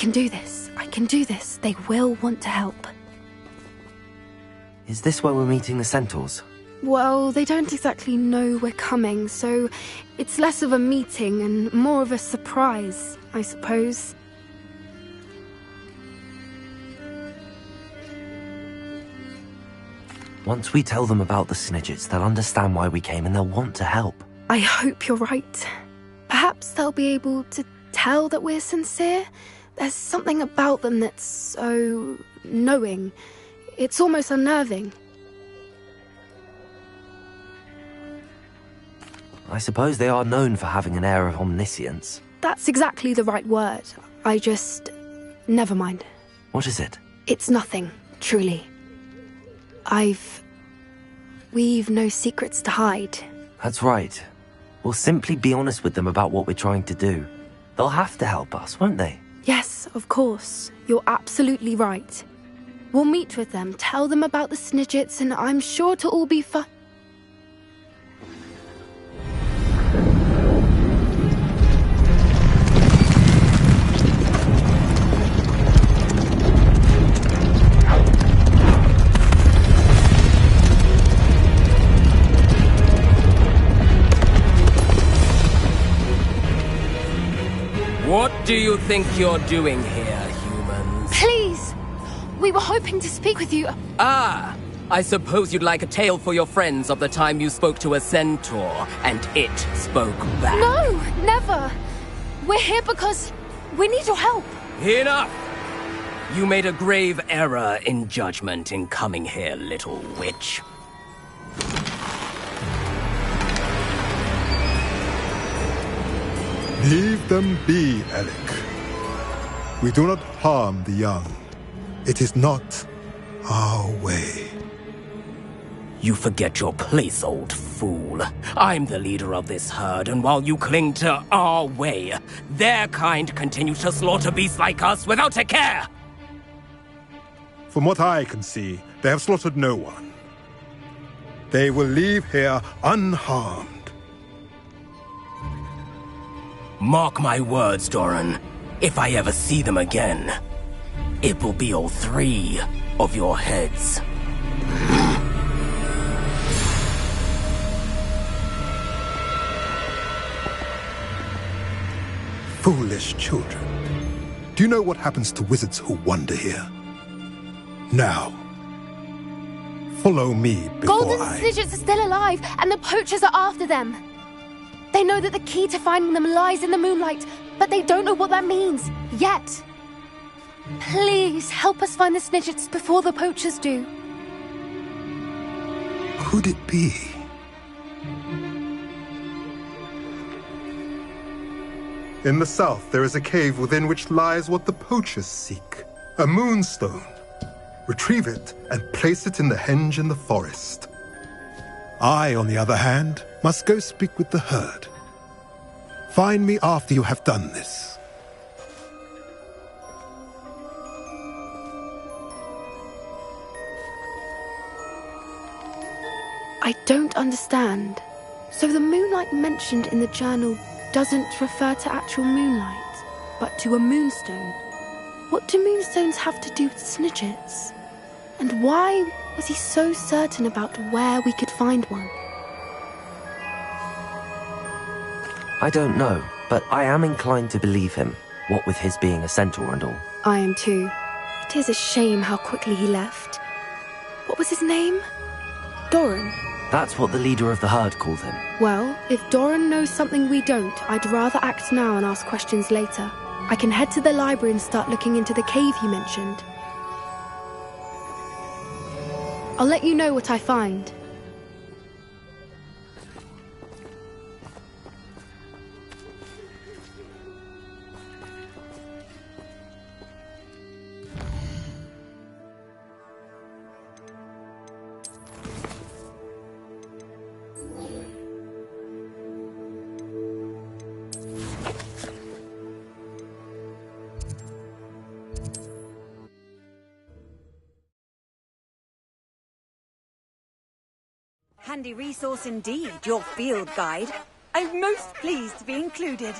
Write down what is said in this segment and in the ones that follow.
can do this. I can do this. They will want to help. Is this where we're meeting the centaurs? Well, they don't exactly know we're coming, so it's less of a meeting and more of a surprise, I suppose. Once we tell them about the Snidgets, they'll understand why we came and they'll want to help. I hope you're right. Perhaps they'll be able to tell that we're sincere. There's something about them that's so knowing. It's almost unnerving. I suppose they are known for having an air of omniscience. That's exactly the right word. Never mind. What is it? It's nothing, truly. We've no secrets to hide. That's right. We'll simply be honest with them about what we're trying to do. They'll have to help us, won't they? Yes, of course. You're absolutely right. We'll meet with them, tell them about the Snidgets, and I'm sure it'll all be fun. What do you think you're doing here, humans? Please! We were hoping to speak with you. Ah! I suppose you'd like a tale for your friends of the time you spoke to a centaur, and it spoke back. No! Never! We're here because we need your help. Enough! You made a grave error in judgment in coming here, little witch. Leave them be, Alec. We do not harm the young. It is not our way. You forget your place, old fool. I'm the leader of this herd, and while you cling to our way, their kind continue to slaughter beasts like us without a care! From what I can see, they have slaughtered no one. They will leave here unharmed. Mark my words, Doran. If I ever see them again, it will be all 3 of your heads. Foolish children. Do you know what happens to wizards who wander here? Now, follow me before Golden Snidgets are still alive, and the poachers are after them. They know that the key to finding them lies in the moonlight, but they don't know what that means, yet. Please, help us find the Snidgets before the poachers do. Could it be? In the south, there is a cave within which lies what the poachers seek. A moonstone. Retrieve it and place it in the henge in the forest. I, on the other hand, must go speak with the herd. Find me after you have done this. I don't understand. So the moonlight mentioned in the journal doesn't refer to actual moonlight, but to a moonstone. What do moonstones have to do with Snidgets? And why was he so certain about where we could find one? I don't know, but I am inclined to believe him, what with his being a centaur and all. I am too. It is a shame how quickly he left. What was his name? Doran. That's what the leader of the herd called him. Well, if Doran knows something we don't, I'd rather act now and ask questions later. I can head to the library and start looking into the cave you mentioned. I'll let you know what I find. Handy resource indeed, your field guide. I'm most pleased to be included.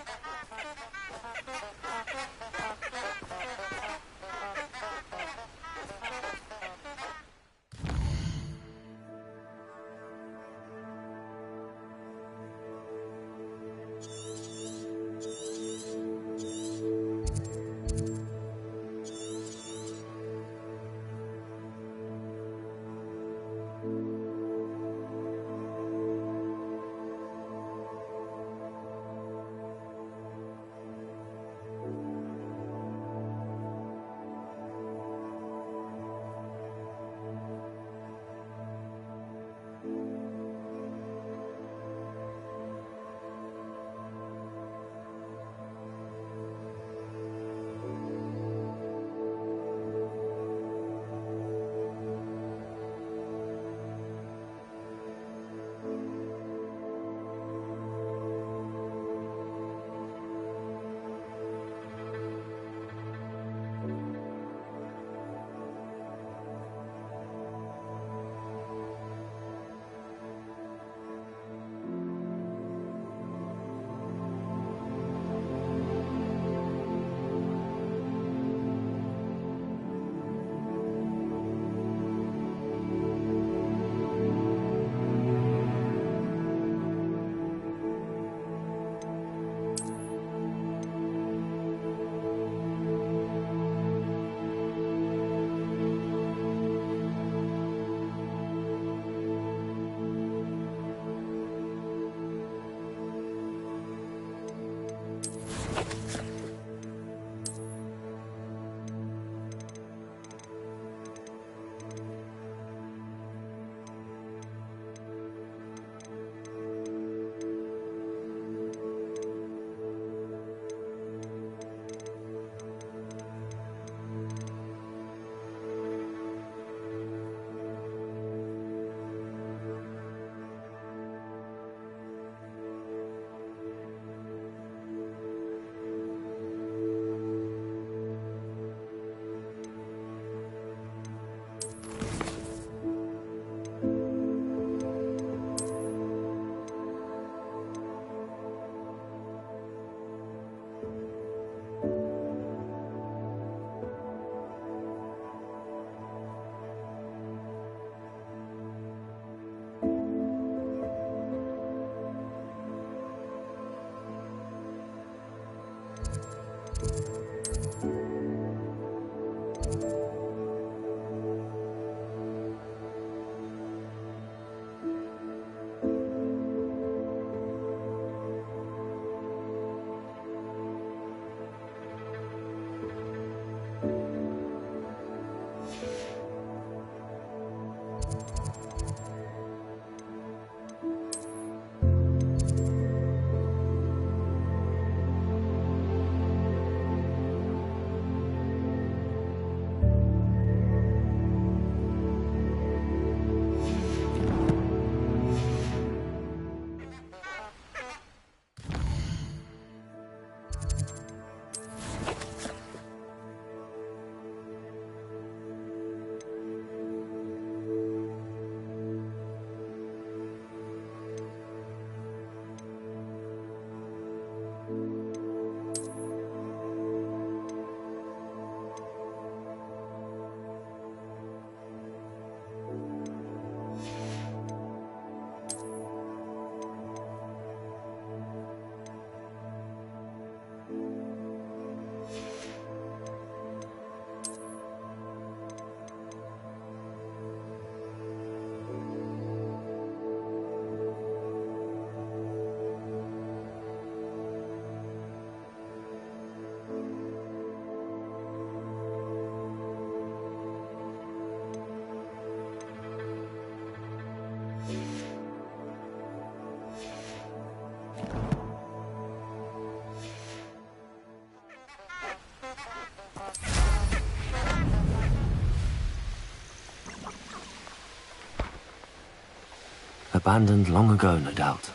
Abandoned long ago, no doubt.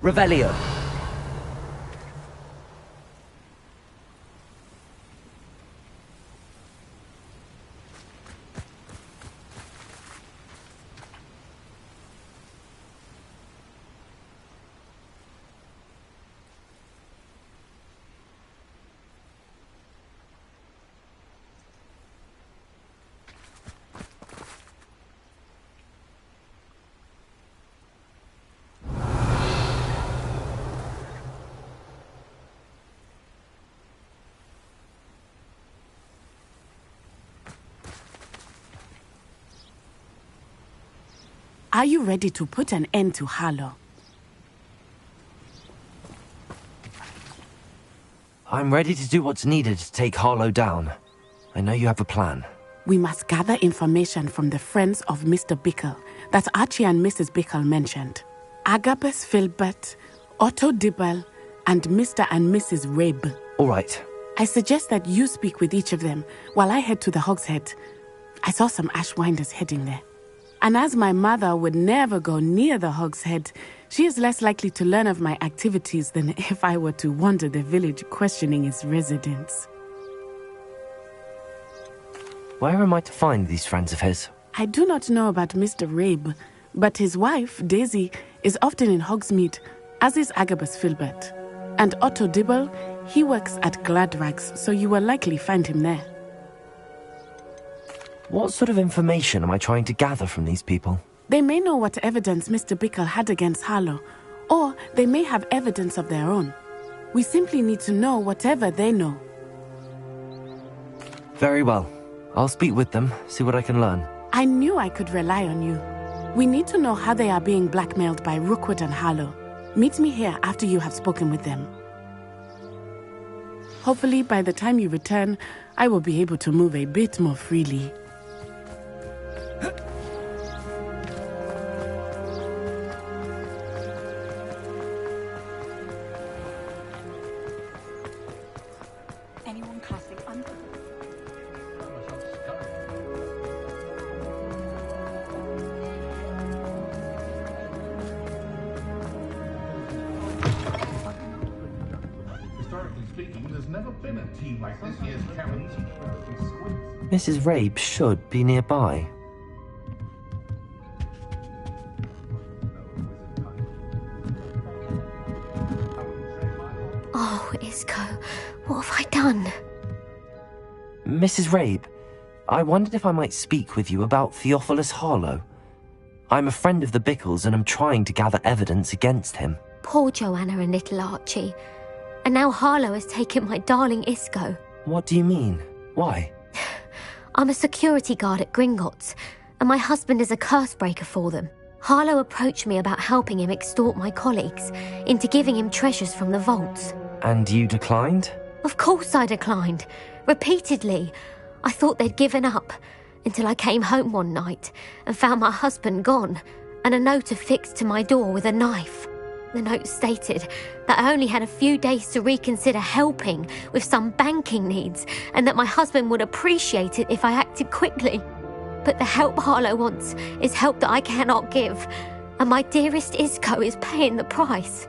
Revelio. Are you ready to put an end to Harlow? I'm ready to do what's needed to take Harlow down. I know you have a plan. We must gather information from the friends of Mr. Bickle that Archie and Mrs. Bickle mentioned. Agabus Filbert, Otto Dibble, and Mr. and Mrs. Rabe. All right. I suggest that you speak with each of them while I head to the Hogshead. I saw some Ashwinders heading there. And as my mother would never go near the Hogshead, she is less likely to learn of my activities than if I were to wander the village questioning its residents. Where am I to find these friends of his? I do not know about Mr. Rabe, but his wife, Daisy, is often in Hogsmeade, as is Agabus Filbert. And Otto Dibble, he works at Gladrags, so you will likely find him there. What sort of information am I trying to gather from these people? They may know what evidence Mr. Bickle had against Harlow, or they may have evidence of their own. We simply need to know whatever they know. Very well. I'll speak with them, see what I can learn. I knew I could rely on you. We need to know how they are being blackmailed by Rookwood and Harlow. Meet me here after you have spoken with them. Hopefully, by the time you return, I will be able to move a bit more freely. Anyone casting under? Historically speaking, there's never been a team like this year's challenge. Mrs. Rabe should be nearby. Oh, Isco, what have I done? Mrs. Rabe, I wondered if I might speak with you about Theophilus Harlow. I'm a friend of the Bickles and I'm trying to gather evidence against him. Poor Joanna and little Archie. And now Harlow has taken my darling Isco. What do you mean? Why? I'm a security guard at Gringotts, and my husband is a curse breaker for them. Harlow approached me about helping him extort my colleagues into giving him treasures from the vaults. And you declined? Of course I declined. Repeatedly. I thought they'd given up, until I came home one night and found my husband gone, and a note affixed to my door with a knife. The note stated that I only had a few days to reconsider helping with some banking needs, and that my husband would appreciate it if I acted quickly. But the help Harlow wants is help that I cannot give, and my dearest Isco is paying the price.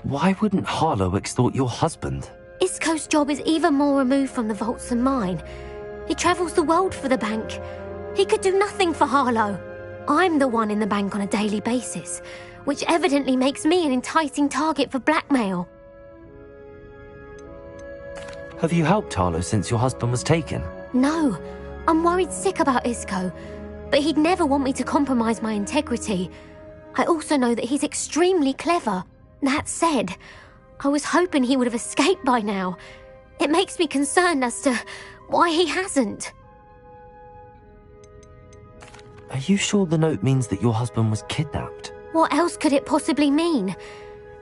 Why wouldn't Harlow extort your husband? Isco's job is even more removed from the vaults than mine. He travels the world for the bank. He could do nothing for Harlow. I'm the one in the bank on a daily basis, which evidently makes me an enticing target for blackmail. Have you helped Harlow since your husband was taken? No, I'm worried sick about Isco, but he'd never want me to compromise my integrity. I also know that he's extremely clever. That said, I was hoping he would have escaped by now. It makes me concerned as to why he hasn't. Are you sure the note means that your husband was kidnapped? What else could it possibly mean?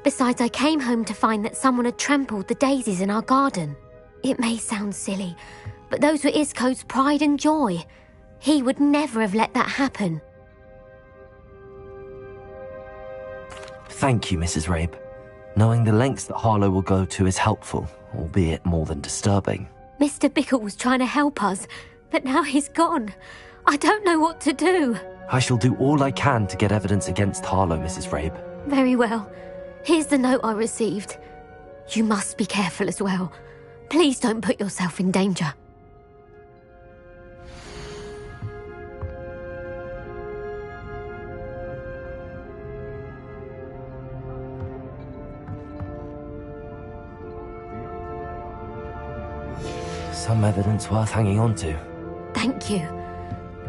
Besides, I came home to find that someone had trampled the daisies in our garden. It may sound silly, but those were Isco's pride and joy. He would never have let that happen. Thank you, Mrs. Rabe. Knowing the lengths that Harlow will go to is helpful, albeit more than disturbing. Mr. Bickle was trying to help us, but now he's gone. I don't know what to do. I shall do all I can to get evidence against Harlow, Mrs. Rabe. Very well. Here's the note I received. You must be careful as well. Please don't put yourself in danger. Some evidence worth hanging on to. Thank you.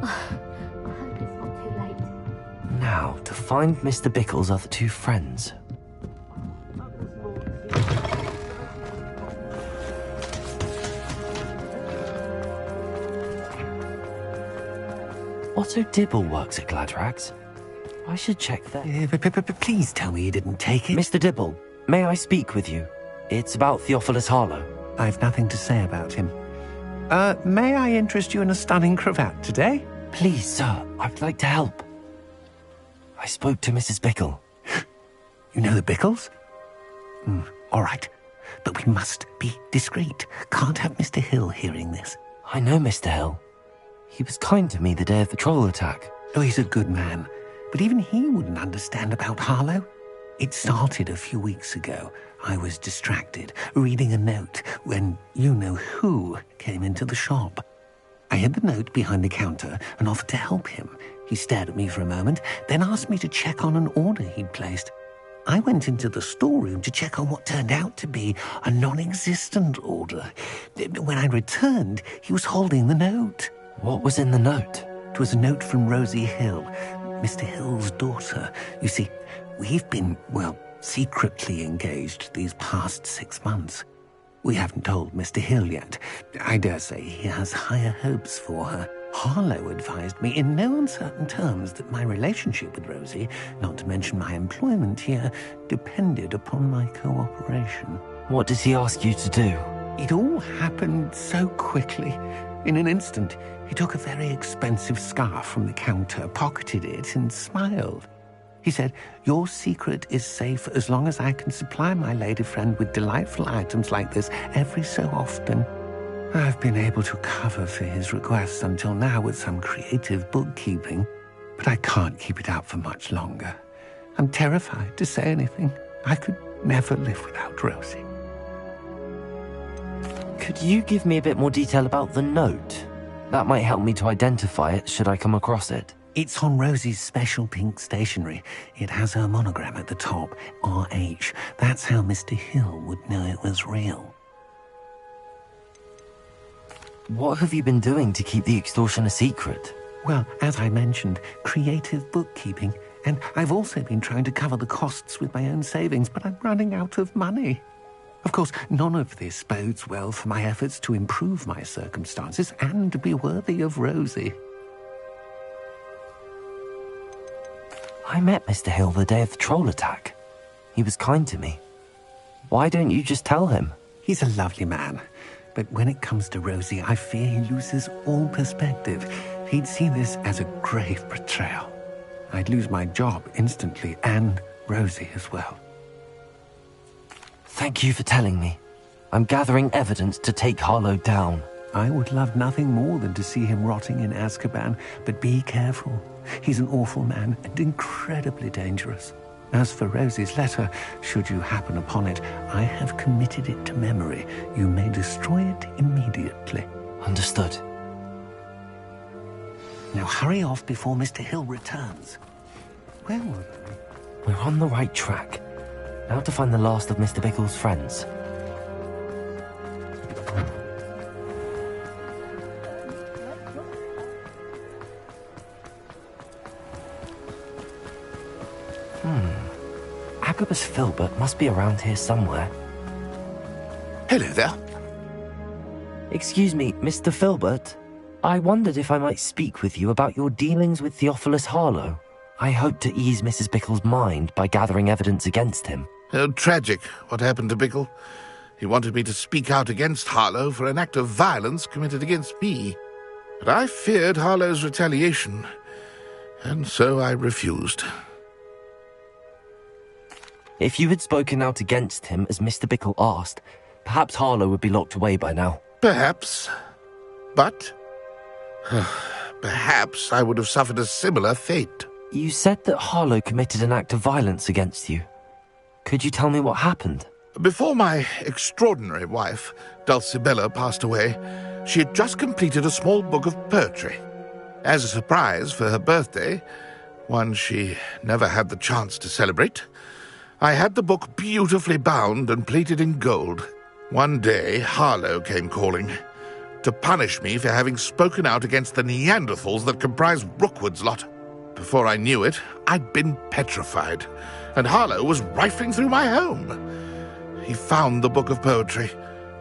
I hope it's not too late. Now, to find Mr. Bickle's other two friends. Otto Dibble works at Gladrags. I should check that. Please tell me you didn't take it. Mr. Dibble, may I speak with you? It's about Theophilus Harlow. I've nothing to say about him. May I interest you in a stunning cravat today? Please, sir, I'd like to help. I spoke to Mrs. Bickle. You know the Bickles? All right. But we must be discreet. Can't have Mr. Hill hearing this. I know Mr. Hill. He was kind to me the day of the troll attack. Oh, he's a good man. But even he wouldn't understand about Harlow. It started a few weeks ago. I was distracted, reading a note, when you-know-who came into the shop. I hid the note behind the counter and offered to help him. He stared at me for a moment, then asked me to check on an order he'd placed. I went into the storeroom to check on what turned out to be a non-existent order. When I returned, he was holding the note. What was in the note? It was a note from Rosie Hill, Mr. Hill's daughter. You see, we've been, well, secretly engaged these past 6 months. We haven't told Mr. Hill yet. I dare say he has higher hopes for her. Harlow advised me in no uncertain terms that my relationship with Rosie, not to mention my employment here, depended upon my cooperation. What does he ask you to do? It all happened so quickly. In an instant, he took a very expensive scarf from the counter, pocketed it, and smiled. He said, "Your secret is safe as long as I can supply my lady friend with delightful items like this every so often." I've been able to cover for his requests until now with some creative bookkeeping, but I can't keep it up for much longer. I'm terrified to say anything. I could never live without Rosie. Could you give me a bit more detail about the note? That might help me to identify it should I come across it. It's on Rosie's special pink stationery. It has her monogram at the top, RH. That's how Mr. Hill would know it was real. What have you been doing to keep the extortion a secret? Well, as I mentioned, creative bookkeeping. And I've also been trying to cover the costs with my own savings, but I'm running out of money. Of course, none of this bodes well for my efforts to improve my circumstances and to be worthy of Rosie. I met Mr. Hill the day of the troll attack. He was kind to me. Why don't you just tell him? He's a lovely man. But when it comes to Rosie, I fear he loses all perspective. He'd see this as a grave betrayal. I'd lose my job instantly, and Rosie as well. Thank you for telling me. I'm gathering evidence to take Harlow down. I would love nothing more than to see him rotting in Azkaban, but be careful. He's an awful man and incredibly dangerous. As for Rosie's letter, should you happen upon it, I have committed it to memory. You may destroy it immediately. Understood. Now hurry off before Mr. Hill returns. Where were they? We're on the right track. Now to find the last of Mr. Bickle's friends. Agabus Filbert must be around here somewhere. Hello there. Excuse me, Mr. Filbert. I wondered if I might speak with you about your dealings with Theophilus Harlow. I hope to ease Mrs. Bickle's mind by gathering evidence against him. Oh, tragic what happened to Bickle. He wanted me to speak out against Harlow for an act of violence committed against me. But I feared Harlow's retaliation, and so I refused. If you had spoken out against him as Mr. Bickle asked, perhaps Harlow would be locked away by now. Perhaps. But perhaps I would have suffered a similar fate. You said that Harlow committed an act of violence against you. Could you tell me what happened? Before my extraordinary wife, Dulcibella, passed away, she had just completed a small book of poetry. As a surprise for her birthday, one she never had the chance to celebrate, I had the book beautifully bound and plated in gold. One day, Harlow came calling to punish me for having spoken out against the Neanderthals that comprise Rookwood's lot. Before I knew it, I'd been petrified, and Harlow was rifling through my home. He found the book of poetry,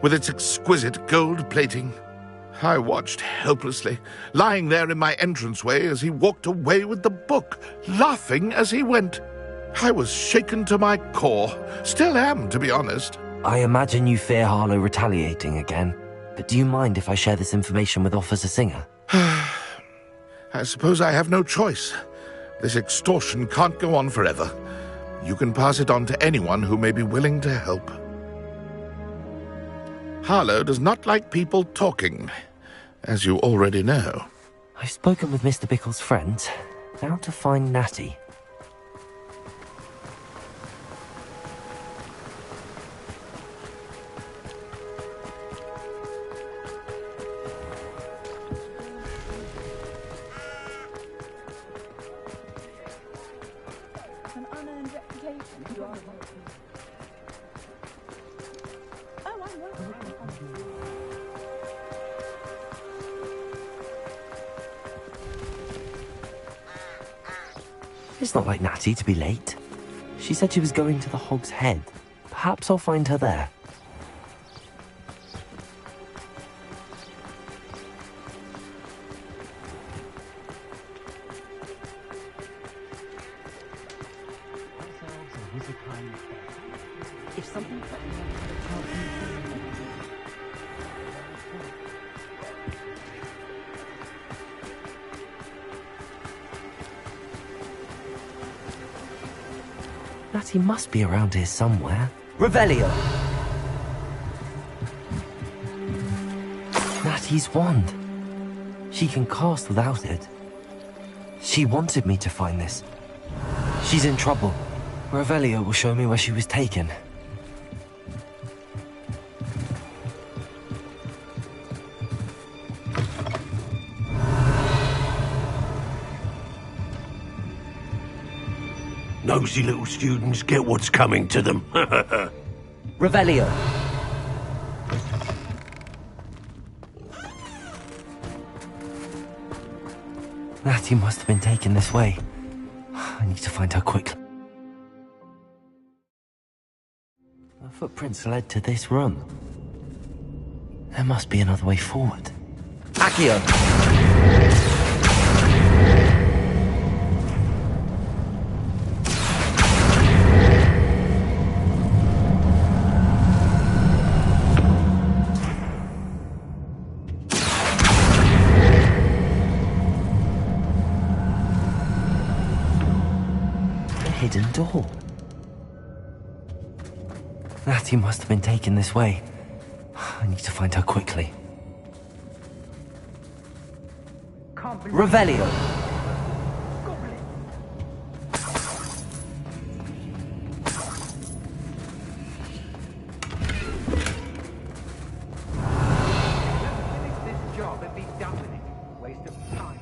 with its exquisite gold plating. I watched helplessly, lying there in my entranceway as he walked away with the book, laughing as he went. I was shaken to my core. Still am, to be honest. I imagine you fear Harlow retaliating again, but do you mind if I share this information with Officer Singer? I suppose I have no choice. This extortion can't go on forever. You can pass it on to anyone who may be willing to help. Harlow does not like people talking, as you already know. I've spoken with Mr. Bickle's friends. Now to find Natty. It's not like Natty to be late. She said she was going to the Hog's Head. Perhaps I'll find her there. If something Natty must be around here somewhere. Revelio! Natty's wand. She can cast without it. She wanted me to find this. She's in trouble. Revelio will show me where she was taken. Nosy little students get what's coming to them. Revelio! Natty must have been taken this way. I need to find her quickly. The footprints led to this room. There must be another way forward. Accio! Hidden door. Natty must have been taken this way. I need to find her quickly. Revelio! This job and be done with it. Waste of time.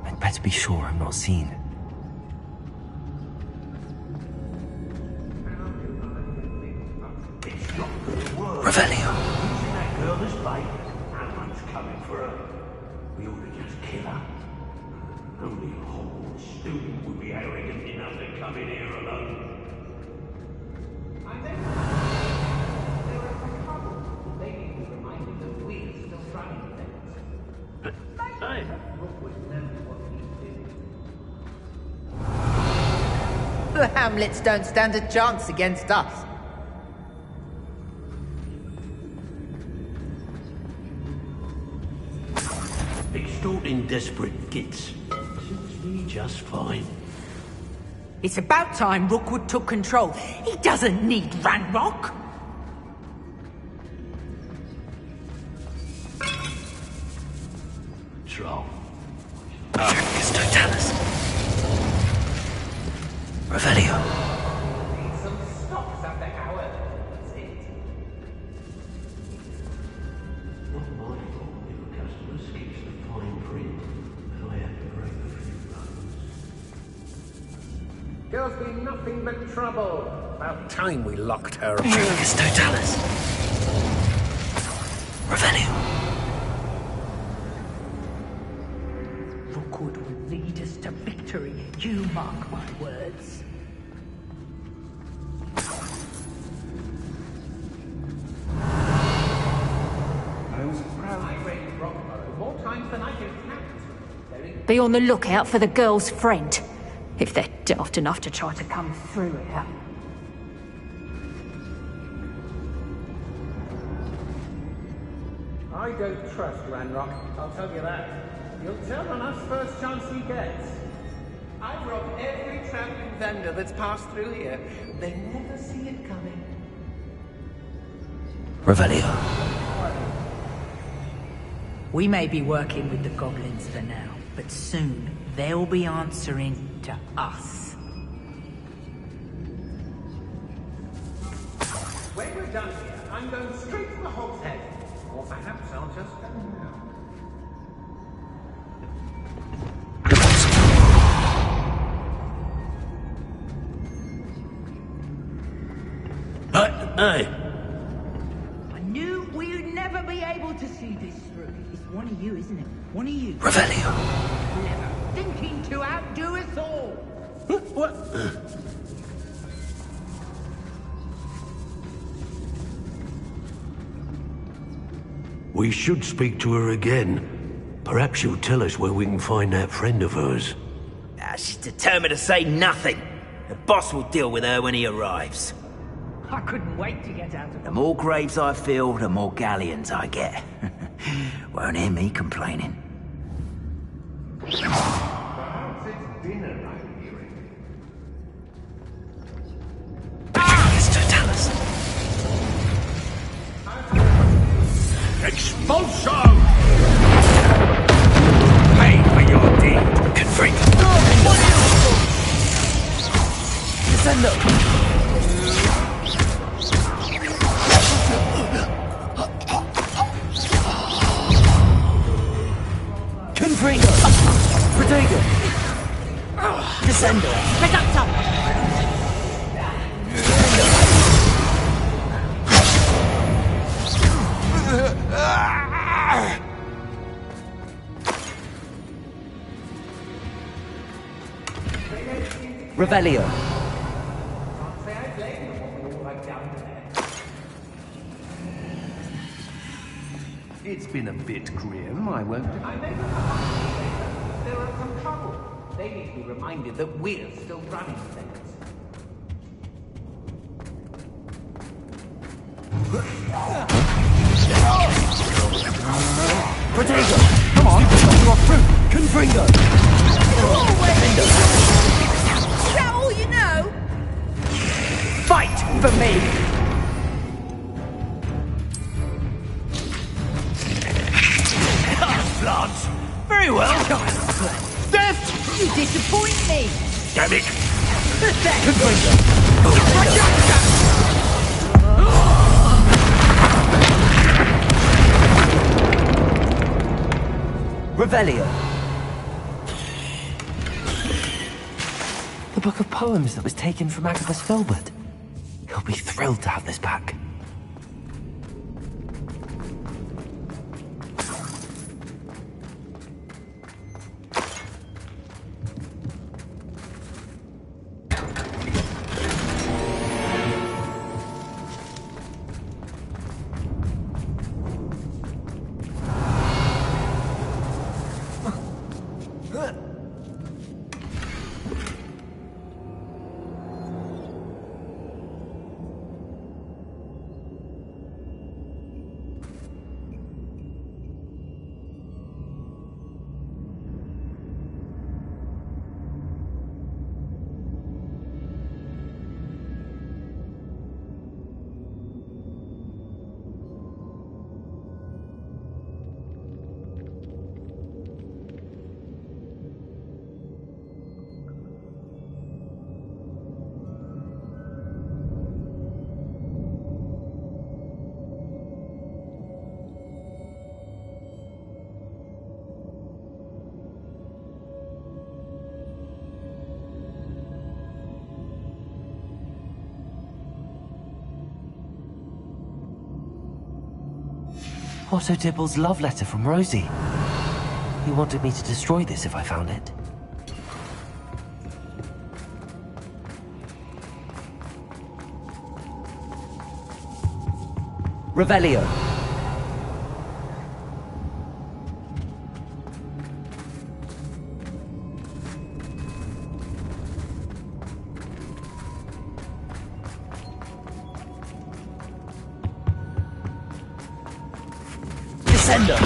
I'd better be sure I'm not seen. Revelio! That girl is late. No one's coming for her. We ought to just kill her. Only a Hogwarts student would be arrogant enough to come in here alone. The Hamlets don't stand a chance against us. Extorting desperate gits suits me just fine. It's about time Rookwood took control. He doesn't need Ranrock. Troll. Jacques Totalis. Revelio. Some stops after hour. That's it. Not my fault if a customer skips the fine print and I have to break a few bones. Girls be nothing but trouble. About time we locked her up. Jacques Totalis. Revelio. Rookwood will lead us to victory. You mark my words. I was proud I raided Rockborough more times than I can count. Be on the lookout for the girl's friend, if they're daft enough to try to come through here. I don't trust Ranrock, I'll tell you that. He'll tell on us first chance he gets. I've robbed every traveling vendor that's passed through here. They never see it coming. Revelio. We may be working with the goblins for now, but soon they'll be answering to us. When we're done here, I'm going straight to the Hog's Head. Or perhaps I'll just go now. Hey! I knew we'd never be able to see this through. It's one of you, isn't it? One of you. Revelio. Clever. Thinking to outdo us all. What? We should speak to her again. Perhaps she'll tell us where we can find that friend of hers. She's determined to say nothing. The boss will deal with her when he arrives. I couldn't wait to get out of The more graves I fill, the more galleons I get. Won't hear me complaining. Perhaps it's dinner I'm hearing. Totalis. Expulso! Pay for your deed. Confringo. Descendo. Confringo. Protego. Descendo. Reducto. Revelio. It's been a bit grim, I won't deny. There are some trouble. They need to be reminded that we're still running things. Protego. Come on. You are through. Confringo. Is that all you know? Fight for me! Lance! Very well. Death! You disappoint me! Damn it! Revelio. The book of poems that was taken from Agabus Filbert. He'll be thrilled to have this back. Otto Dibble's love letter from Rosie. He wanted me to destroy this if I found it. Revelio. Descendo.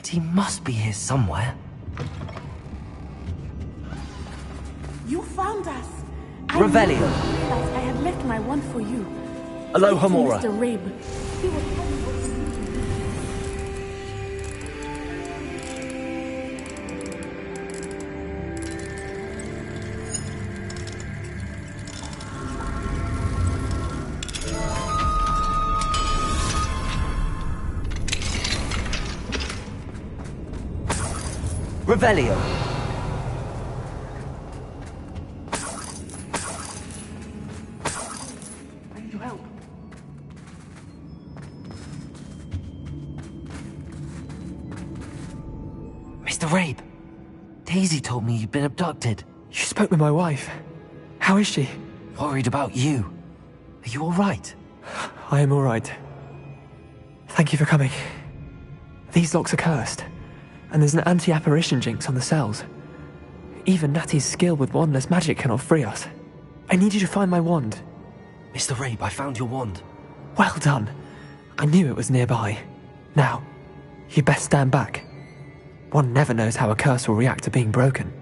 Natty must be here somewhere. You found us. Revelio. I realized I had left my wand for you. Aloha, Thank you, Mora. Mr. Rabe. He will tell you what to do. Revelio. I need your help. Mr. Rabe, Daisy told me you'd been abducted. You spoke with my wife. How is she? Worried about you. Are you all right? I am all right. Thank you for coming. These locks are cursed, and there's an anti-apparition jinx on the cells. Even Natty's skill with wandless magic cannot free us. I need you to find my wand. Mr. Rabe, I found your wand. Well done. I knew it was nearby. Now, you best stand back. One never knows how a curse will react to being broken.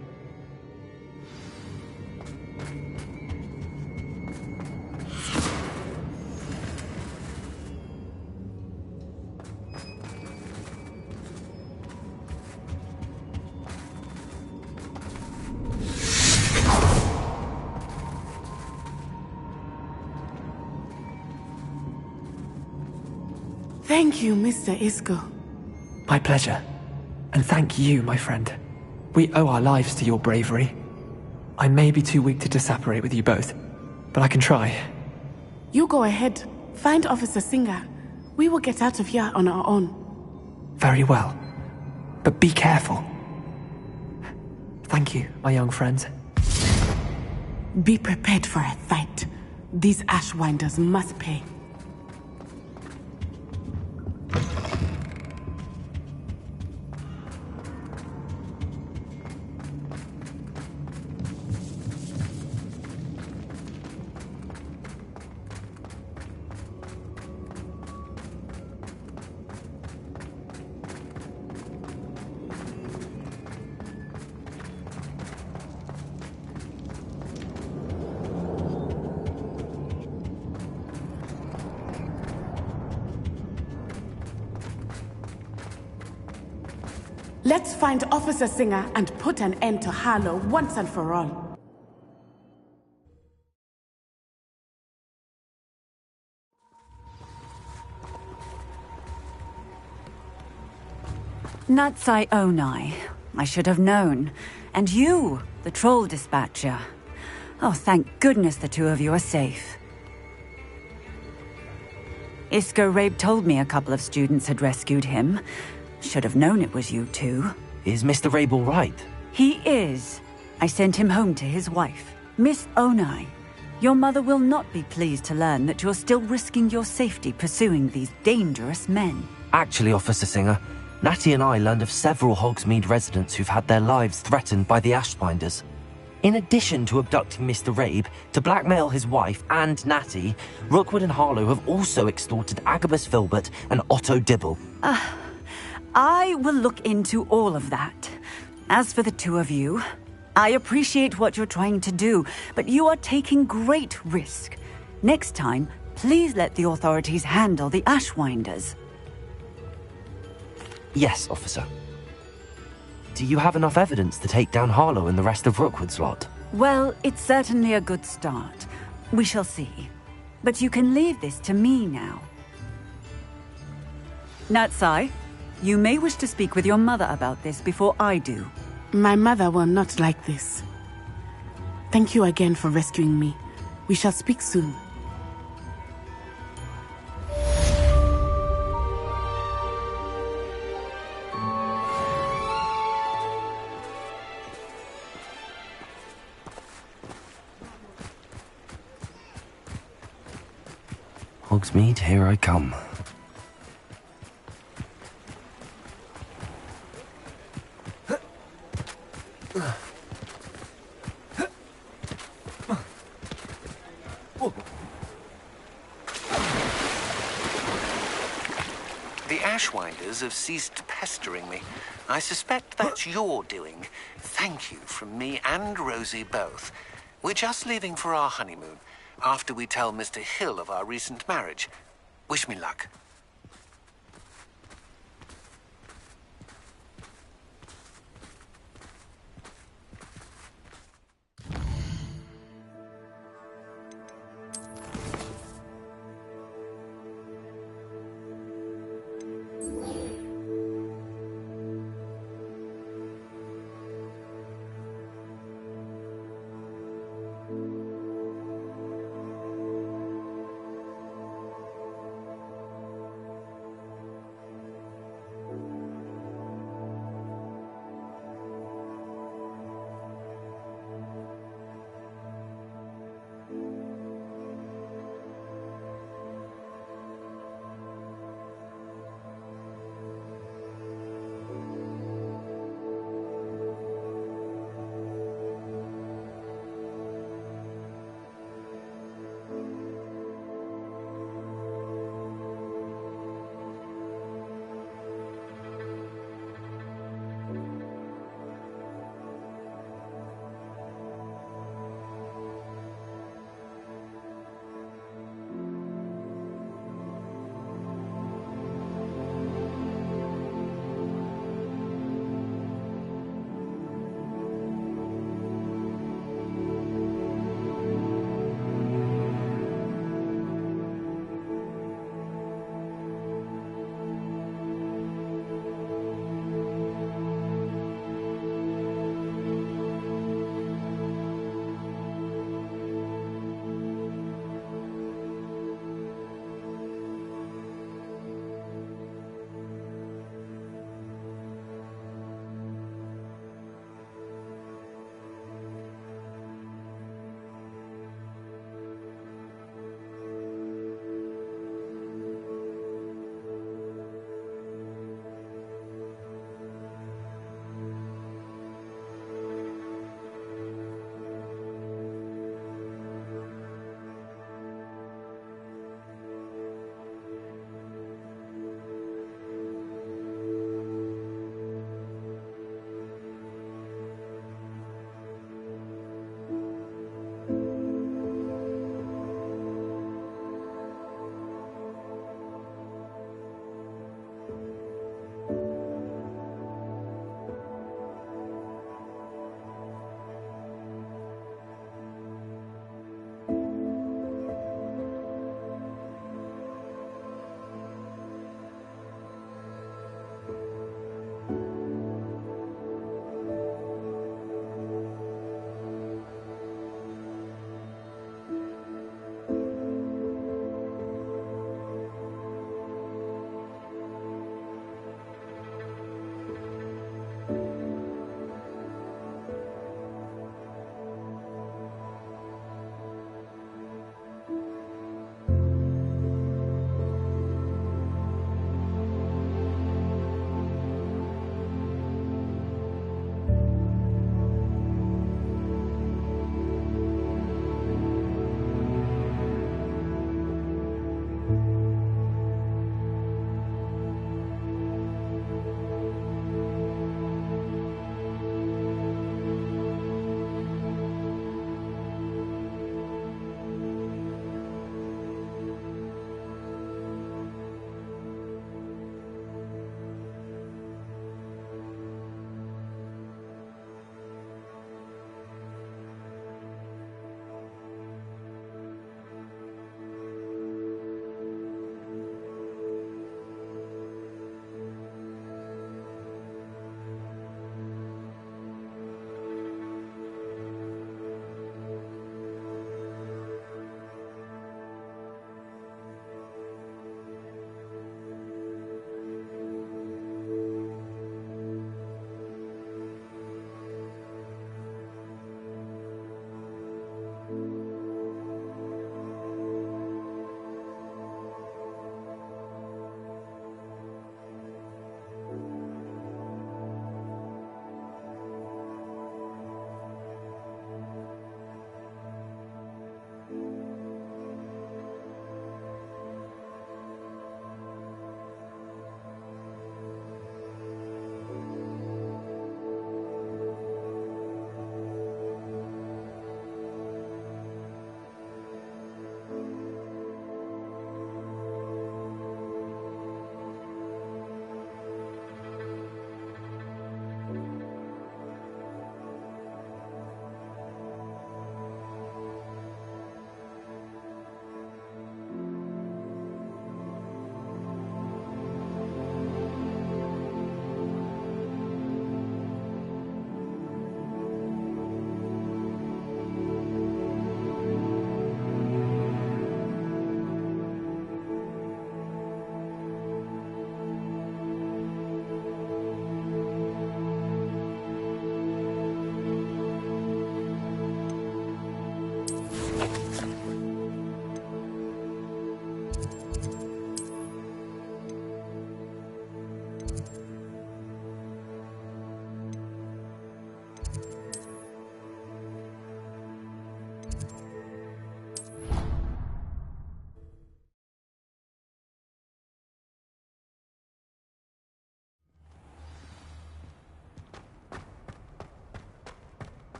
Thank you, Mr. Isco. My pleasure. And thank you, my friend. We owe our lives to your bravery. I may be too weak to disapparate with you both, but I can try. You go ahead. Find Officer Singer. We will get out of here on our own. Very well. But be careful. Thank you, my young friends. Be prepared for a fight. These Ashwinders must pay. Let's find Officer Singer and put an end to Harlow once and for all. Natsai Onai. I should have known. And you, the troll dispatcher. Oh, thank goodness the two of you are safe. Isco Rabe told me a couple of students had rescued him. Should have known it was you two. Is Mr. Rabe all right? He is. I sent him home to his wife, Miss Onai. Your mother will not be pleased to learn that you're still risking your safety pursuing these dangerous men. Actually, Officer Singer, Natty and I learned of several Hogsmeade residents who've had their lives threatened by the Ashbinders. In addition to abducting Mr. Rabe to blackmail his wife and Natty, Rookwood and Harlow have also extorted Agabus Filbert and Otto Dibble. I will look into all of that. As for the two of you, I appreciate what you're trying to do, but you are taking great risk. Next time, please let the authorities handle the Ashwinders. Yes, officer. Do you have enough evidence to take down Harlow and the rest of Rookwood's lot? Well, it's certainly a good start. We shall see. But you can leave this to me now. Natsai, you may wish to speak with your mother about this before I do. My mother will not like this. Thank you again for rescuing me. We shall speak soon. Hogsmeade, here I come. The Ashwinders have ceased pestering me. I suspect that's your doing. Thank you from me and Rosie both. We're just leaving for our honeymoon, after we tell Mr. Hill of our recent marriage. Wish me luck.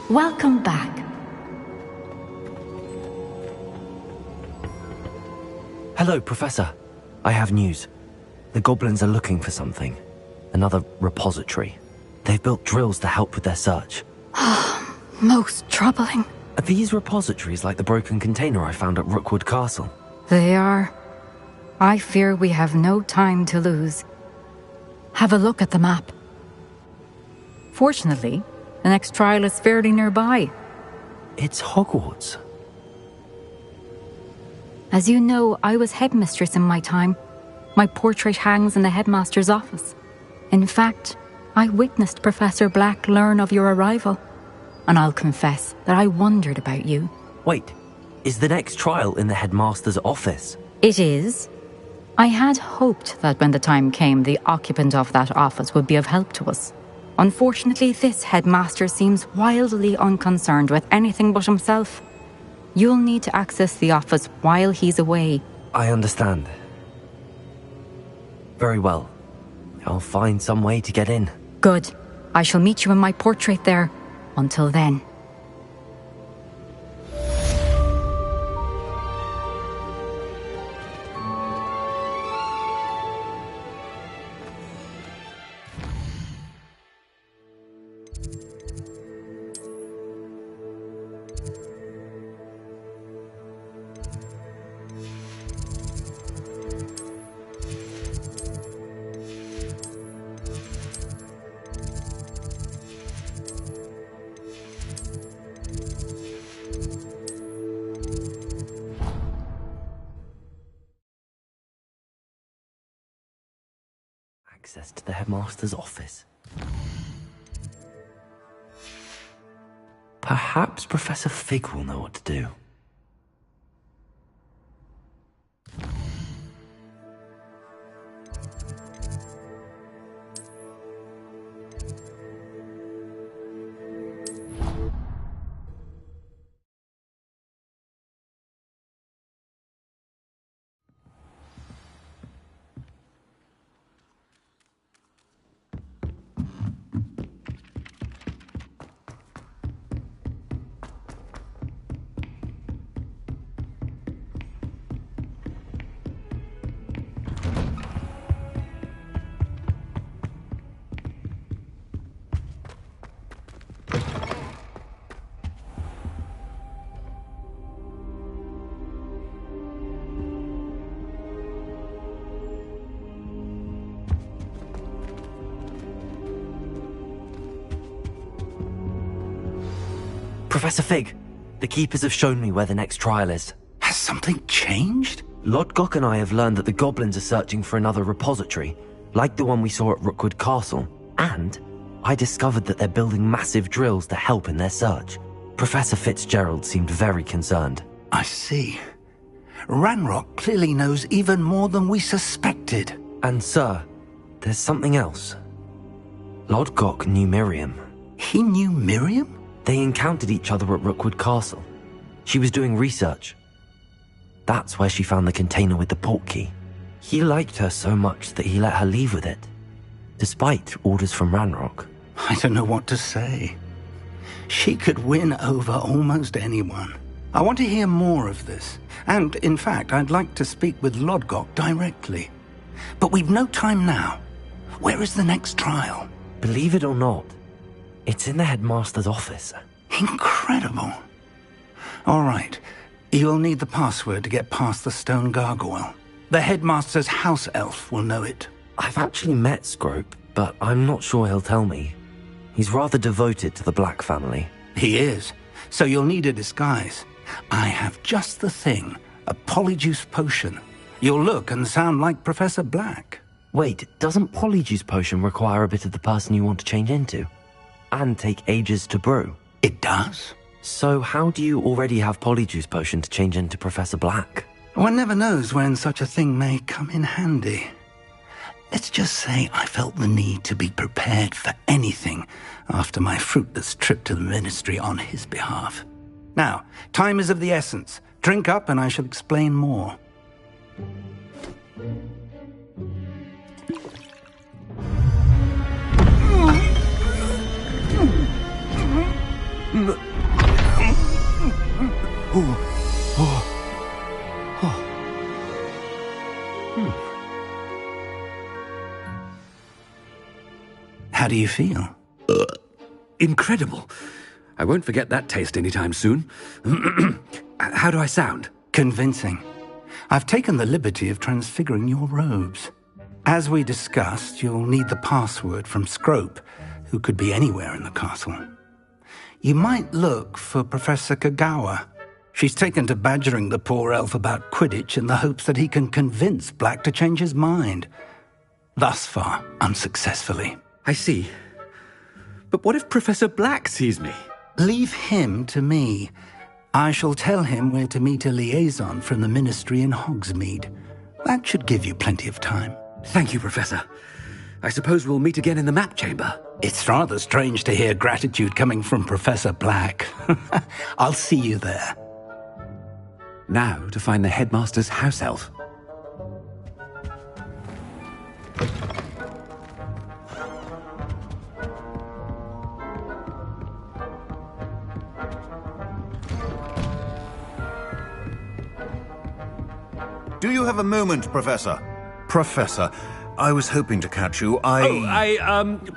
Welcome back. Hello, Professor. I have news. The goblins are looking for something. Another repository. They've built drills to help with their search. Most troubling. Are these repositories like the broken container I found at Rookwood Castle? They are. I fear we have no time to lose. Have a look at the map. Fortunately, the next trial is fairly nearby. It's Hogwarts. As you know, I was headmistress in my time. My portrait hangs in the headmaster's office. In fact, I witnessed Professor Black learn of your arrival. And I'll confess that I wondered about you. Wait, is the next trial in the headmaster's office? It is. I had hoped that when the time came, the occupant of that office would be of help to us. Unfortunately, this headmaster seems wildly unconcerned with anything but himself. You'll need to access the office while he's away. I understand. Very well. I'll find some way to get in. Good. I shall meet you in my portrait there. Until then. Access to the headmaster's office. Perhaps Professor Fig will know what to do. Professor Fig, the Keepers have shown me where the next trial is. Has something changed? Lodgok and I have learned that the goblins are searching for another repository, like the one we saw at Rookwood Castle. And I discovered that they're building massive drills to help in their search. Professor Fitzgerald seemed very concerned. I see. Ranrock clearly knows even more than we suspected. And sir, there's something else. Lodgok knew Miriam. He knew Miriam? They encountered each other at Rookwood Castle. She was doing research. That's where she found the container with the portkey. He liked her so much that he let her leave with it, despite orders from Ranrock. I don't know what to say. She could win over almost anyone. I want to hear more of this. And, in fact, I'd like to speak with Lodgok directly. But we've no time now. Where is the next trial? Believe it or not, it's in the headmaster's office. Incredible. All right. You'll need the password to get past the stone gargoyle. The headmaster's house elf will know it. I've actually met Scrope, but I'm not sure he'll tell me. He's rather devoted to the Black family. He is. So you'll need a disguise. I have just the thing. A polyjuice potion. You'll look and sound like Professor Black. Wait, doesn't polyjuice potion require a bit of the person you want to change into? And take ages to brew? It does. So how do you already have polyjuice potion to change into Professor Black? One never knows when such a thing may come in handy. Let's just say I felt the need to be prepared for anything after my fruitless trip to the ministry on his behalf. Now, time is of the essence. Drink up and I shall explain more. How do you feel? Incredible. I won't forget that taste anytime soon. How do I sound? Convincing. I've taken the liberty of transfiguring your robes. As we discussed, you'll need the password from Scrope, who could be anywhere in the castle. You might look for Professor Kagawa. She's taken to badgering the poor elf about Quidditch in the hopes that he can convince Black to change his mind. Thus far, unsuccessfully. I see. But what if Professor Black sees me? Leave him to me. I shall tell him where to meet a liaison from the Ministry in Hogsmeade. That should give you plenty of time. Thank you, Professor. I suppose we'll meet again in the map chamber. It's rather strange to hear gratitude coming from Professor Black. I'll see you there. Now to find the headmaster's house elf. Do you have a moment, Professor? Professor, I was hoping to catch you.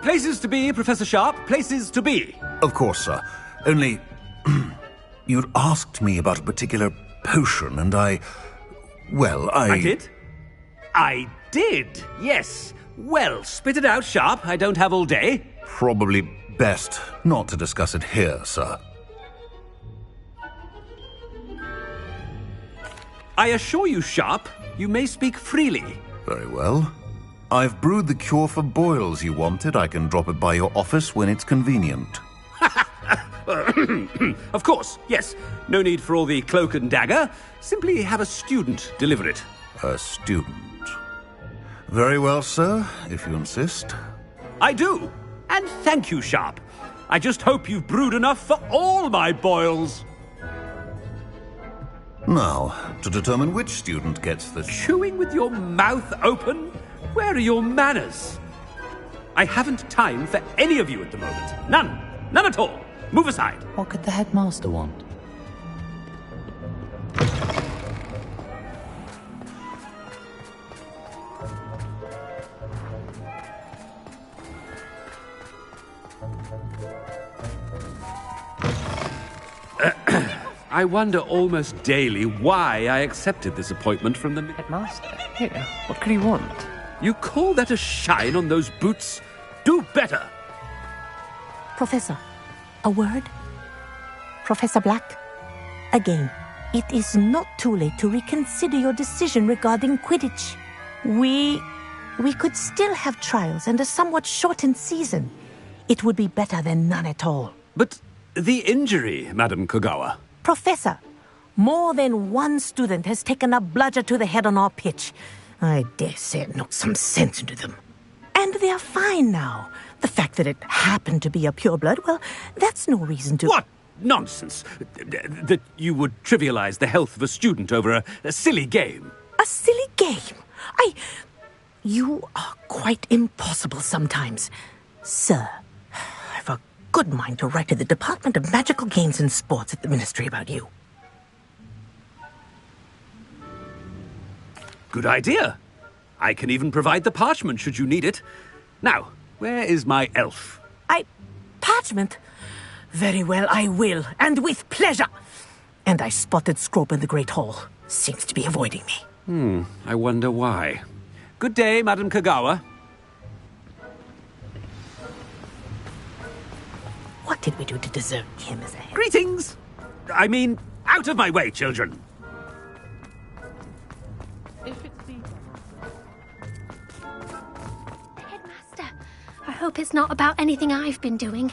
Places to be, Professor Sharp. Places to be. Of course, sir. Only, you'd asked me about a particular potion, and I did? I did, yes. Well, spit it out, Sharp. I don't have all day. Probably best not to discuss it here, sir. I assure you, Sharp, you may speak freely. Very well. I've brewed the cure for boils you wanted. I can drop it by your office when it's convenient. Of course, yes. No need for all the cloak and dagger. Simply have a student deliver it. A student? Very well, sir, if you insist. I do. And thank you, Sharp. I just hope you've brewed enough for all my boils. Now, to determine which student gets the... Chewing with your mouth open? Where are your manners? I haven't time for any of you at the moment. None. None at all. Move aside. What could the headmaster want? I wonder almost daily why I accepted this appointment from the... Headmaster? Here, what could he want? You call that a shine on those boots? Do better! Professor, a word? Professor Black? Again, it is not too late to reconsider your decision regarding Quidditch. We could still have trials and a somewhat shortened season. It would be better than none at all. But the injury, Madam Kagawa... Professor, more than one student has taken a bludger to the head on our pitch. I dare say it knocked some sense into them. And they are fine now. The fact that it happened to be a pureblood, well, that's no reason to... What nonsense! That you would trivialize the health of a student over a silly game. A silly game? You are quite impossible sometimes. Sir, I've a good mind to write to the Department of Magical Games and Sports at the Ministry about you. Good idea. I can even provide the parchment should you need it. Now, where is my elf? Parchment? Very well, I will, and with pleasure. And I spotted Scrope in the Great Hall. Seems to be avoiding me. I wonder why. Good day, Madam Kagawa. What did we do to deserve him as a head? Greetings! I mean, out of my way, children! Headmaster, I hope it's not about anything I've been doing.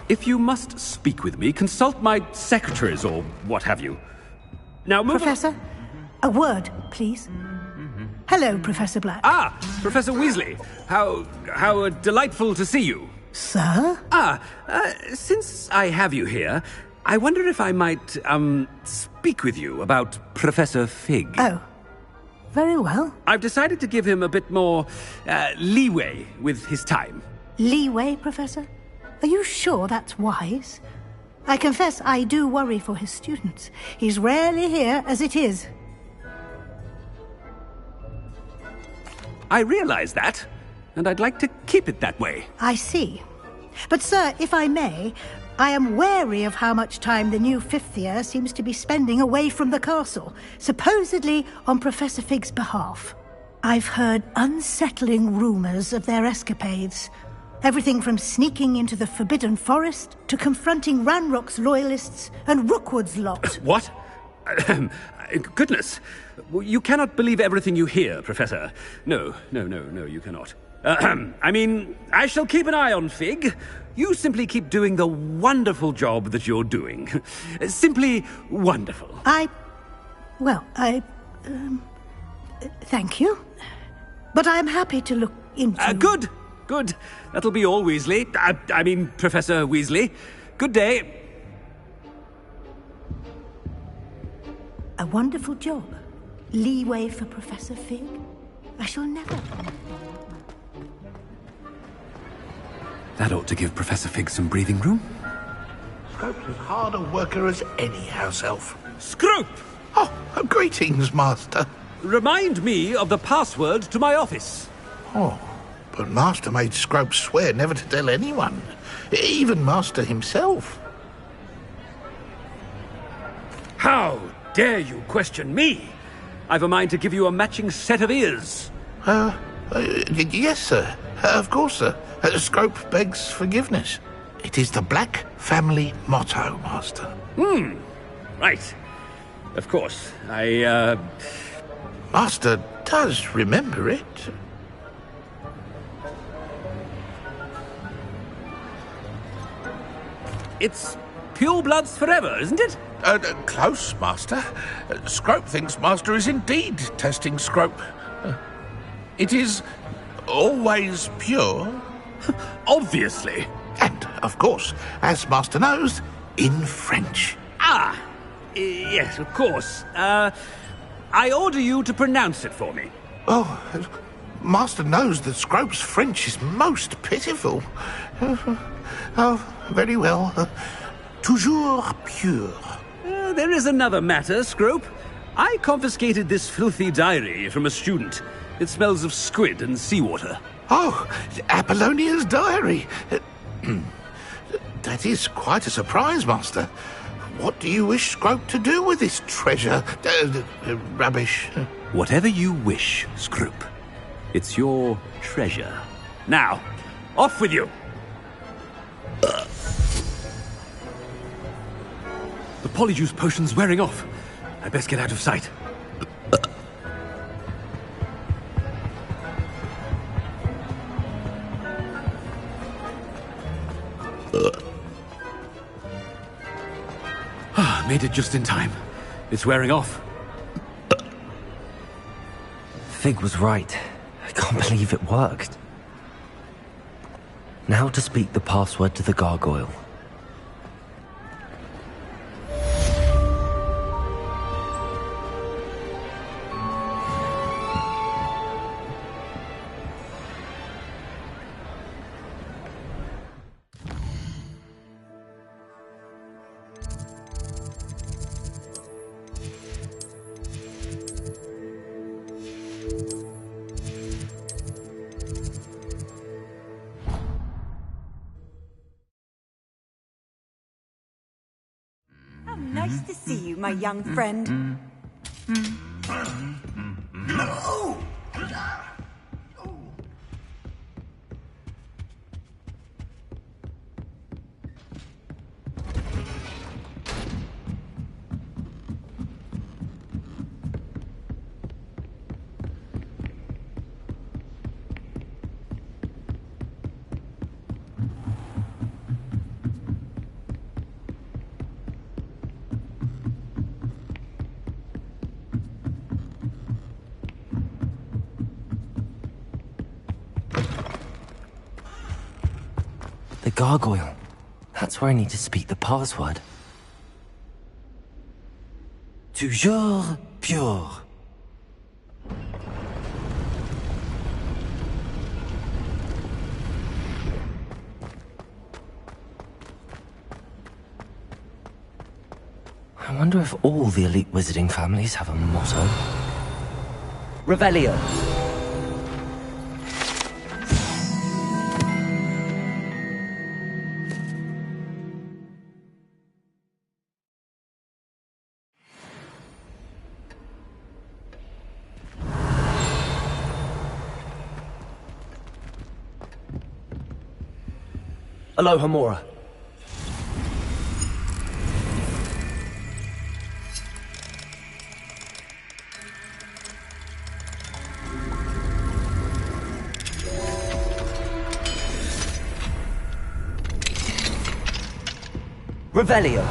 If you must speak with me, consult my secretaries or what have you. Now move... Professor, a word, please. Hello, Professor Black. Ah, Professor Weasley. How delightful to see you. Sir? Since I have you here, I wonder if I might, speak with you about Professor Fig. Oh, very well. I've decided to give him a bit more, leeway with his time. Leeway, Professor? Are you sure that's wise? I confess I do worry for his students. He's rarely here as it is. I realize that, and I'd like to keep it that way. I see. But, sir, if I may, I am wary of how much time the new fifth year seems to be spending away from the castle, supposedly on Professor Fig's behalf. I've heard unsettling rumors of their escapades. Everything from sneaking into the Forbidden Forest to confronting Ranrock's loyalists and Rookwood's lot. What? Goodness. You cannot believe everything you hear, Professor. No, you cannot. I mean, I shall keep an eye on Fig. You simply keep doing the wonderful job that you're doing. Simply wonderful. Thank you. But I'm happy to look into... Good. That'll be all, Weasley. I mean, Professor Weasley. Good day. A wonderful job. Leeway for Professor Fig. I shall never... That ought to give Professor Fig some breathing room. Scrope's as hard a worker as any house elf. Scrope! Oh, greetings, Master. Remind me of the password to my office. Oh, but Master made Scrope swear never to tell anyone, even Master himself. How dare you question me? I've a mind to give you a matching set of ears. Yes, sir. Of course, sir. Scrope begs forgiveness. It is the Black family motto, Master. Right. Of course. Master does remember it. It's purebloods forever, isn't it? Close, Master. Scrope thinks Master is indeed testing Scrope. It is always pure. Obviously. And, of course, as Master knows, in French. Yes, of course. I order you to pronounce it for me. Oh, Master knows that Scrope's French is most pitiful. Oh, very well. Toujours pure. There is another matter, Scrope. I confiscated this filthy diary from a student. It smells of squid and seawater. Oh, Apollonia's diary. That is quite a surprise, Master. What do you wish Scrope to do with this treasure? Rubbish. Whatever you wish, Scrope. It's your treasure. Now, off with you! The polyjuice potion's wearing off. I best get out of sight. Made it just in time. It's wearing off. Fig was right. I can't believe it worked. Now to speak the password to the gargoyle. Nice to see you, my young friend. No! The gargoyle. That's where I need to speak the password. Toujours pure. I wonder if all the elite wizarding families have a motto. Revelio. Aloha Mora. Revelio.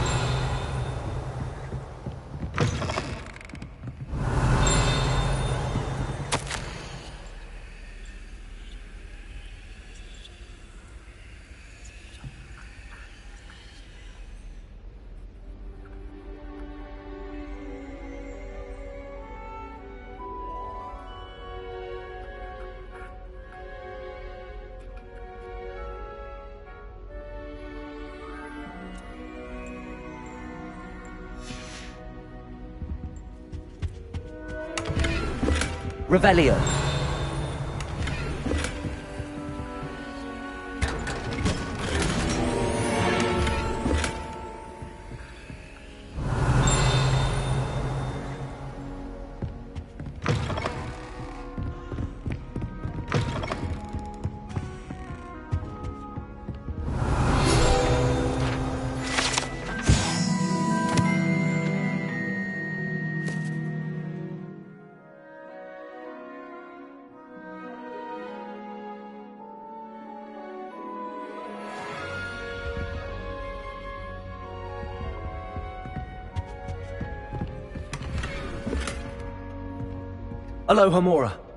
Revelio. Aloha Mora.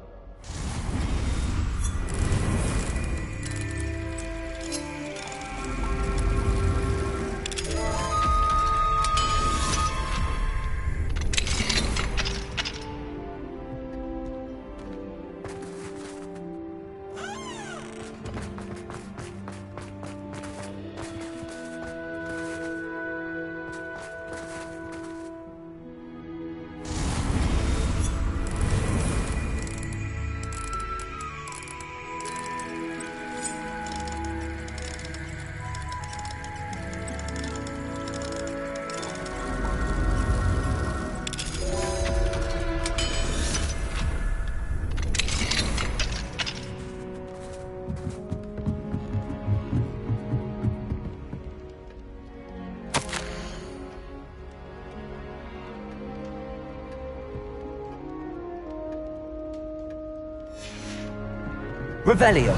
Revelio.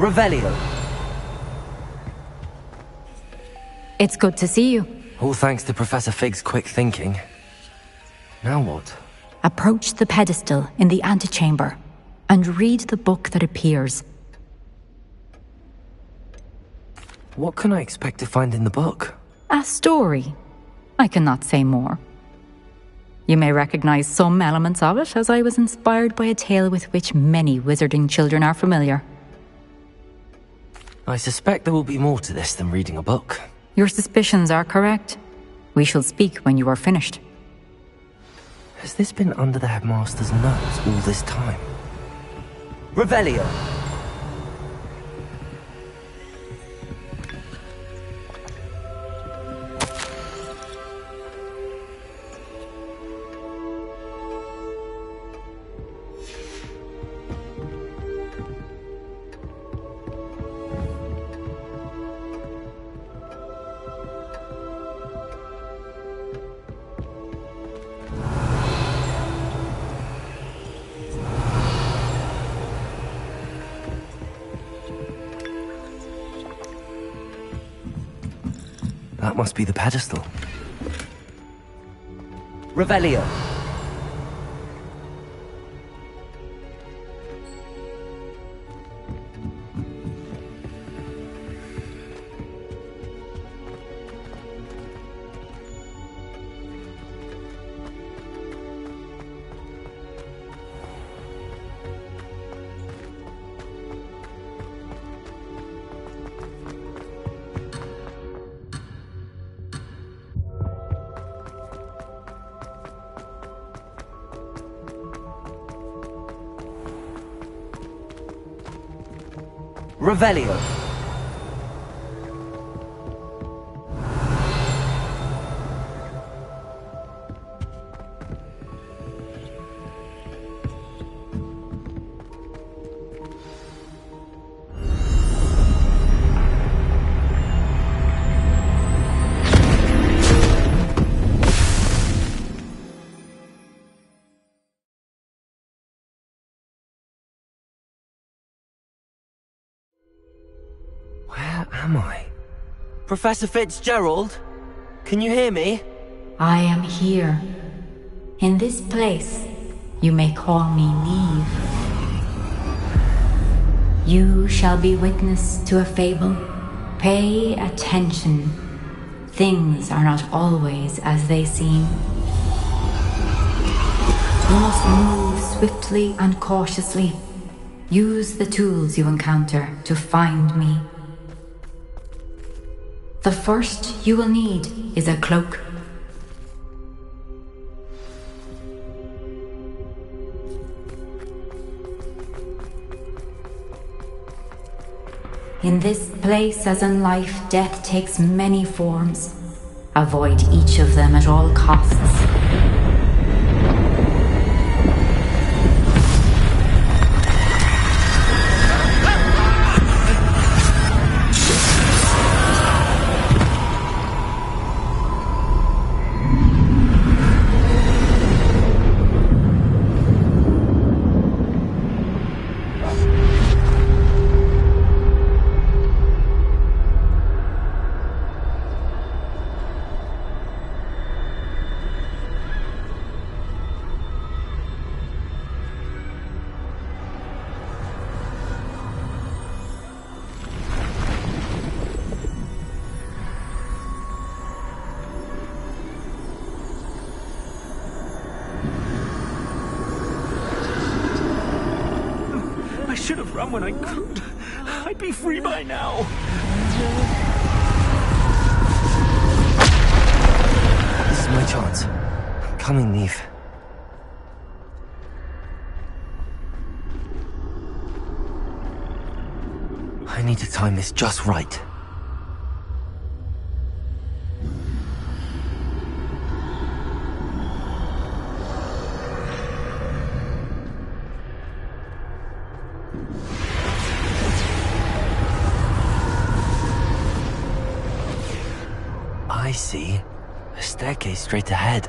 Revelio. It's good to see you. All thanks to Professor Fig's quick thinking. Now what? Approach the pedestal in the antechamber and read the book that appears. What can I expect to find in the book? A story. I cannot say more. You may recognize some elements of it, as I was inspired by a tale with which many wizarding children are familiar. I suspect there will be more to this than reading a book. Your suspicions are correct. We shall speak when you are finished. Has this been under the headmaster's nose all this time? Revelio. That must be the pedestal. Revelio. Revelio. Where am I? Professor Fitzgerald? Can you hear me? I am here. In this place, you may call me Neve. You shall be witness to a fable. Pay attention. Things are not always as they seem. You must move swiftly and cautiously. Use the tools you encounter to find me. The first you will need is a cloak. In this place, as in life, death takes many forms. Avoid each of them at all costs. I should have run when I could. I'd be free by now. This is my chance. I'm coming, Neve. I need to time this just right. I see. A staircase straight ahead.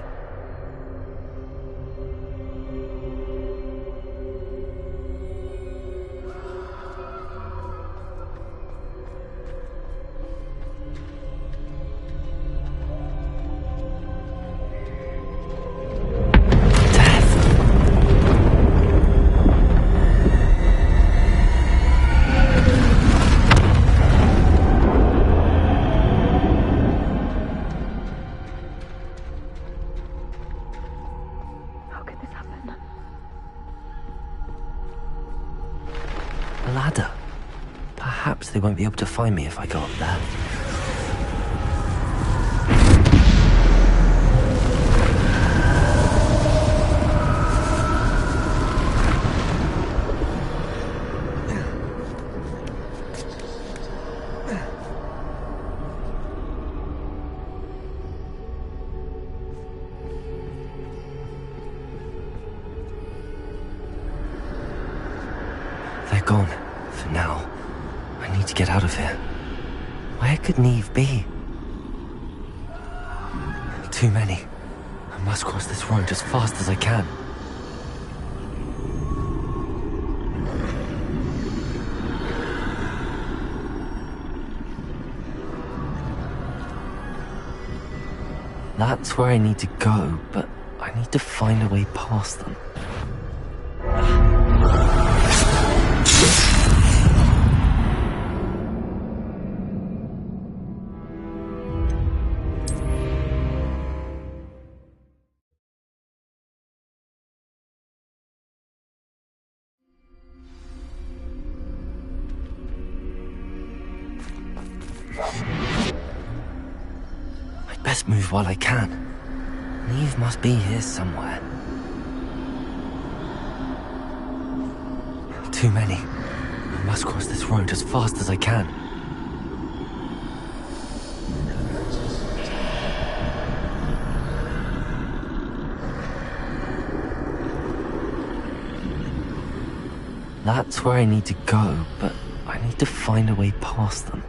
Ladder. Perhaps they won't be able to find me if I go up there. They're gone. For now. I need to get out of here. Where could Neve be? Too many. I must cross this road as fast as I can. That's where I need to go, but I need to find a way past them. I'd best move while I can. Neve must be here somewhere. Too many. I must cross this road as fast as I can. That's where I need to go, but I need to find a way past them.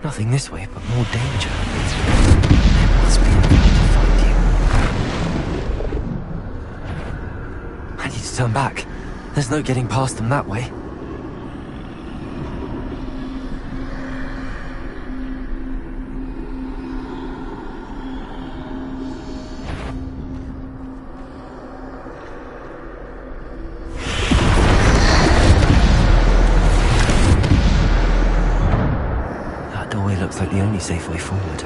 Nothing this way, but more danger. There must be a way to find you. I need to turn back. There's no getting past them that way. Looks like the only safe way forward.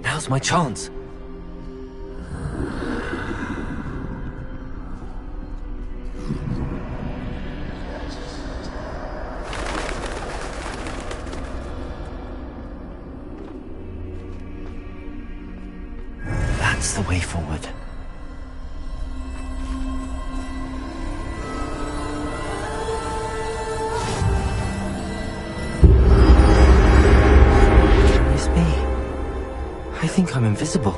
Now's my chance. That's the way forward. I think I'm invisible.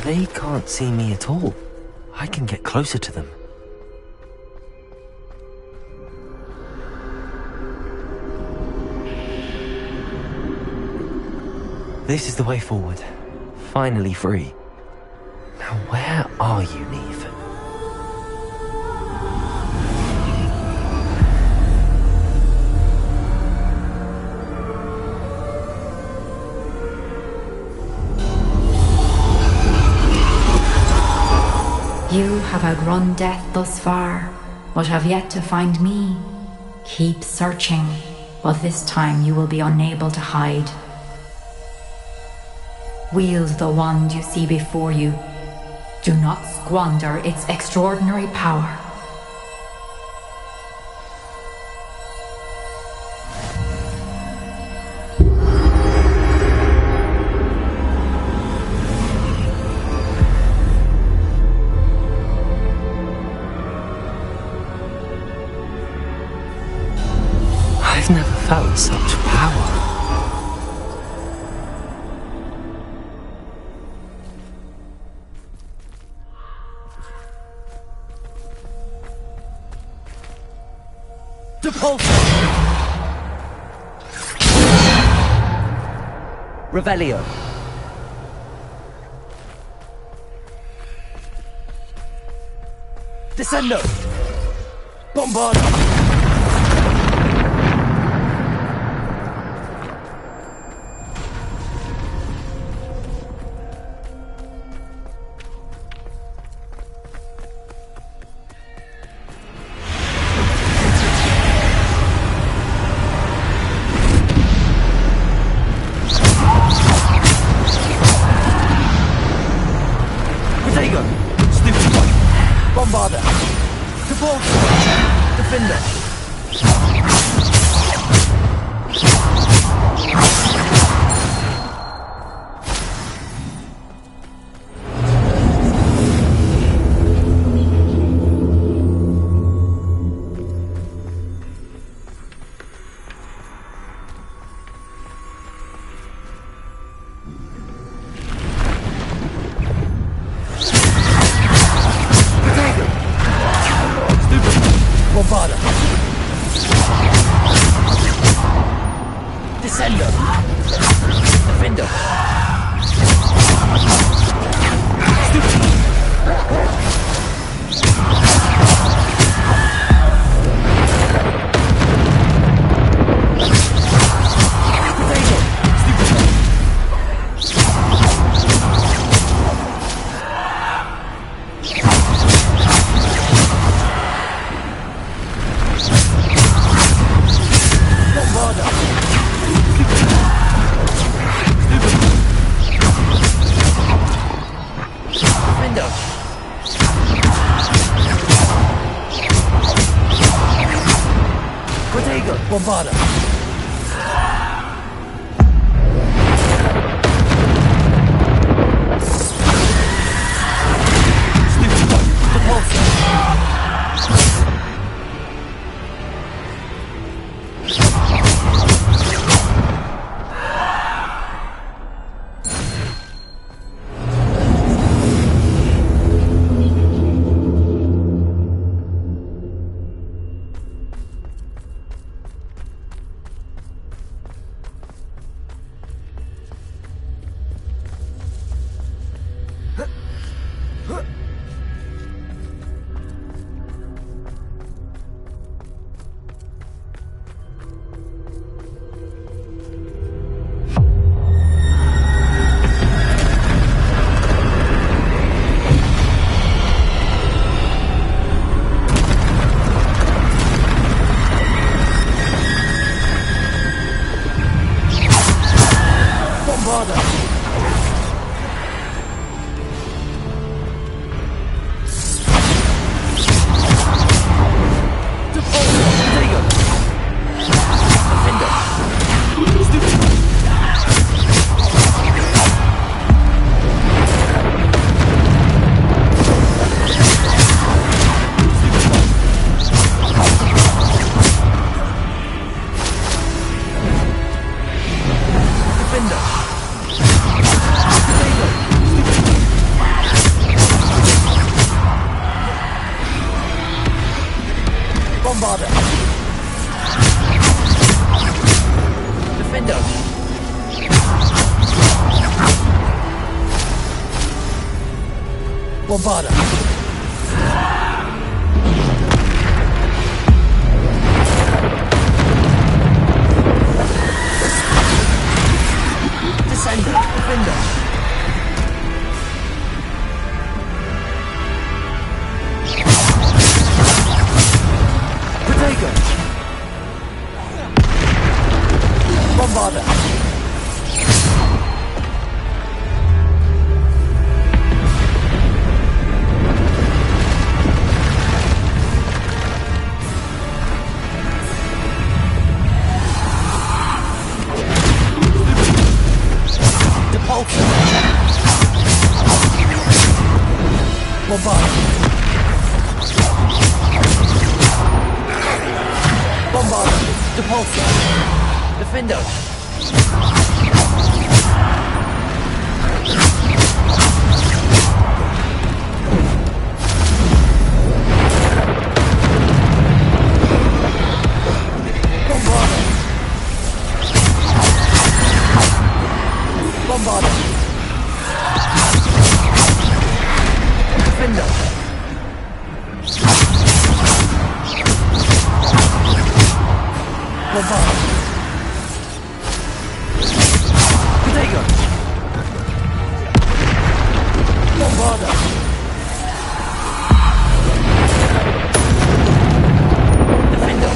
They can't see me at all. I can get closer to them. This is the way forward. Finally free. Now where are you, Neve? You have outrun death thus far, but have yet to find me. Keep searching, but this time you will be unable to hide. Wield the wand you see before you. Do not squander its extraordinary power. I've never felt such power. Revelio. Descendo. Bombardo. Potato! Stupid one! Bombarder! Depulso! Defender! Bombarder! Descender! Defender! Bombarder! Bombarder! Defender! Bombarder! Descender! Defender! Bombarder! Depulso! Bombarder! Bombarder! Depulso! Defender! Bombarder! Defender! Bombarder! Potato! Bombarder! Defender!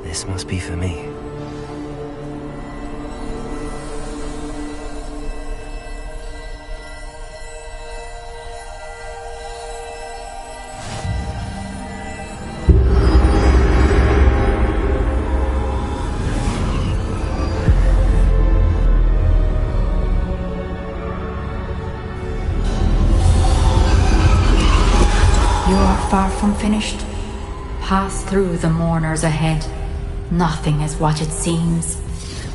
This must be for me. You are far from finished. Pass through the mourners ahead. Nothing is what it seems.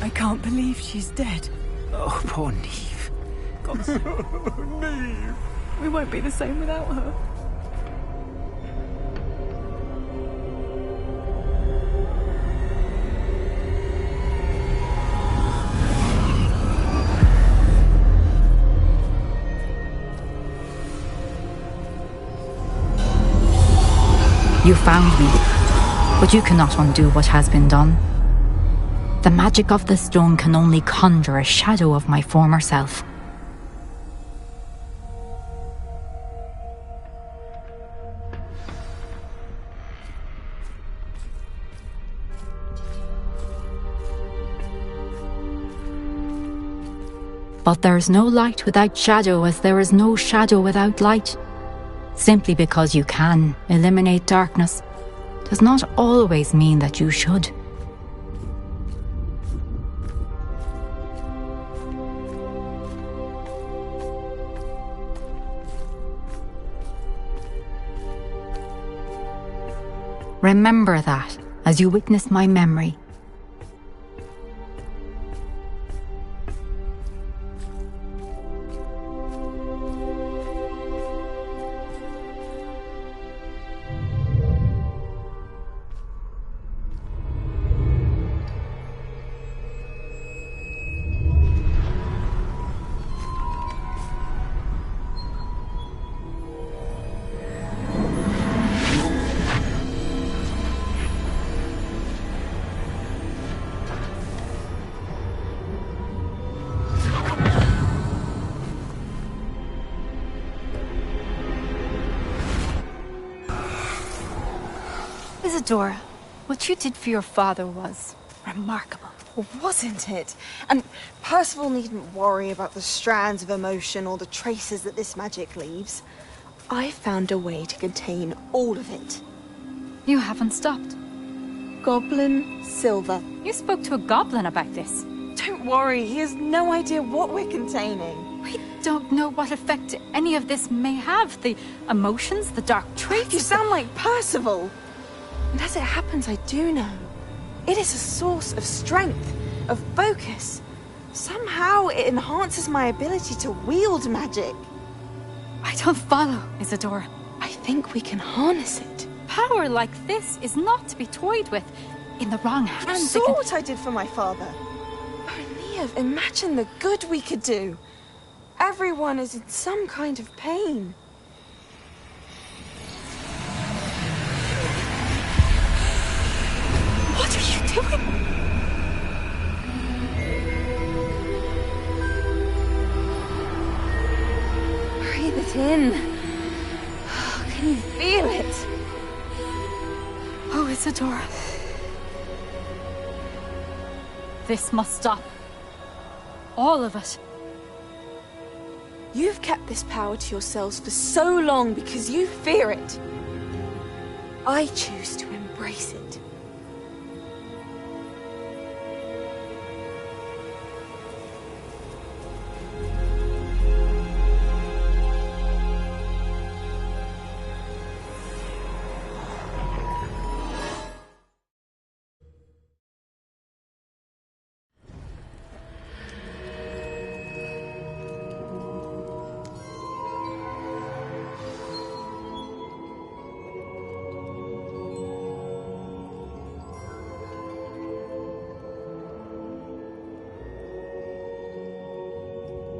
I can't believe she's dead. Oh, poor Neve. Neve. We won't be the same without her. You found me, but you cannot undo what has been done. The magic of the stone can only conjure a shadow of my former self. But there is no light without shadow, as there is no shadow without light. Simply because you can eliminate darkness does not always mean that you should. Remember that as you witness my memory. Isadora, what you did for your father was remarkable. Wasn't it? And Percival needn't worry about the strands of emotion or the traces that this magic leaves. I found a way to contain all of it. You haven't stopped. Goblin Silver. You spoke to a goblin about this. Don't worry, he has no idea what we're containing. We don't know what effect any of this may have. The emotions, the dark traits. You sound like Percival. And as it happens, I do know. It is a source of strength, of focus. Somehow it enhances my ability to wield magic. I don't follow, Isadora. I think we can harness it. Power like this is not to be toyed with. In the wrong hands, You saw what I did for my father. Oh, Neve, imagine the good we could do. Everyone is in some kind of pain. What are you doing? Breathe it in. Can you feel it? Oh, Isadora. This must stop. All of it. You've kept this power to yourselves for so long because you fear it. I choose to embrace it.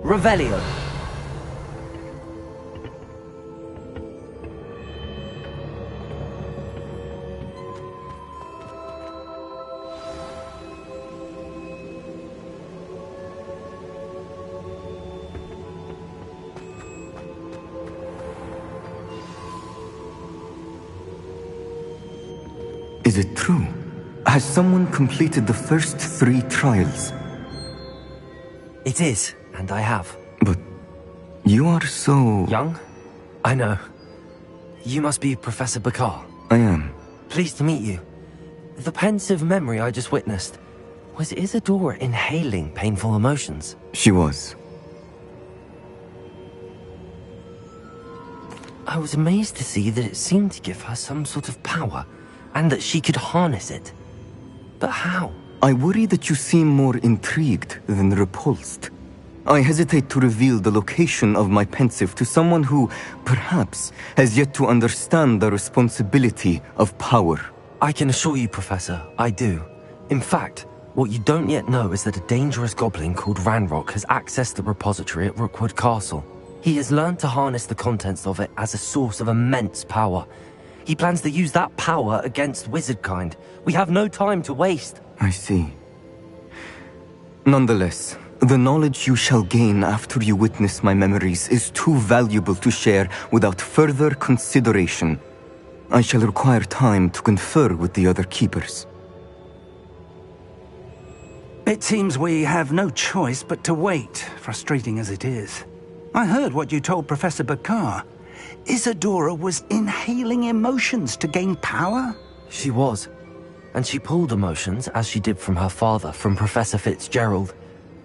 Revelio. Is it true? Has someone completed the first 3 trials? It is, and I have. But you are so... Young? I know. You must be Professor Bakar. I am. Pleased to meet you. The pensive memory I just witnessed, was Isadora inhaling painful emotions? She was. I was amazed to see that it seemed to give her some sort of power, and that she could harness it. But how? I worry that you seem more intrigued than repulsed. I hesitate to reveal the location of my pensive to someone who, perhaps, has yet to understand the responsibility of power. I can assure you, Professor, I do. In fact, what you don't yet know is that a dangerous goblin called Ranrock has accessed the repository at Rookwood Castle. He has learned to harness the contents of it as a source of immense power. He plans to use that power against wizardkind. We have no time to waste. I see. Nonetheless, the knowledge you shall gain after you witness my memories is too valuable to share without further consideration. I shall require time to confer with the other keepers. It seems we have no choice but to wait, frustrating as it is. I heard what you told Professor Bakar. Isadora was inhaling emotions to gain power? She was. And she pulled emotions, as she did from her father, from Professor Fitzgerald,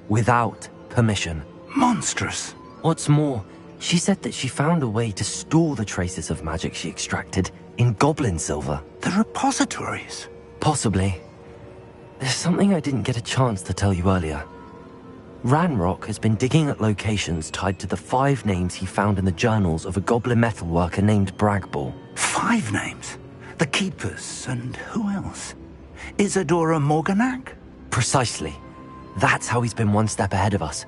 without permission. Monstrous. What's more, she said that she found a way to store the traces of magic she extracted in goblin silver. The repositories? Possibly. There's something I didn't get a chance to tell you earlier. Ranrock has been digging at locations tied to the 5 names he found in the journals of a goblin metalworker named Bragball. 5 names? The Keepers, and who else? Isadora Morganac? Precisely. That's how he's been one step ahead of us.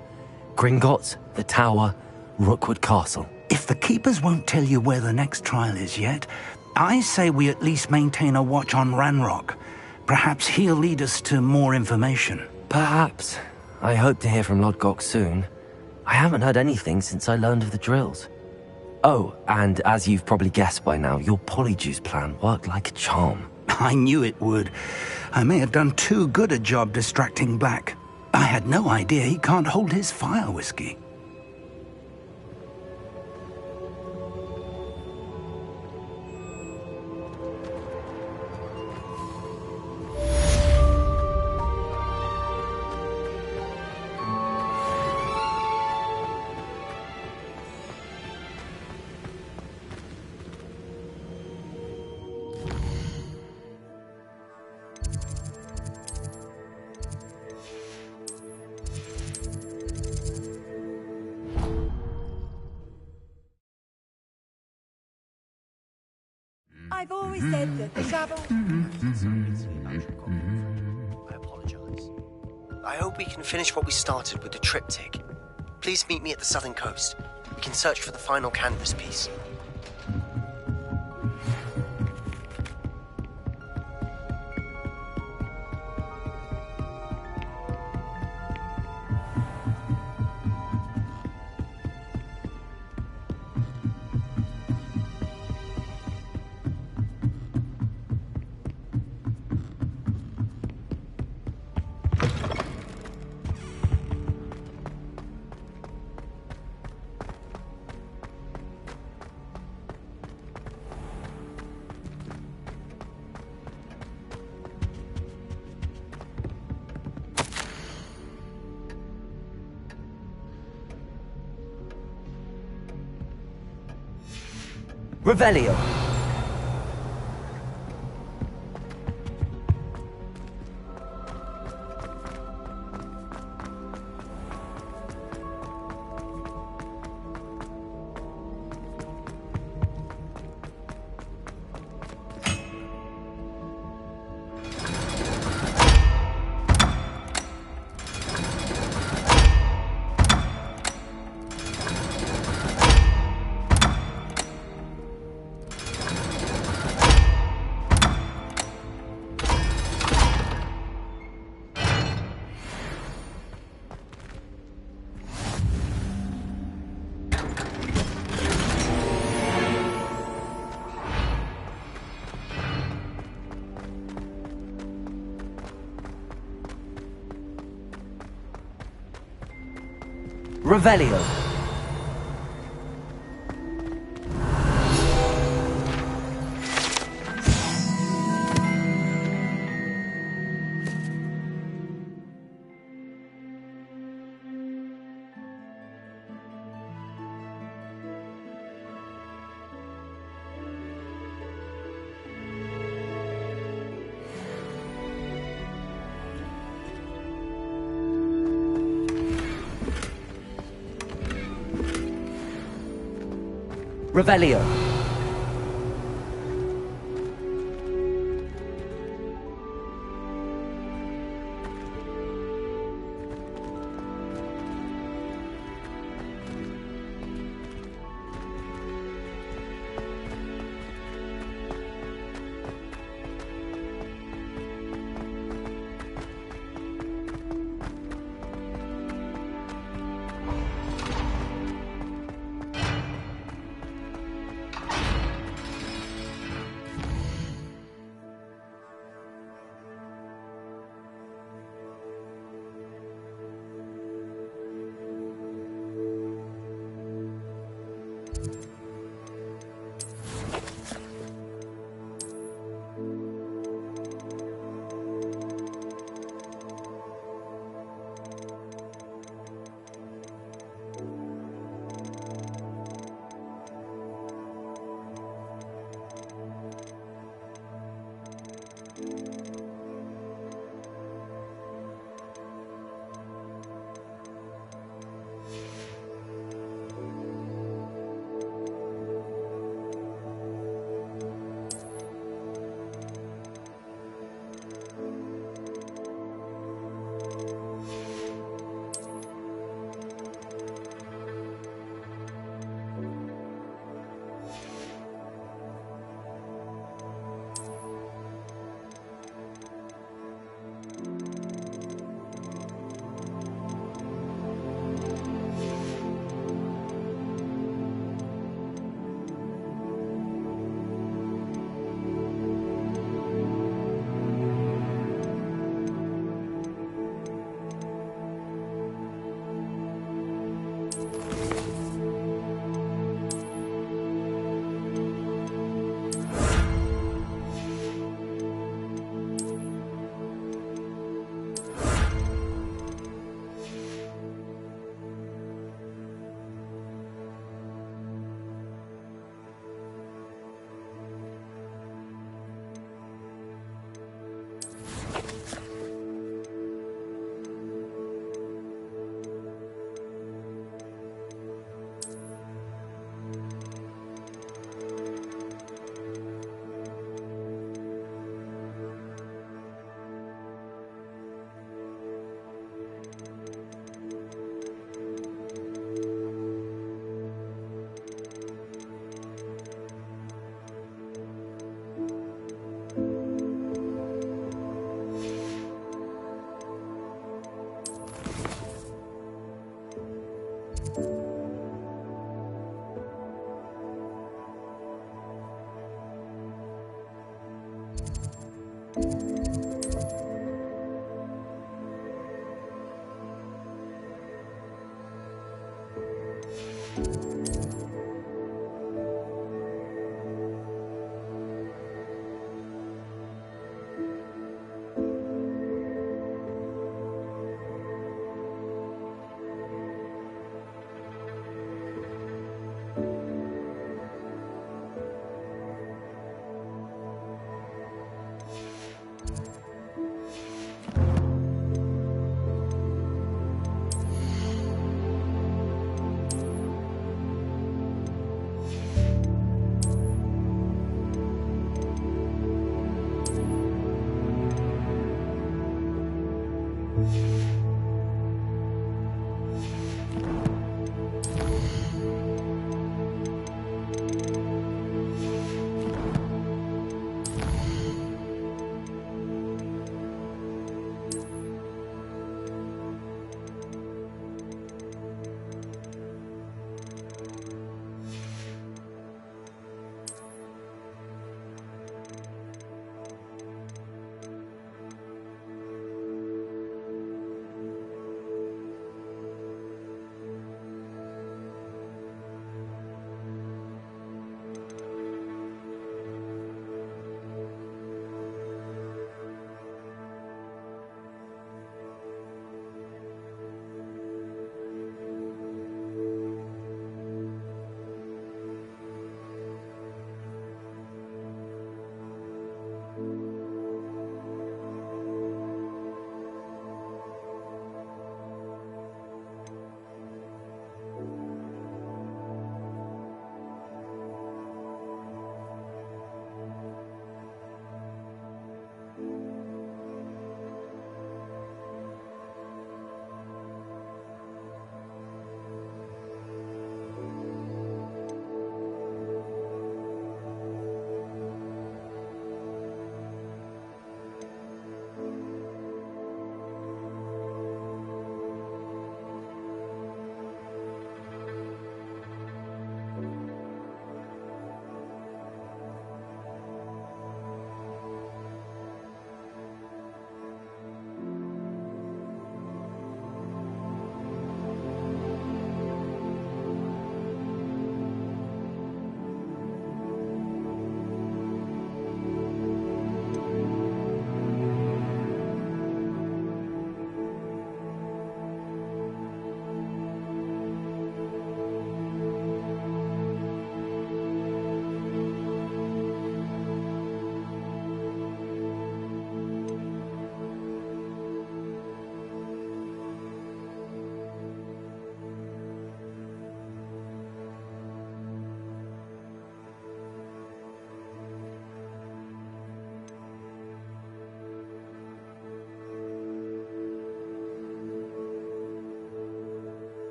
Gringotts, the Tower, Rookwood Castle. If the Keepers won't tell you where the next trial is yet, I say we at least maintain a watch on Ranrock. Perhaps he'll lead us to more information. Perhaps. I hope to hear from Lodgok soon. I haven't heard anything since I learned of the drills. Oh, and as you've probably guessed by now, your polyjuice plan worked like a charm. I knew it would. I may have done too good a job distracting Black. I had no idea he can't hold his fire whiskey. I've always said that travel... I apologize. I hope we can finish what we started with the triptych. Please meet me at the southern coast. We can search for the final canvas piece. Revelio. Revelio. Revelio.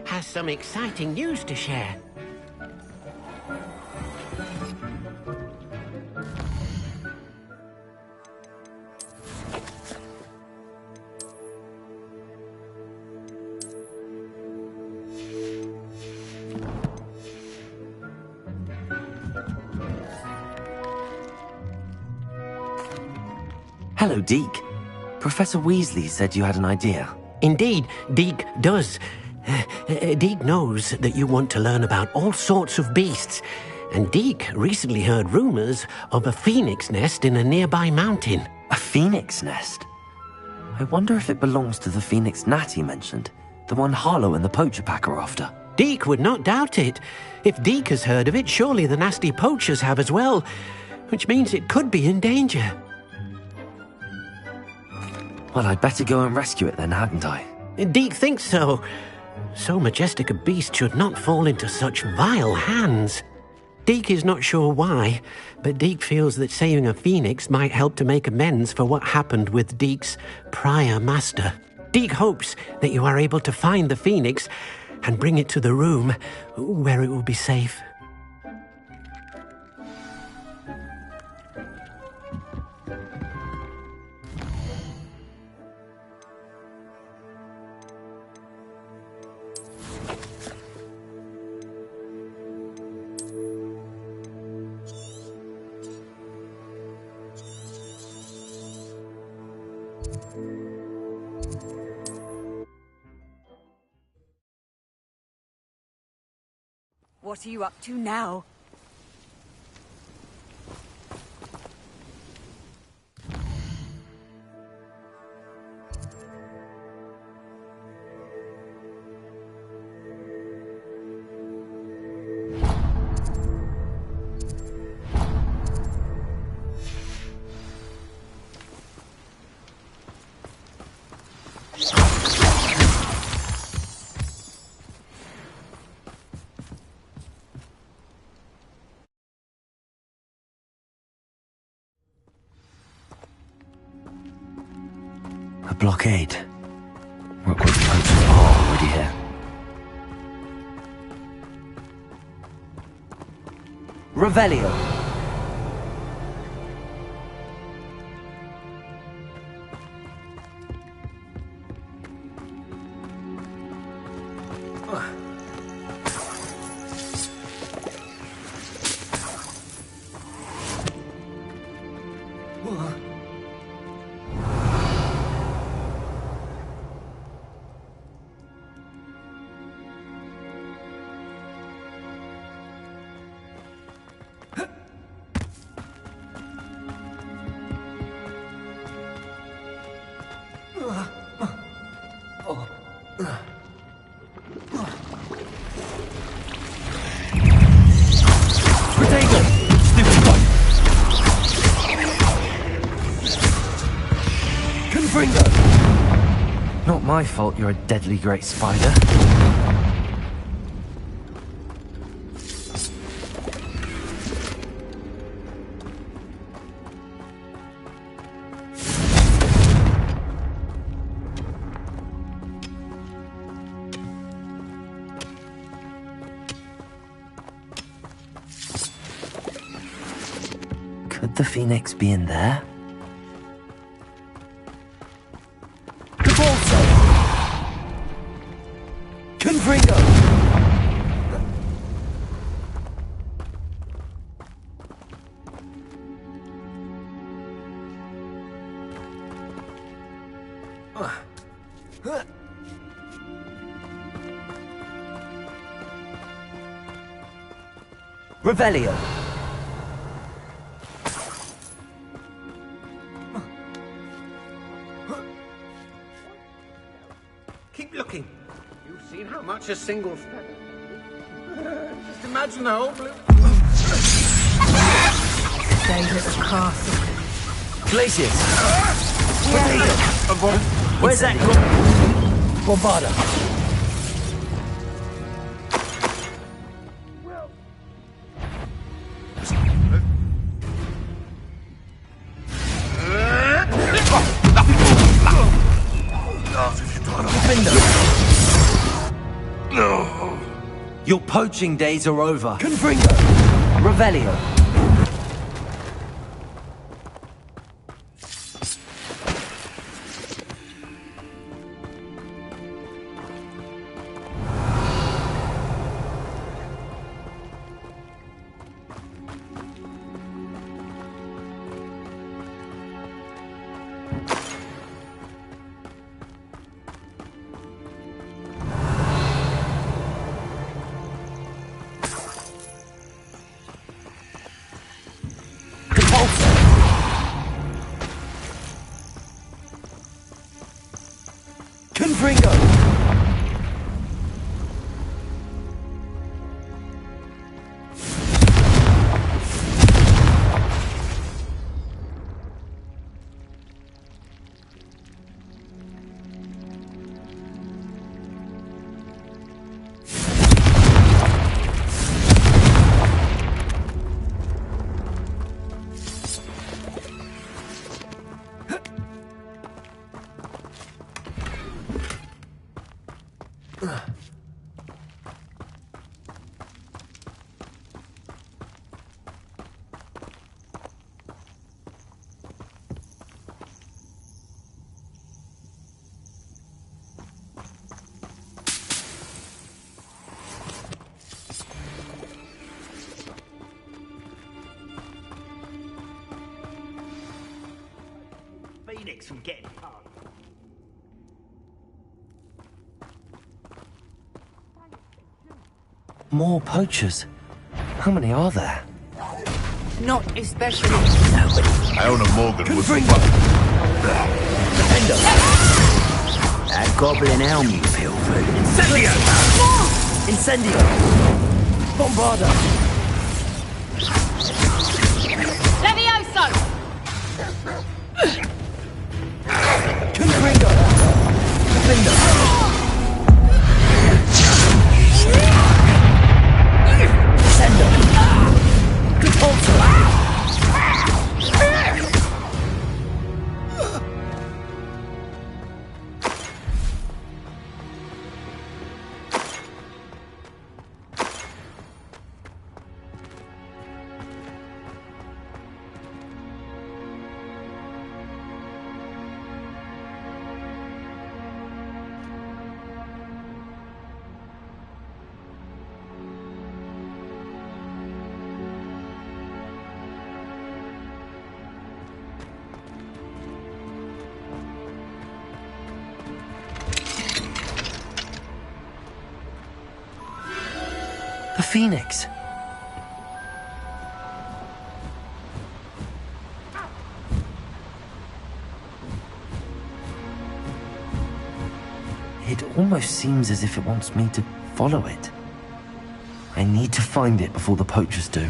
has some exciting news to share. Hello, Deke. Professor Weasley said you had an idea. Indeed, Deke does. Deke knows that you want to learn about all sorts of beasts, and Deke recently heard rumors of a phoenix nest in a nearby mountain. A phoenix nest? I wonder if it belongs to the phoenix gnat he mentioned, the one Harlow and the poacher pack are after. Deke would not doubt it. If Deke has heard of it, surely the nasty poachers have as well, which means it could be in danger. Well, I'd better go and rescue it then, hadn't I? Deke thinks so. So majestic a beast should not fall into such vile hands. Deke is not sure why, but Deke feels that saving a phoenix might help to make amends for what happened with Deke's prior master. Deke hopes that you are able to find the phoenix and bring it to the room where it will be safe. What are you up to now? A blockade. Rookwood poachers are already here. Revelio! Not my fault you're a deadly great spider. Could the phoenix be in there? Revelio. Keep looking. You've seen how much a single feather. Just imagine the whole blue. Stayed at the castle. Glacius! Where's that? Bombarda. No. Your poaching days are over. Confringo! Revelio. Confringo! Phoenix from getting past. More poachers? How many are there? Not especially. Iona Morgan was... Defender! That goblin helm you pilfered. Incendio! Incendio! Bombarda! Levioso! Confringo! Defender! The Phoenix. It almost seems as if it wants me to follow it. I need to find it before the poachers do.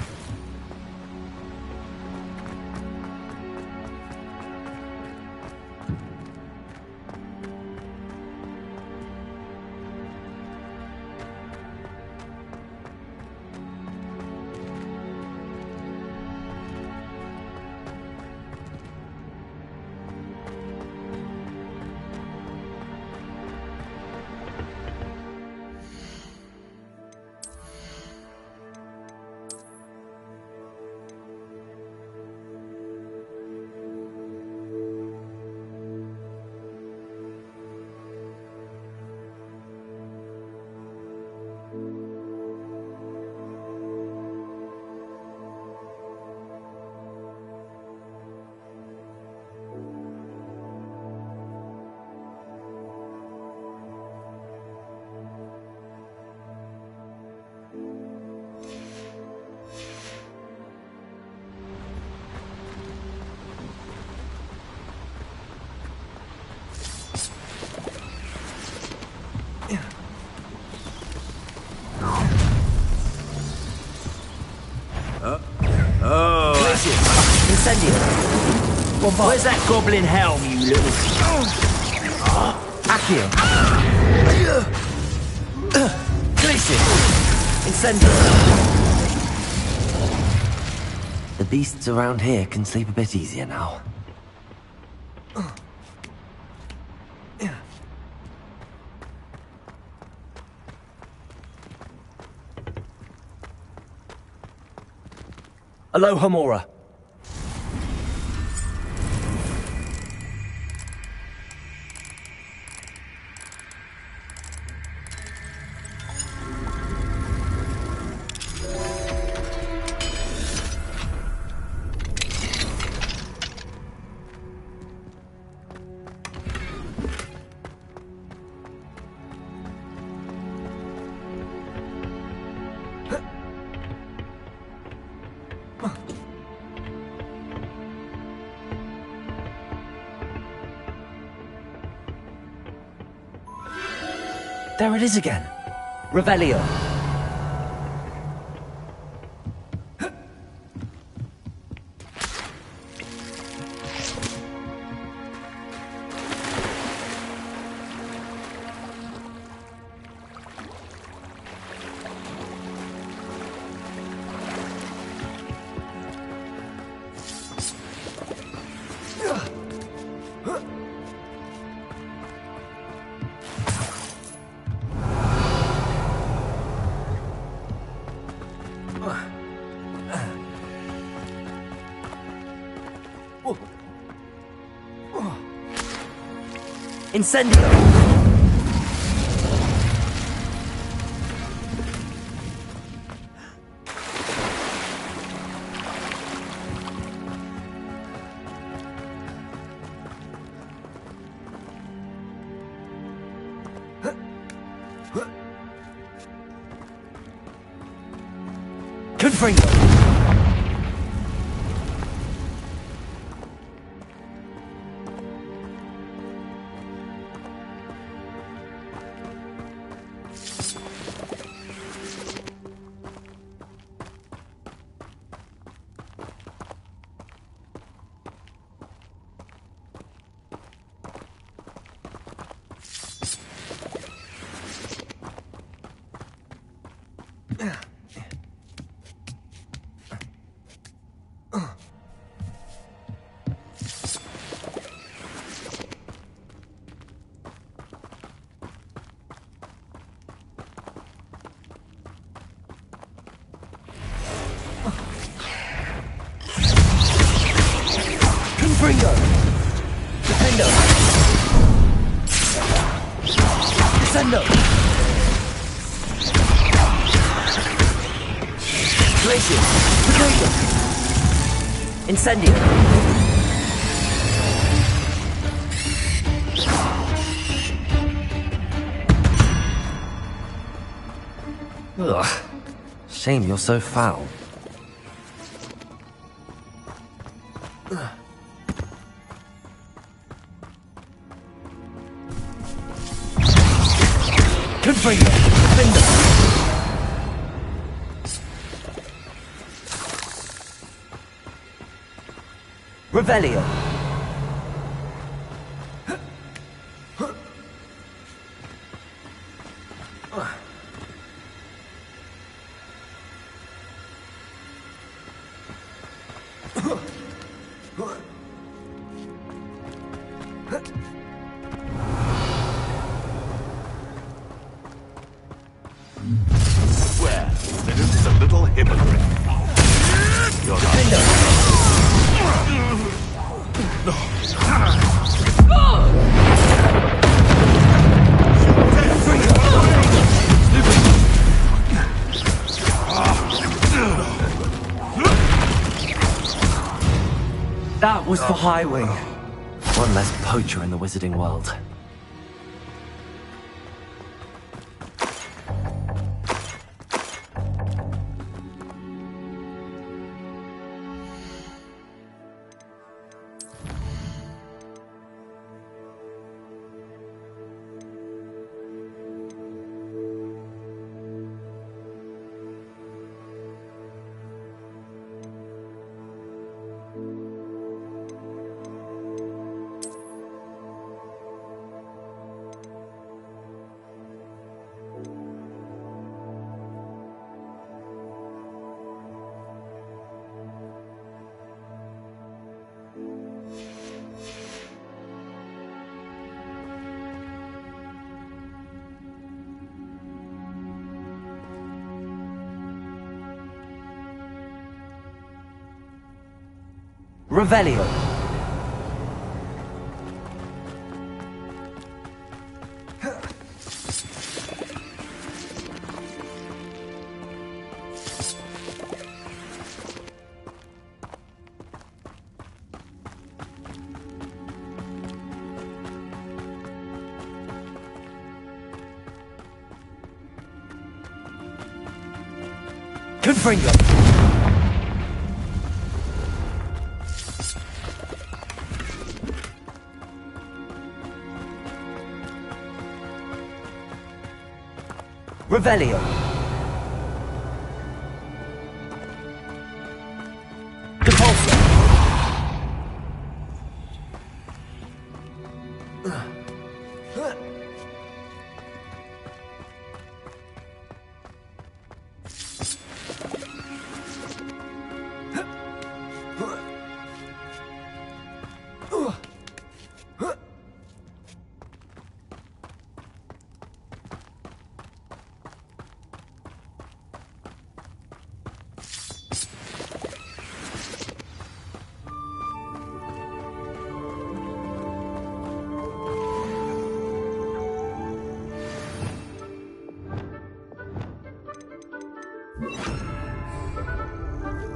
Where's that goblin helm, you little... Accio! Glacier! Incendio! The beasts around here can sleep a bit easier now. Aloha Mora. There it is again. Revelio. Incendio! Confringo! Confringo! Defendo! Descendo! Glacier! Potato! Incendio! Ugh. Shame you're so foul. Confringo! Defender! Revelio! Well, then it's a little hypocrite. You're That was for Highwing. One less poacher in the wizarding world. Revelio. Confringo. Revelio. Depulso.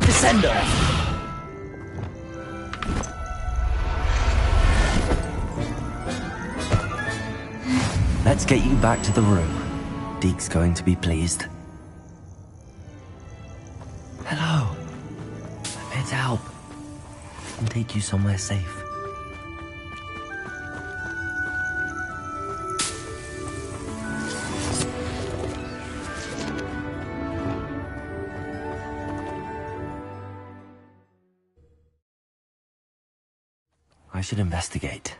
Descendo. Let's get you back to the room. Deke's going to be pleased. Hello. I'm here to help. And take you somewhere safe. I should investigate.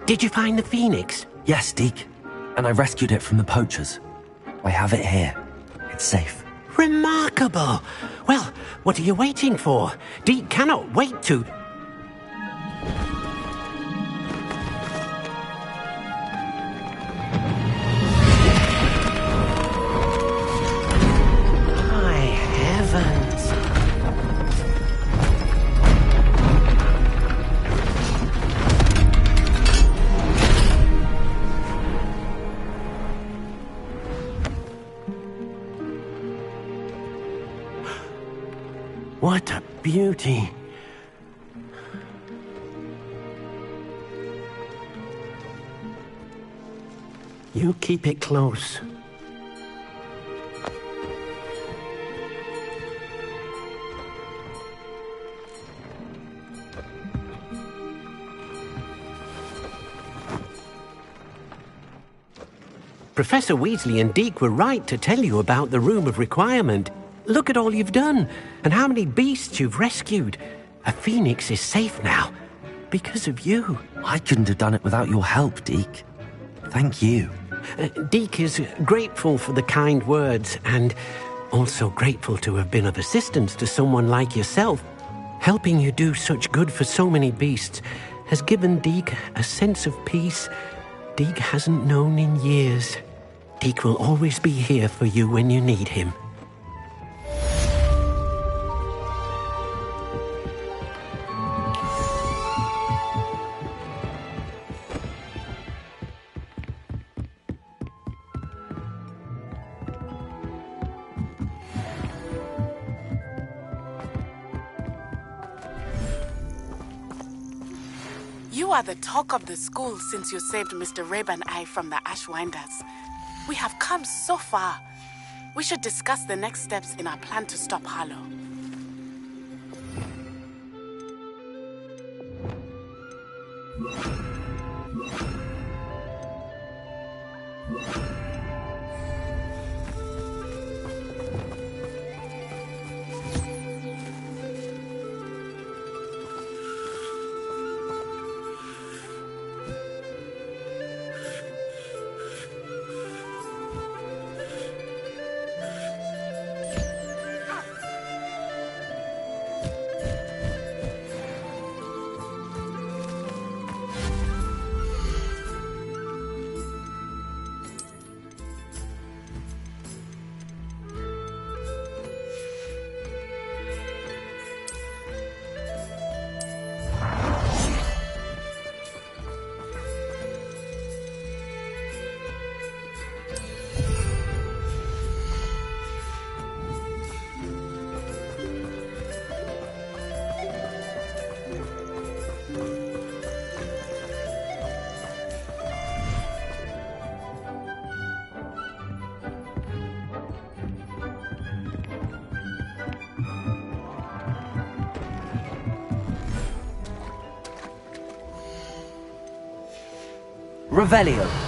Did you find the phoenix? Yes, Deke. And I rescued it from the poachers. I have it here. It's safe. Remarkable! Well, what are you waiting for? Deke cannot wait to... My heavens! What a beauty. You keep it close. Professor Weasley and Deke were right to tell you about the Room of Requirement. Look at all you've done, and how many beasts you've rescued. A phoenix is safe now, because of you. I couldn't have done it without your help, Deke. Thank you. Deke is grateful for the kind words, and also grateful to have been of assistance to someone like yourself. Helping you do such good for so many beasts has given Deke a sense of peace Deke hasn't known in years. Deke will always be here for you when you need him. You are the talk of the school since you saved Mr. Rabe and I from the Ashwinders. We have come so far. We should discuss the next steps in our plan to stop Harlow. Revelio.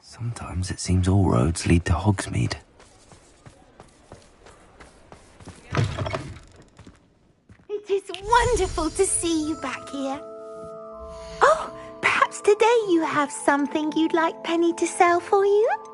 Sometimes it seems all roads lead to Hogsmeade. It is wonderful to see you back here. Oh, perhaps today you have something you'd like Penny to sell for you?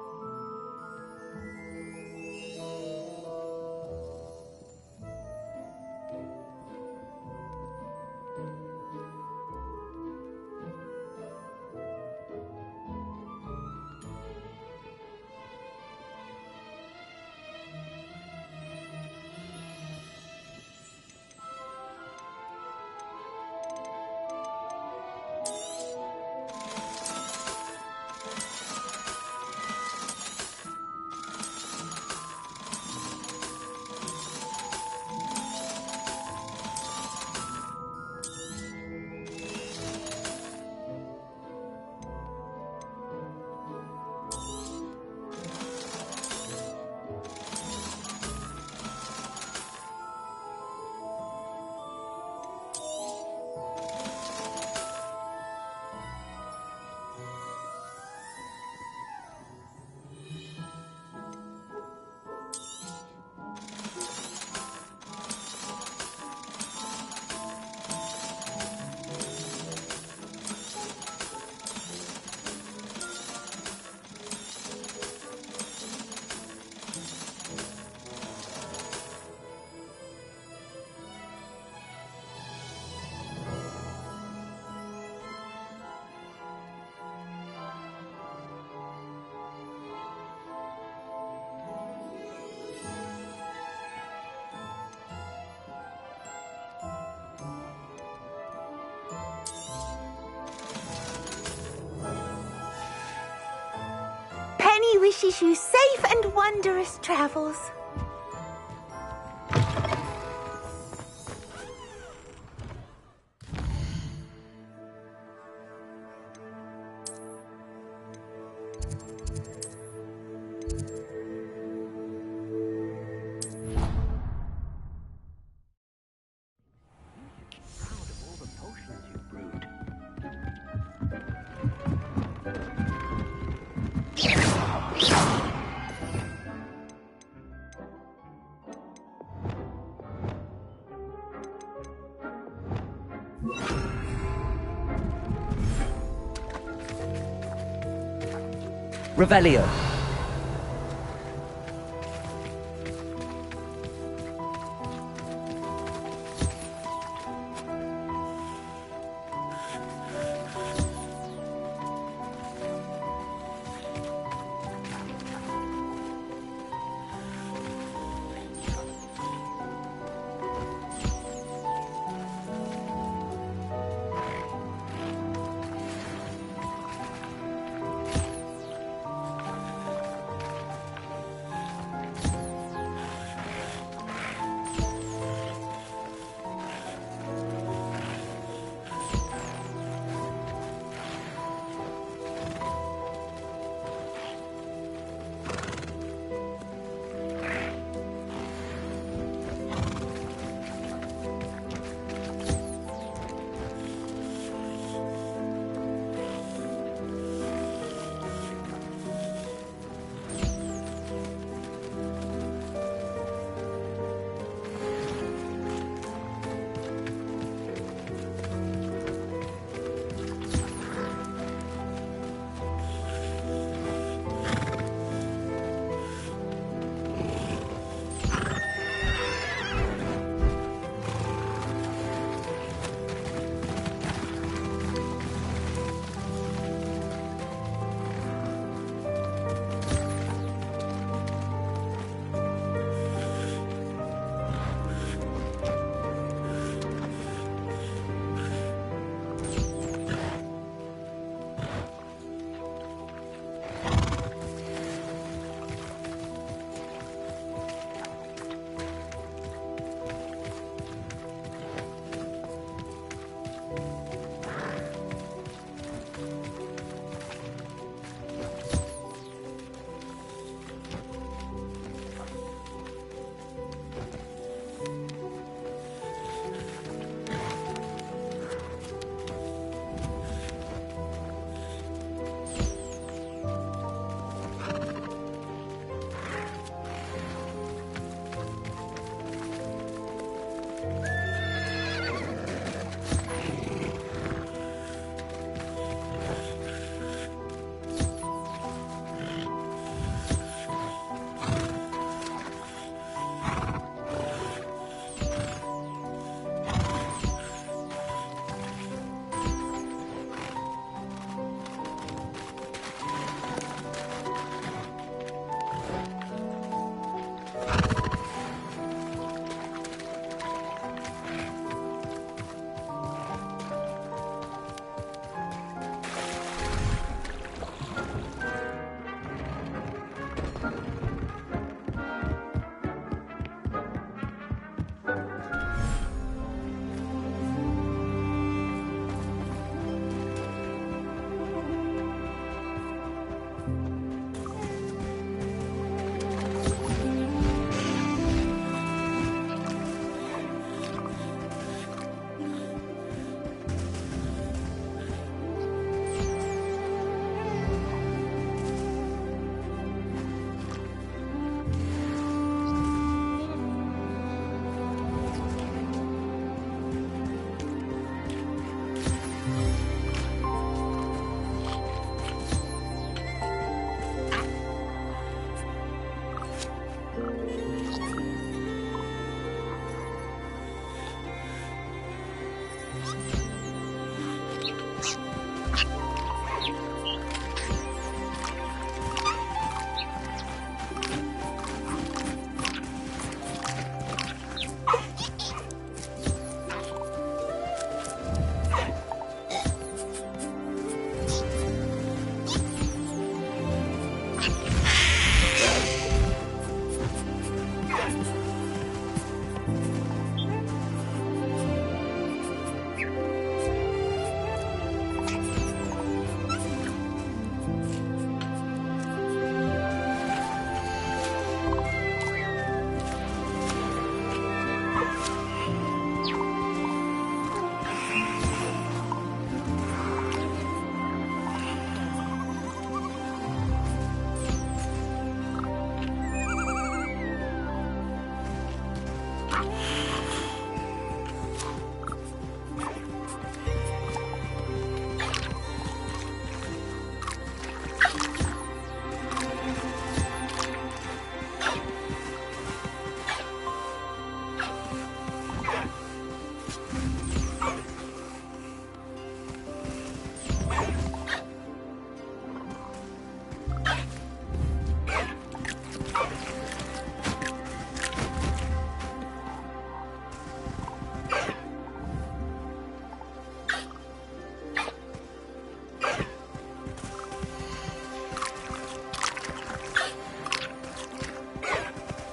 Penny wishes you safe and wondrous travels. Revelio.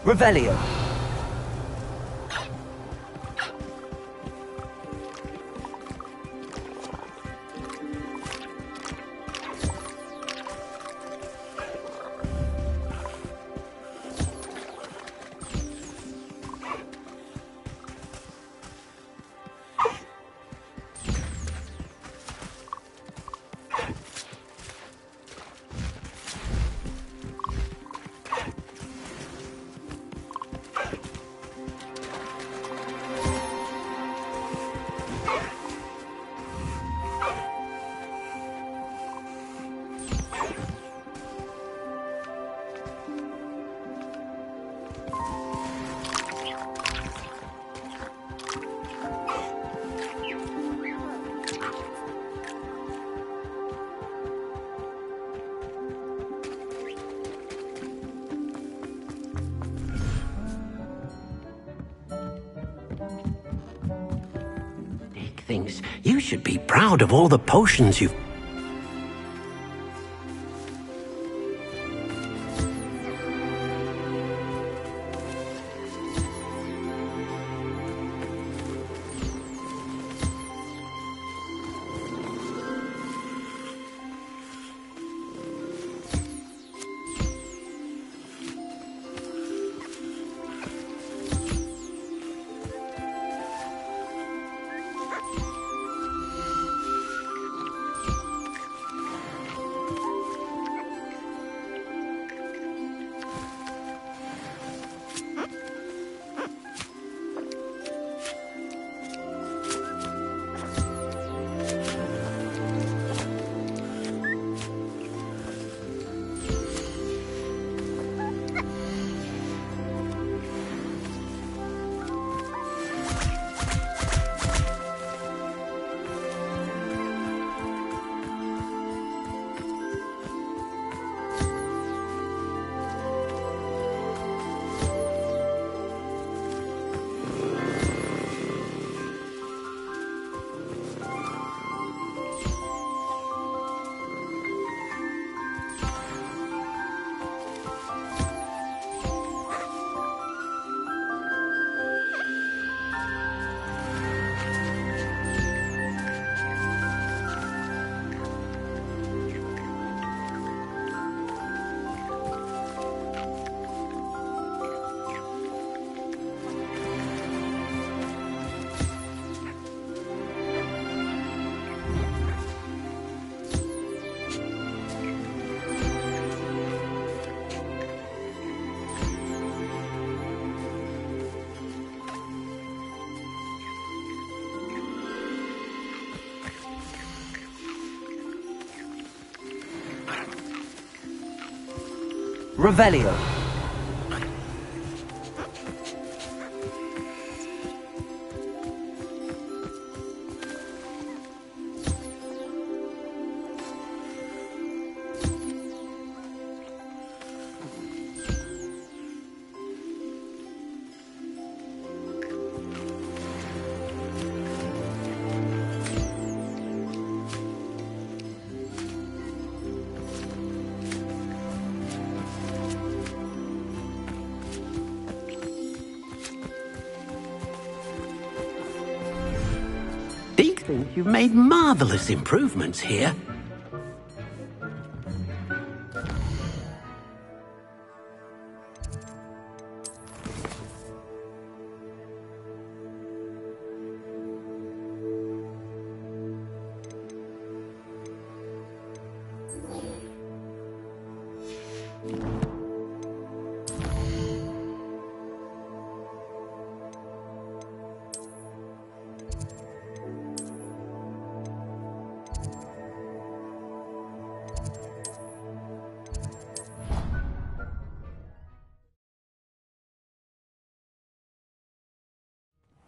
Revelio. Thinks you should be proud of all the potions you've... Revelio. Deke thinks you've made marvelous improvements here.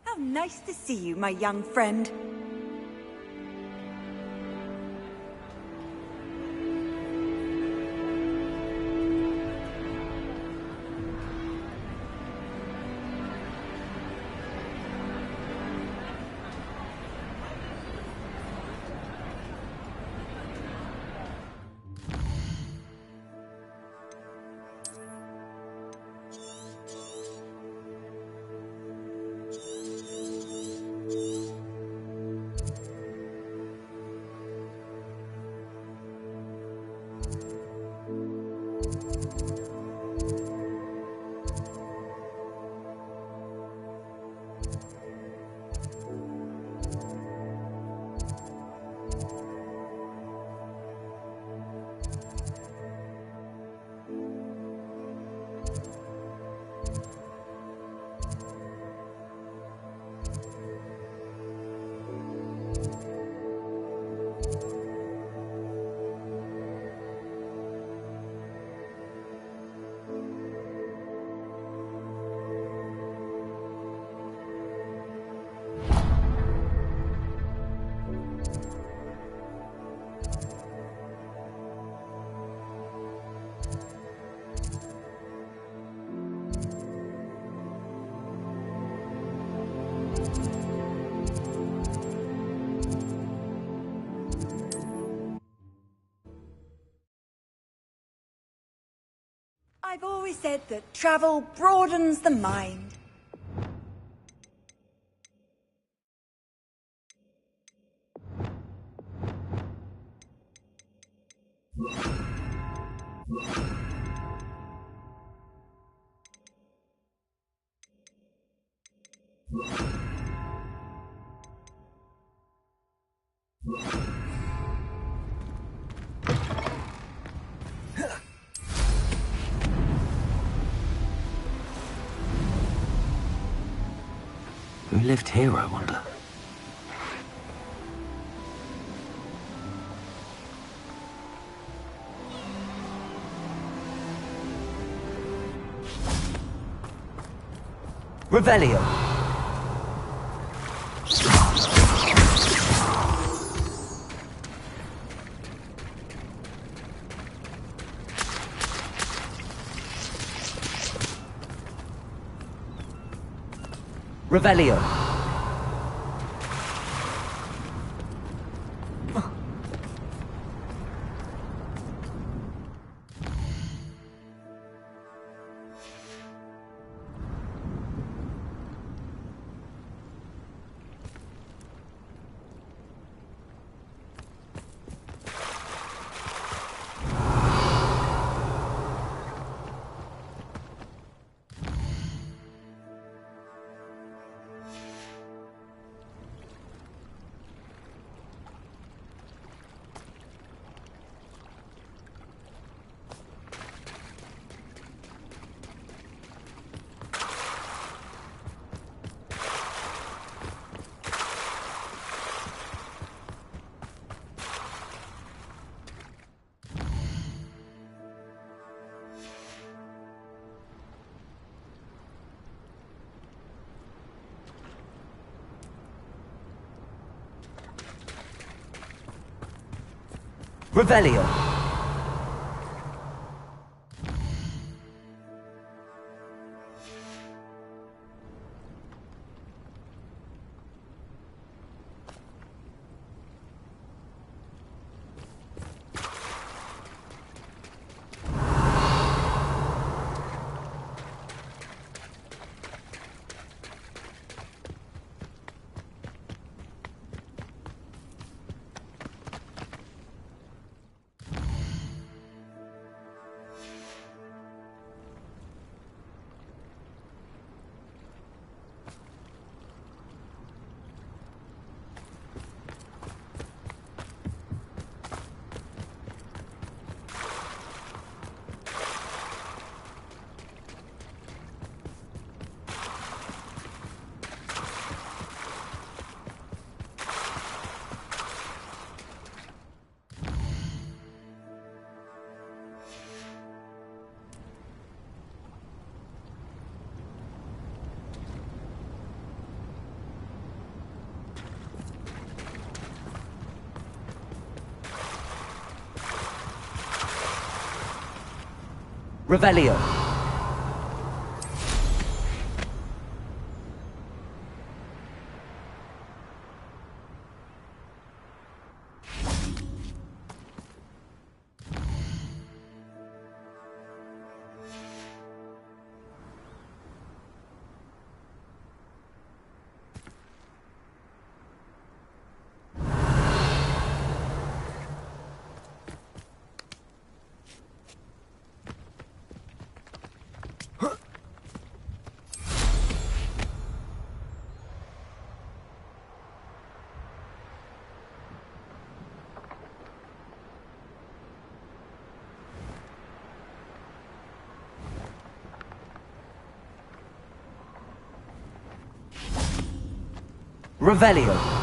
How nice to see you, my young friend. I've always said that travel broadens the mind. Who lived here, I wonder? Revelio! Revelio! Revelio! Revelio! Revelio!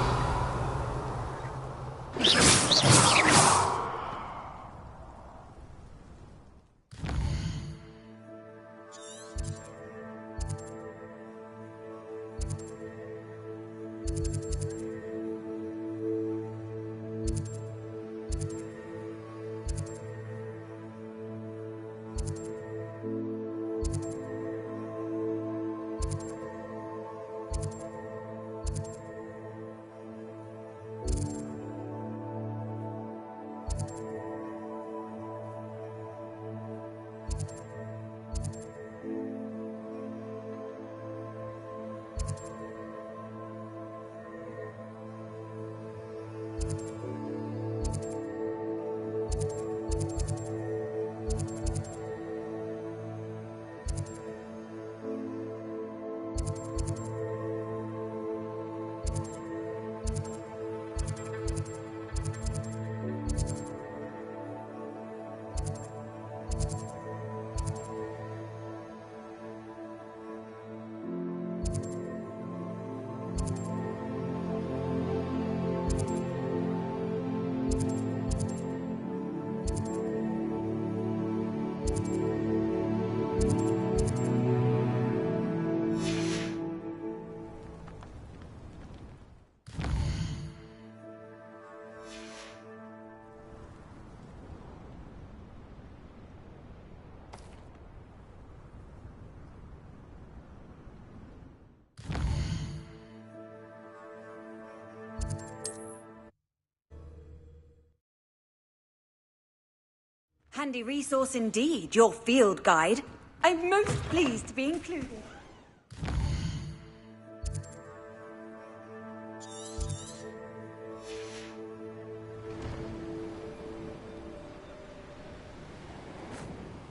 Handy resource indeed, your field guide. I'm most pleased to be included.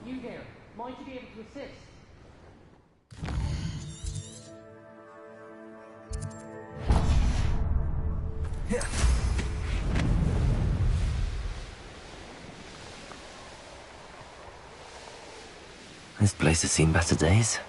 You there, might you be able to assist? This place has seen better days.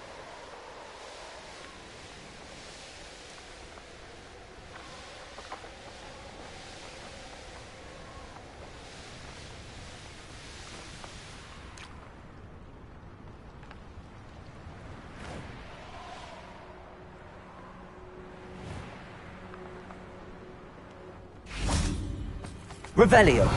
Revelio!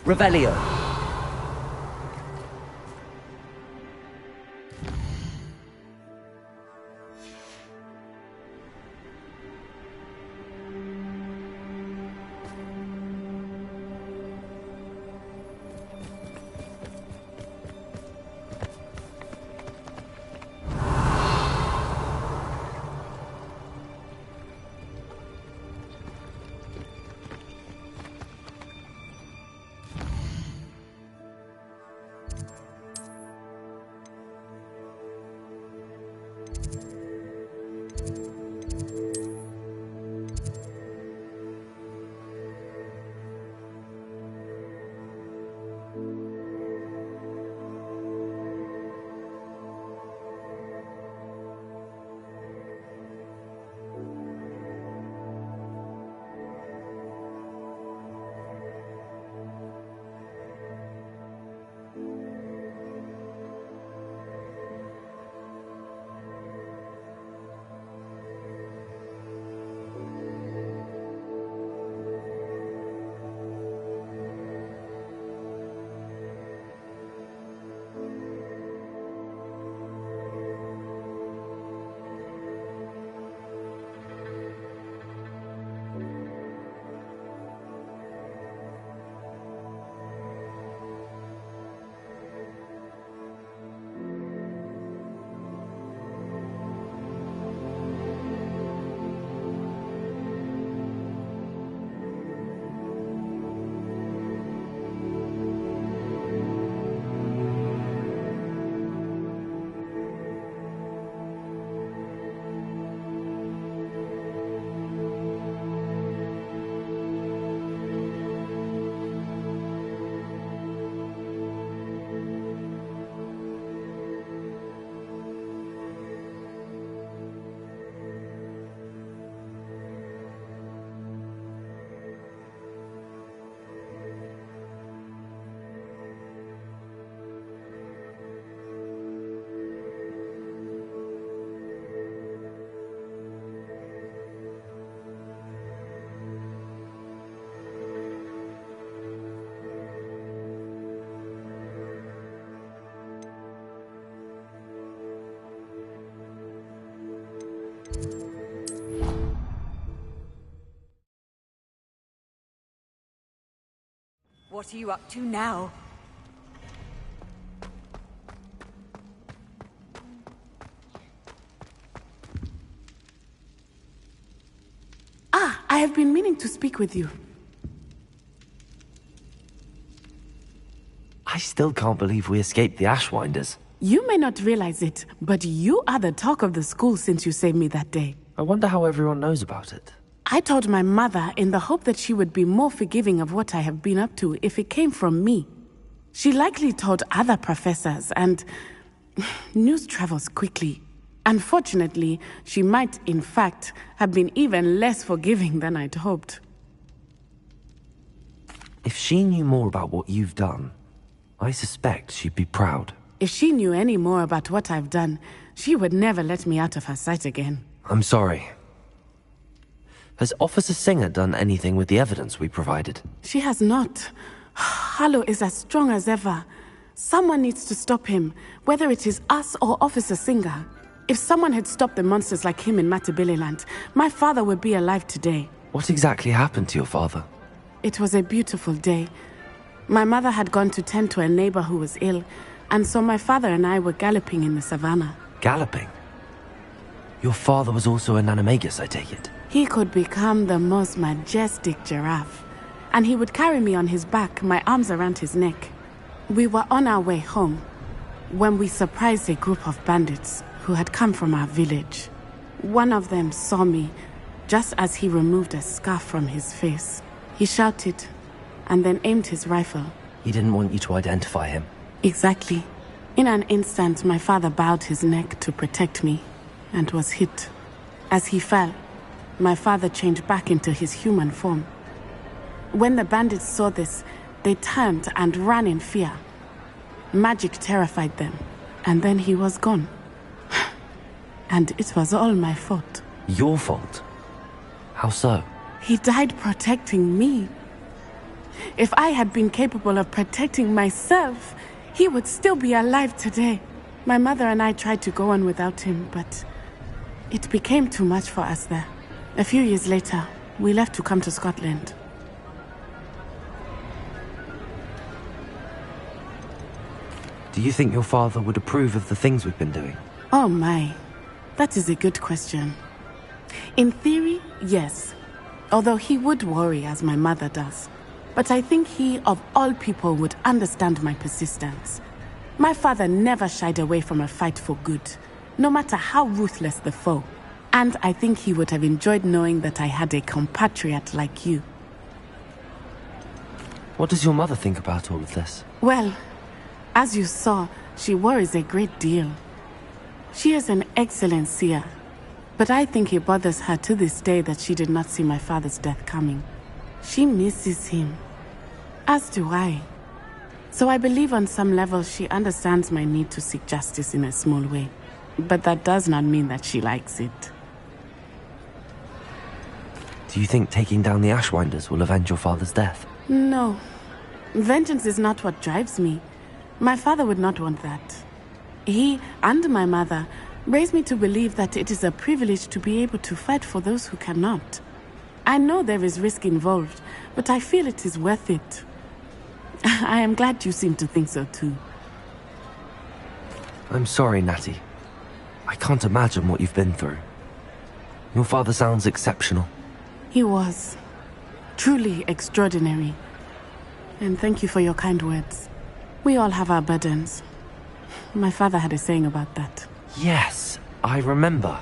Revelio! What are you up to now? I have been meaning to speak with you. I still can't believe we escaped the Ashwinders. You may not realize it, but you are the talk of the school since you saved me that day. I wonder how everyone knows about it. I told my mother in the hope that she would be more forgiving of what I have been up to if it came from me. She likely told other professors, and news travels quickly. Unfortunately, she might, in fact, have been even less forgiving than I'd hoped. If she knew more about what you've done, I suspect she'd be proud. If she knew any more about what I've done, she would never let me out of her sight again. I'm sorry. Has Officer Singer done anything with the evidence we provided? She has not. Harlow is as strong as ever. Someone needs to stop him, whether it is us or Officer Singer. If someone had stopped the monsters like him in Matabeleland, my father would be alive today. What exactly happened to your father? It was a beautiful day. My mother had gone to tend to a neighbor who was ill, and so my father and I were galloping in the savannah. Galloping? Your father was also an animagus, I take it? He could become the most majestic giraffe, and he would carry me on his back, my arms around his neck. We were on our way home when we surprised a group of bandits who had come from our village. One of them saw me just as he removed a scarf from his face. He shouted and then aimed his rifle. He didn't want you to identify him. Exactly. In an instant, my father bowed his neck to protect me and was hit. As he fell, my father changed back into his human form. When the bandits saw this, they turned and ran in fear. Magic terrified them, and then he was gone. And it was all my fault. Your fault? How so? He died protecting me. If I had been capable of protecting myself, he would still be alive today. My mother and I tried to go on without him, but it became too much for us there. A few years later, we left to come to Scotland. Do you think your father would approve of the things we've been doing? Oh my, that is a good question. In theory, yes. Although he would worry as my mother does. But I think he, of all people, would understand my persistence. My father never shied away from a fight for good, no matter how ruthless the foe. And I think he would have enjoyed knowing that I had a compatriot like you. What does your mother think about all of this? Well, as you saw, she worries a great deal. She is an excellent seer, but I think it bothers her to this day that she did not see my father's death coming. She misses him, as do I. So I believe on some level she understands my need to seek justice in a small way. But that does not mean that she likes it. Do you think taking down the Ashwinders will avenge your father's death? No. Vengeance is not what drives me. My father would not want that. He and my mother raised me to believe that it is a privilege to be able to fight for those who cannot. I know there is risk involved, but I feel it is worth it. I am glad you seem to think so too. I'm sorry, Natty. I can't imagine what you've been through. Your father sounds exceptional. He was. Truly extraordinary. And thank you for your kind words. We all have our burdens. My father had a saying about that. Yes, I remember.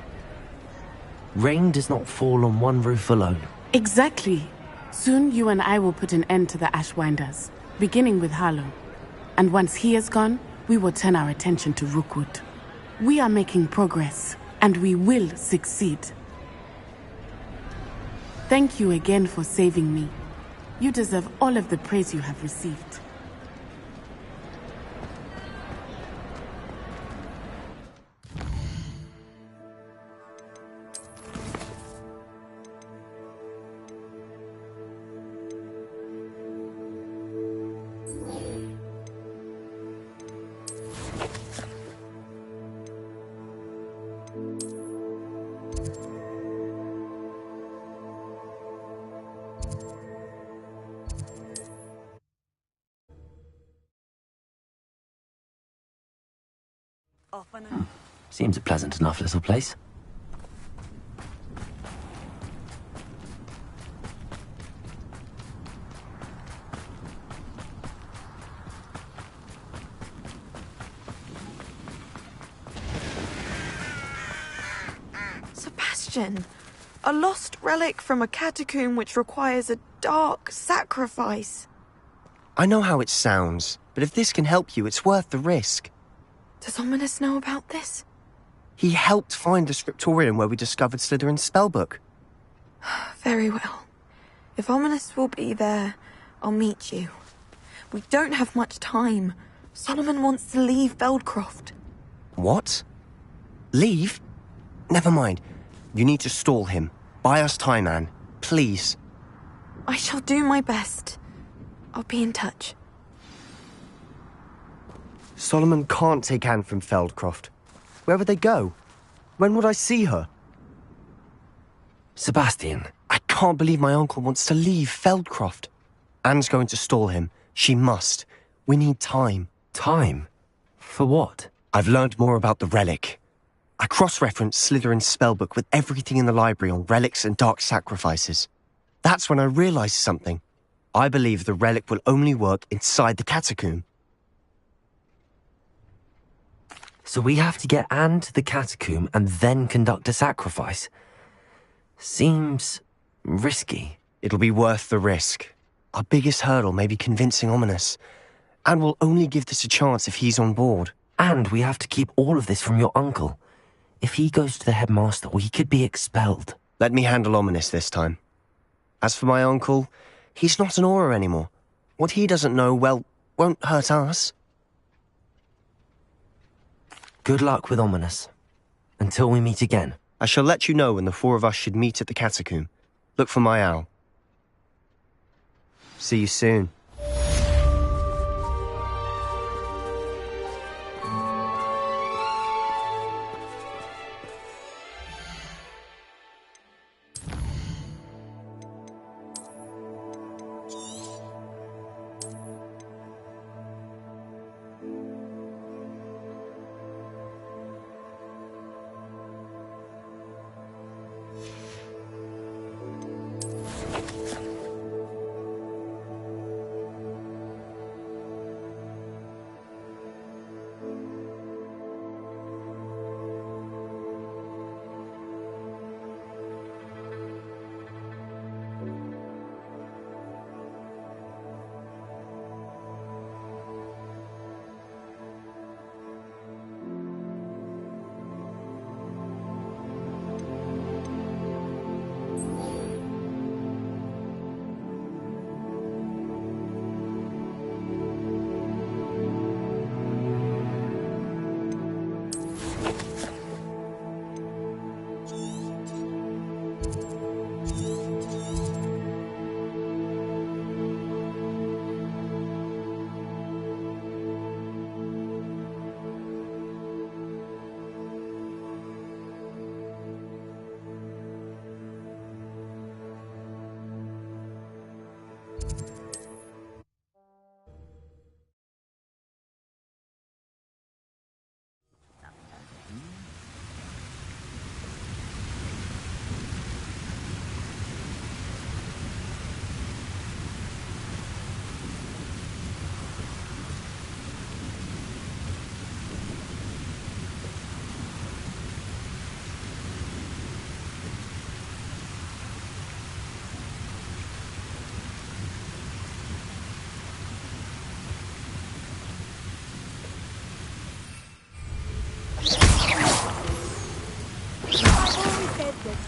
Rain does not fall on one roof alone. Exactly. Soon you and I will put an end to the Ashwinders, beginning with Harlow. And once he is gone, we will turn our attention to Rookwood. We are making progress, and we will succeed. Thank you again for saving me. You deserve all of the praise you have received. Seems a pleasant enough little place. question. A lost relic from a catacomb which requires a dark sacrifice. I know how it sounds, but if this can help you, it's worth the risk. Does Ominous know about this? He helped find the scriptorium where we discovered Slytherin's spellbook. Very well. If Ominous will be there, I'll meet you. We don't have much time. Solomon wants to leave Beldcroft. What? Leave? Never mind. You need to stall him. Buy us time, Anne. Please. I shall do my best. I'll be in touch. Solomon can't take Anne from Feldcroft. Where would they go? When would I see her? Sebastian. I can't believe my uncle wants to leave Feldcroft. Anne's going to stall him. She must. We need time. Time? For what? I've learned more about the relic. I cross-referenced Slytherin's spellbook with everything in the library on relics and dark sacrifices. That's when I realized something. I believe the relic will only work inside the catacomb. So we have to get Anne to the catacomb and then conduct a sacrifice? Seems risky. It'll be worth the risk. Our biggest hurdle may be convincing Ominous. And we'll only give this a chance if he's on board. And we have to keep all of this from your uncle. If he goes to the headmaster, he could be expelled. Let me handle Ominous this time. As for my uncle, he's not an Auror anymore. What he doesn't know, well, won't hurt us. Good luck with Ominous. Until we meet again. I shall let you know when the four of us should meet at the catacomb. Look for my owl. See you soon.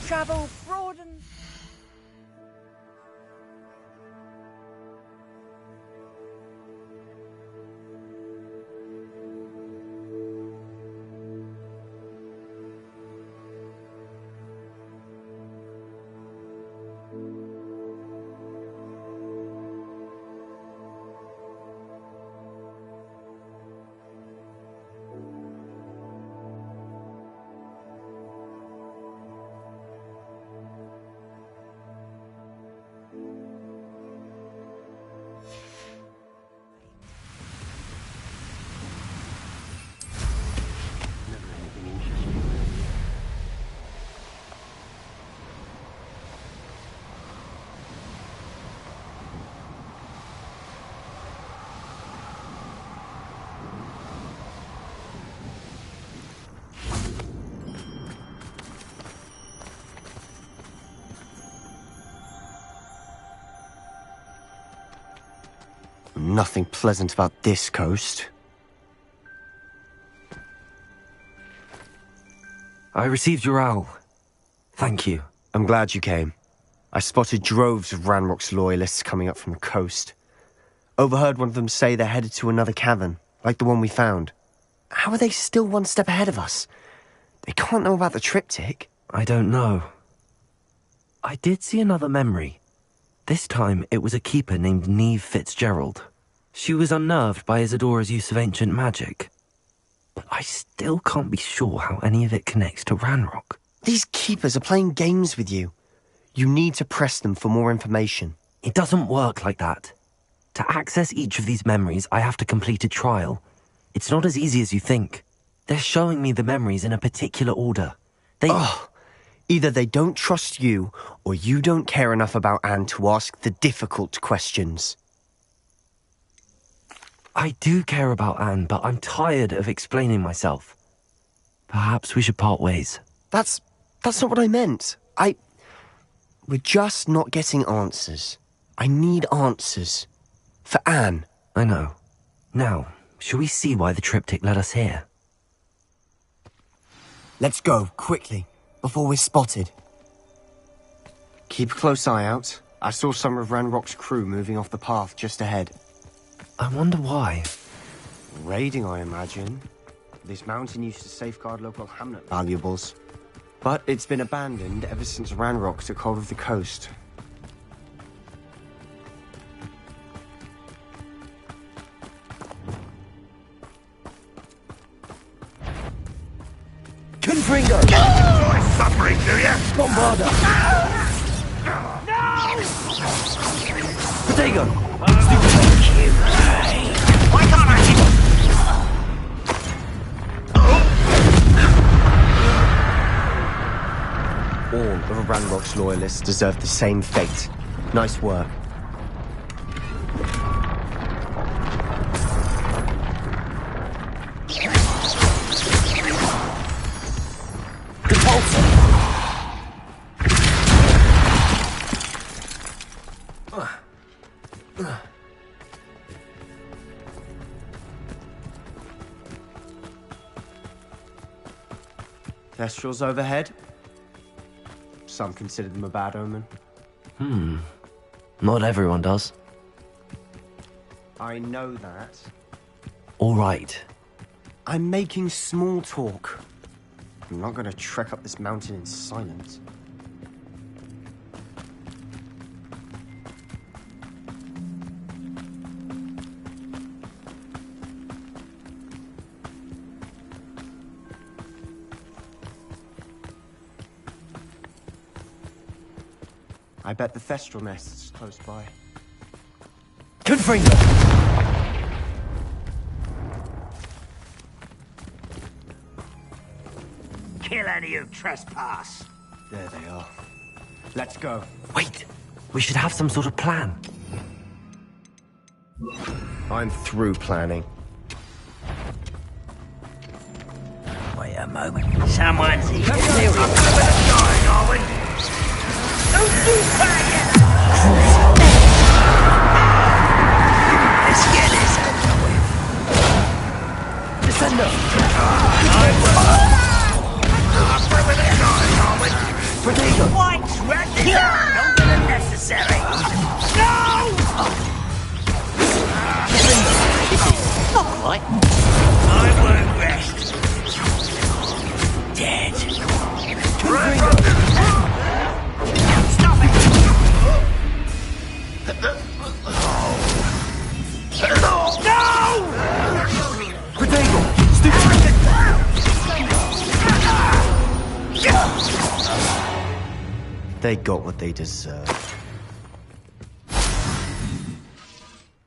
Travel broadens. Nothing pleasant about this coast. I received your owl. Thank you. I'm glad you came. I spotted droves of Ranrock's loyalists coming up from the coast. Overheard one of them say they're headed to another cavern, like the one we found. How are they still one step ahead of us? They can't know about the triptych. I don't know. I did see another memory. This time it was a keeper named Neve Fitzgerald. She was unnerved by Isadora's use of ancient magic. But I still can't be sure how any of it connects to Ranrock. These keepers are playing games with you. You need to press them for more information. It doesn't work like that. To access each of these memories, I have to complete a trial. It's not as easy as you think. They're showing me the memories in a particular order. Either they don't trust you, or you don't care enough about Anne to ask the difficult questions. I do care about Anne, but I'm tired of explaining myself. Perhaps we should part ways. That's not what I meant. We're just not getting answers. I need answers. For Anne. I know. Now, shall we see why the triptych led us here? Let's go, quickly, before we're spotted. Keep a close eye out. I saw some of Ranrock's crew moving off the path just ahead. I wonder why. Raiding, I imagine. This mountain used to safeguard local hamlet valuables. But it's been abandoned ever since Ranrock took hold of the coast. Confringo! Enjoy suffering, do you? Bombarda! No! Protego! Why can't I keep... All of Ranrock's loyalists deserve the same fate. Nice work. Thestrals overhead. Some consider them a bad omen. Not everyone does. I know that. All right. I'm making small talk. I'm not going to trek up this mountain in silence. I bet the Thestral nest's close by. Confringo! Kill any who trespass. There they are. Let's go. Wait, we should have some sort of plan. I'm through planning. Wait a moment. Someone's here. I'm going, are we? Don't do that! Let's get this over with. Descendo! Protego! White's ready! Longer than necessary! No! Not quite. I won't rest. Dead. Stop it! No! Protego! Stupid! They got what they deserved.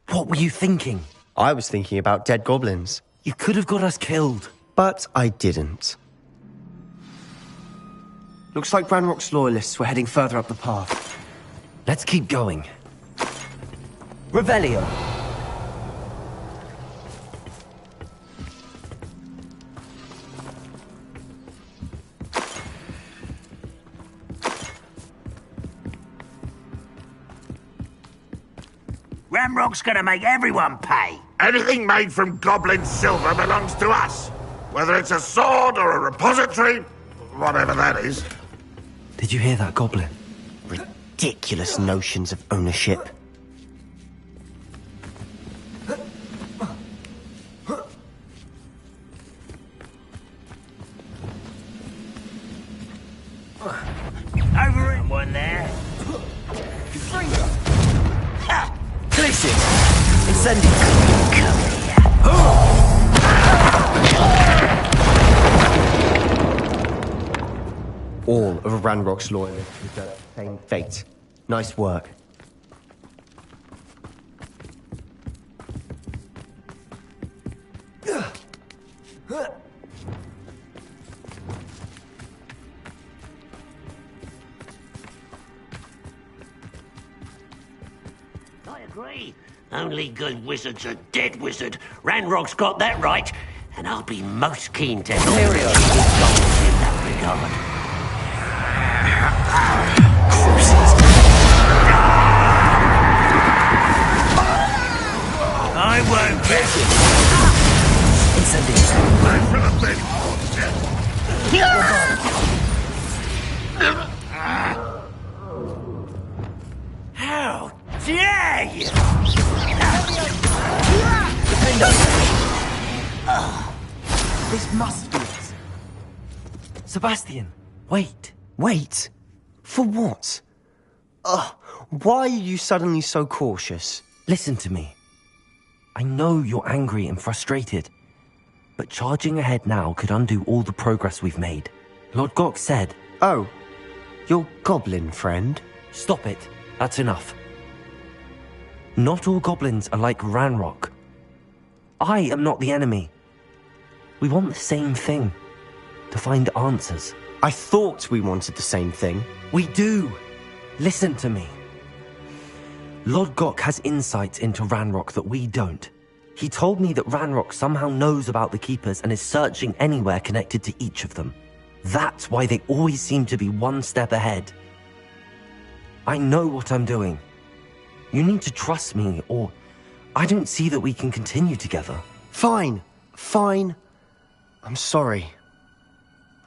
What were you thinking? I was thinking about dead goblins. You could have got us killed. But I didn't. Looks like Ranrock's loyalists were heading further up the path. Let's keep going. Revelio! Ramrock's gonna make everyone pay. Anything made from goblin silver belongs to us. Whether it's a sword or a repository, whatever that is. Did you hear that, Goblin? Ridiculous notions of ownership. Over it. One there. Listen! Incendio! All of Ranrock's loyalists deserve the same fate. Nice work. I agree. Only good wizards are dead wizard. Ranrock's got that right, and I'll be most keen to help him achieve his goals in that regard. I won't get it. How dare you! This must be it. Sebastian, wait. Wait? For what? Why are you suddenly so cautious? Listen to me. I know you're angry and frustrated, but charging ahead now could undo all the progress we've made. Lord Gok said... Oh, your goblin friend? Stop it. That's enough. Not all goblins are like Ranrock. I am not the enemy. We want the same thing. To find answers. I thought we wanted the same thing. We do. Listen to me. Lord Gok has insights into Ranrock that we don't. He told me that Ranrock somehow knows about the Keepers and is searching anywhere connected to each of them. That's why they always seem to be one step ahead. I know what I'm doing. You need to trust me, or I don't see that we can continue together. Fine. I'm sorry.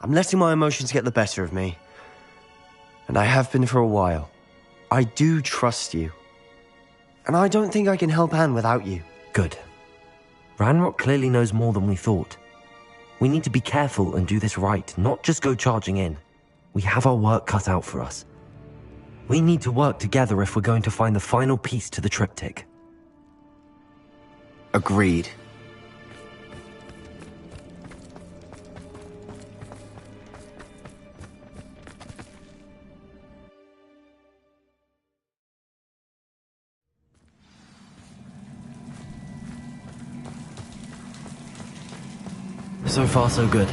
I'm letting my emotions get the better of me. And I have been for a while. I do trust you. And I don't think I can help Anne without you. Good. Ranrock clearly knows more than we thought. We need to be careful and do this right, not just go charging in. We have our work cut out for us. We need to work together if we're going to find the final piece to the triptych. Agreed. So far, so good.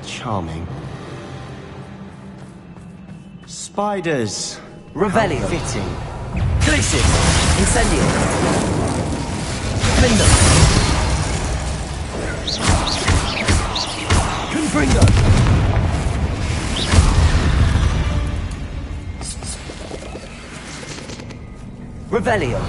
Charming. Spiders. Revelio. Fitting. Glacius. Incendio. Flinder. Confringo. Revelio.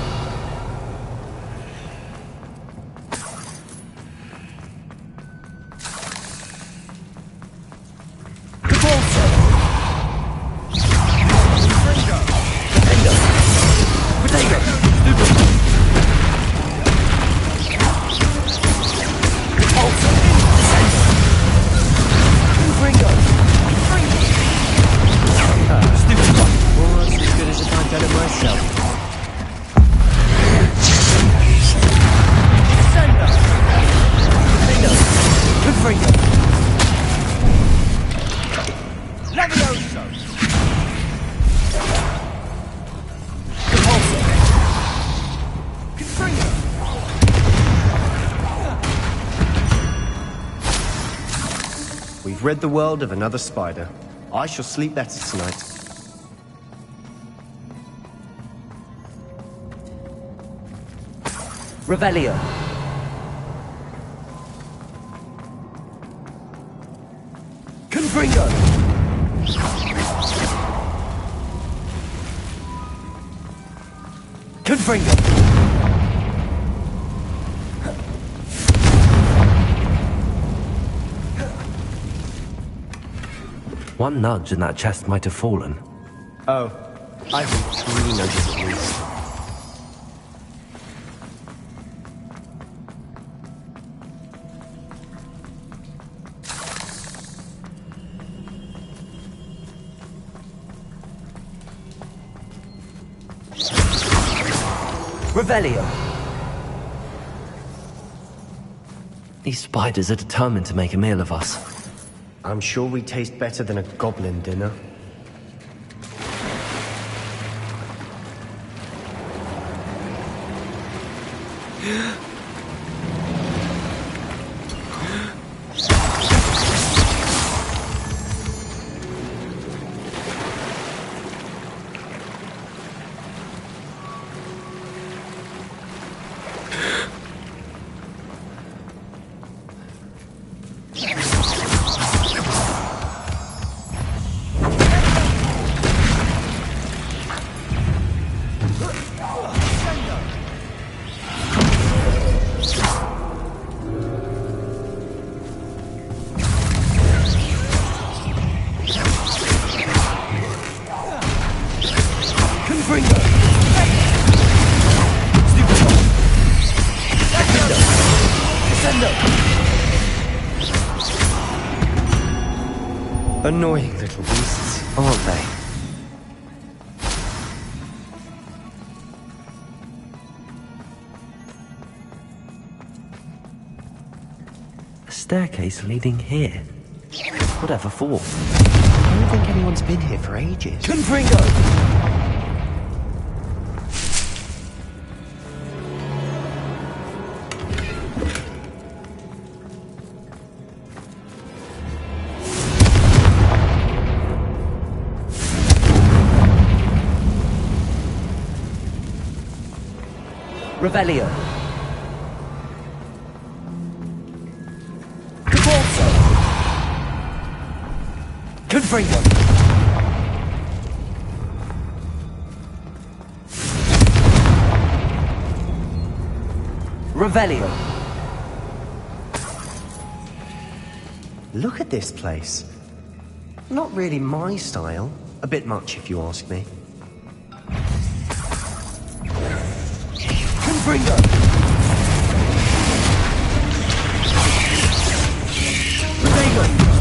We've rid the world of another spider. I shall sleep better tonight. Revelio. Confringo. Confringo! One nudge and that chest might have fallen. Oh, I think 3 nudges at least. Revelio! These spiders are determined to make a meal of us. I'm sure we taste better than a goblin dinner. Annoying little beasts, aren't they? A staircase leading here. Whatever for? I don't think anyone's been here for ages. Confringo! Revelio. Cabalzo. Confringo. Revelio. Look at this place. Not really my style. A bit much, if you ask me. Confringo. Revelio.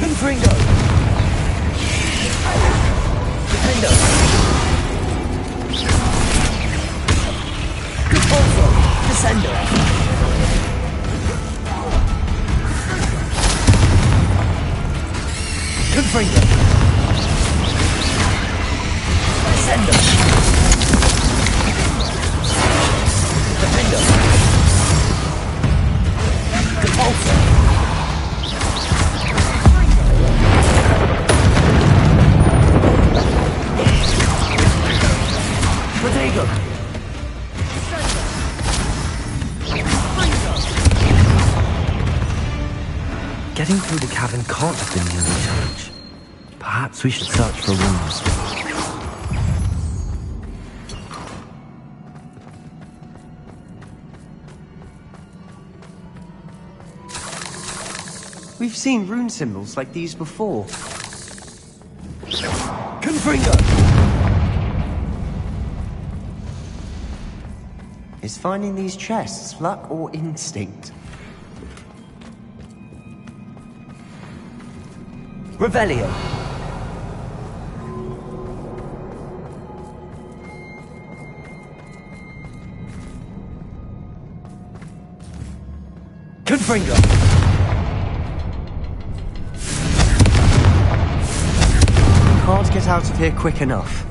Confringo! Defendo! Cabalzo! Descendo! Confringo! Descendo! Defendo! Cabalzo! Protego! Getting through the cavern can't have been the only challenge. Perhaps we should search for rooms. We've seen rune symbols like these before. Confringo! Is finding these chests luck or instinct? Revelio! Confringo! can't get out of here quick enough.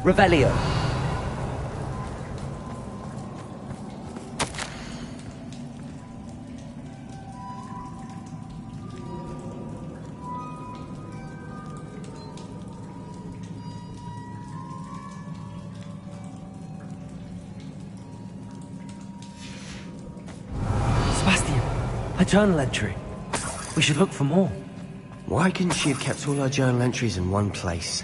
Revelio. Sebastian, a journal entry. We should look for more. Why couldn't she have kept all her journal entries in one place?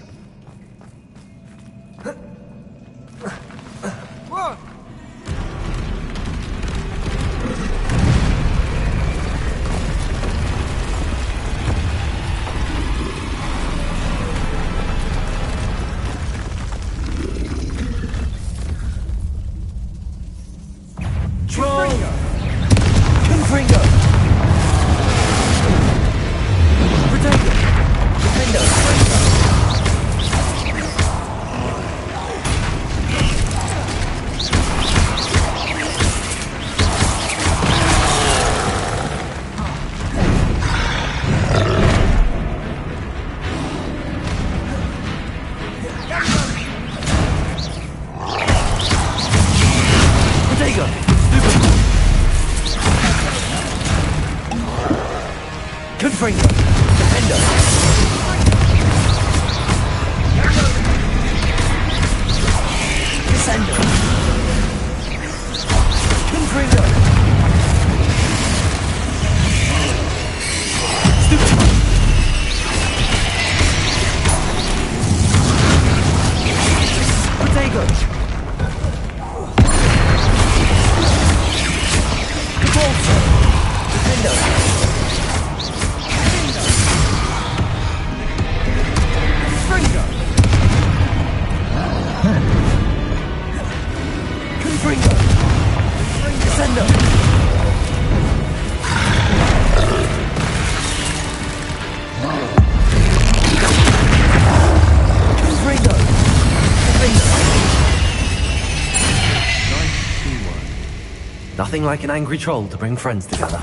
Nothing like an angry troll to bring friends together.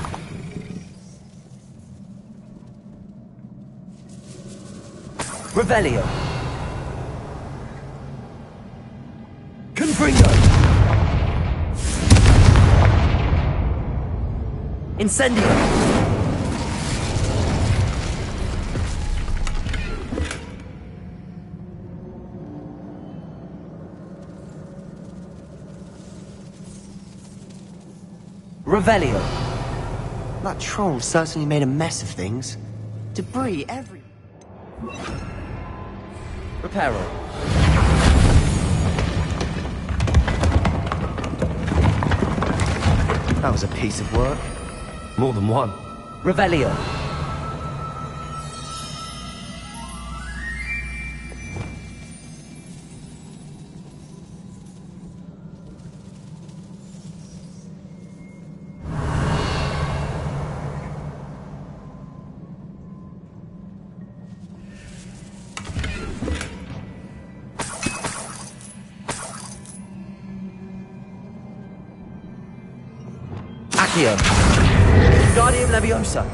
Revelio. Confringo. Incendio. Revelio. That troll certainly made a mess of things. Debris everywhere. Reparo. That was a piece of work. More than one. Revelio. Accio. Guardium Leviosa.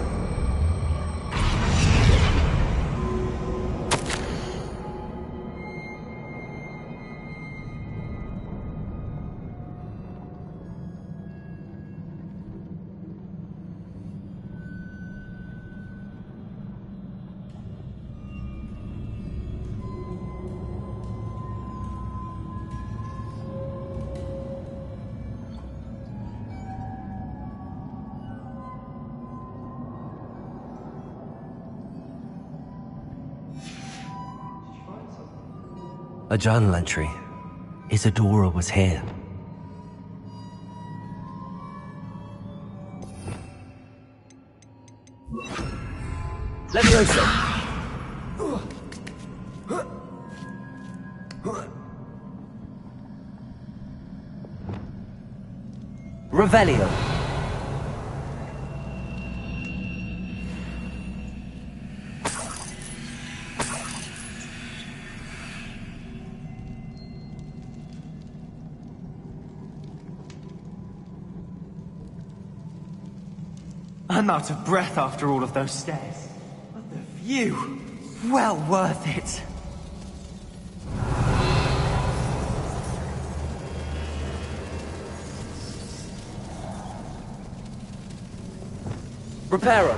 A journal entry. Isadora was here. Leviosa! Revelio! I'm out of breath after all of those stairs. But the view, well worth it. Reparo!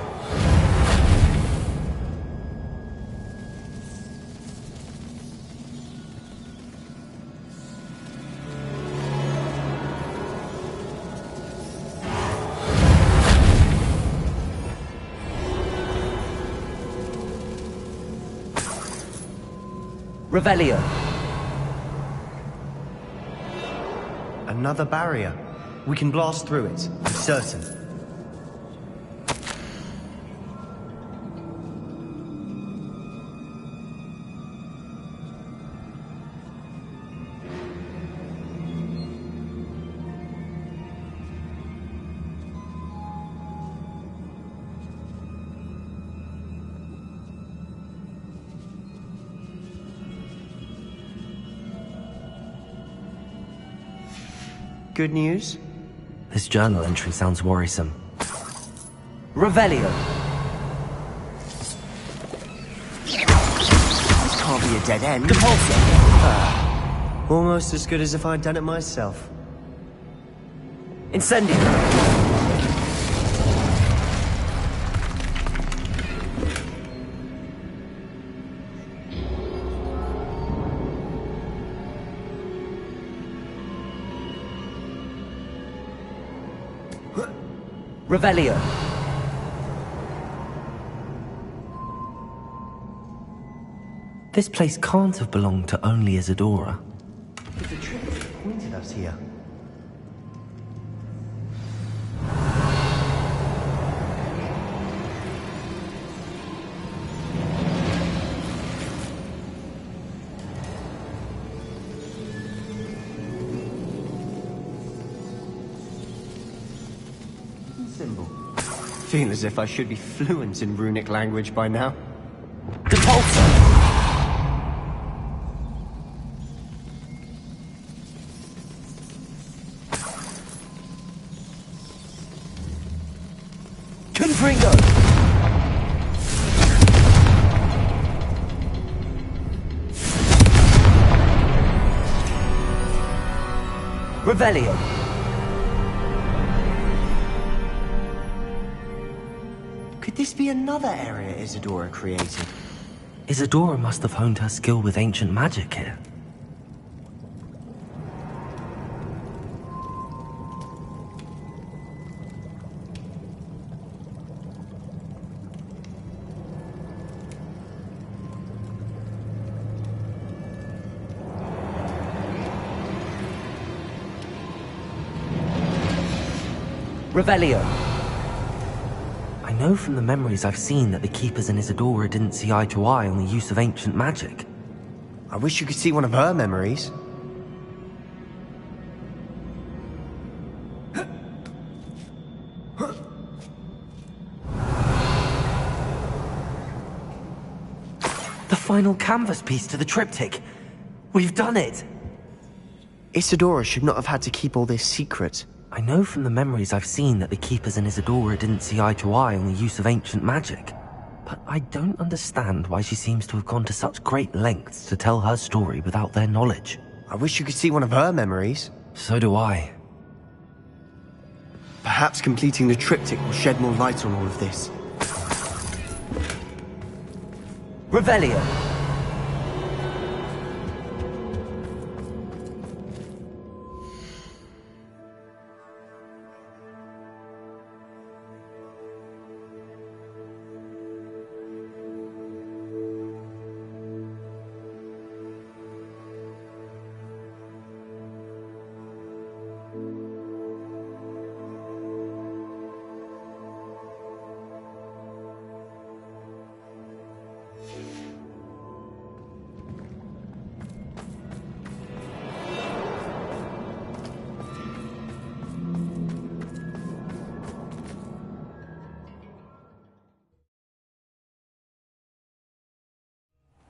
Revelio. Another barrier. We can blast through it, I'm certain. Good news? This journal entry sounds worrisome. Revelio! This can't be a dead end. Depulso! Almost as good as if I'd done it myself. Incendio! Revelio. This place can't have belonged to only Isadora. But the triptych pointed us here. Feel as if I should be fluent in runic language by now. Depulso! Confringo! Revelio! Could this be another area Isadora created? Isadora must have honed her skill with ancient magic here. Revelio! I know from the memories I've seen that the Keepers and Isadora didn't see eye to eye on the use of ancient magic. I wish you could see one of her memories. The final canvas piece to the triptych. We've done it! Isadora should not have had to keep all this secret. I know from the memories I've seen that the Keepers and Isadora didn't see eye to eye on the use of ancient magic. But I don't understand why she seems to have gone to such great lengths to tell her story without their knowledge. I wish you could see one of her memories. So do I. Perhaps completing the triptych will shed more light on all of this. Revelio!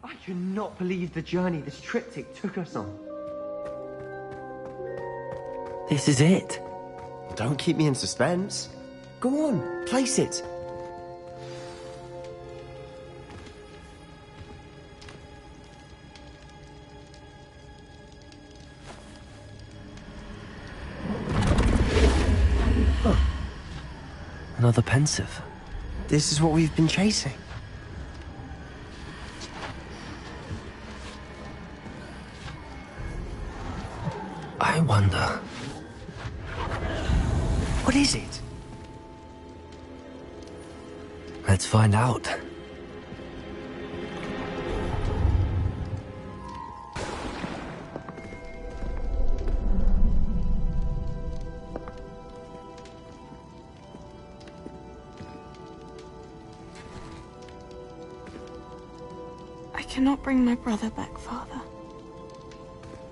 I cannot believe the journey this triptych took us on. This is it. Don't keep me in suspense. Go on, place it. Another pensive. This is what we've been chasing. I wonder... What is it? Let's find out. I cannot bring my brother back, Father.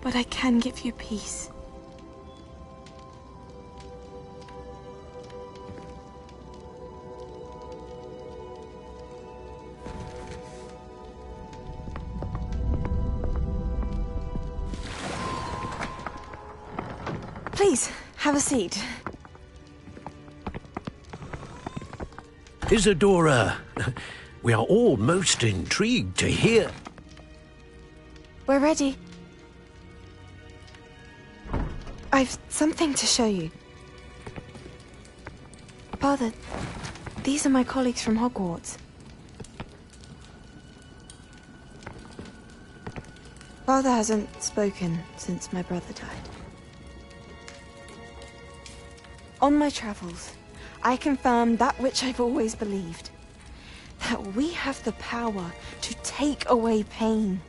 But I can give you peace. Please, have a seat. Isadora, we are all most intrigued to hear. We're ready. I've something to show you. Father, these are my colleagues from Hogwarts. Father hasn't spoken since my brother died. On my travels, I confirmed that which I've always believed. That we have the power to take away pain.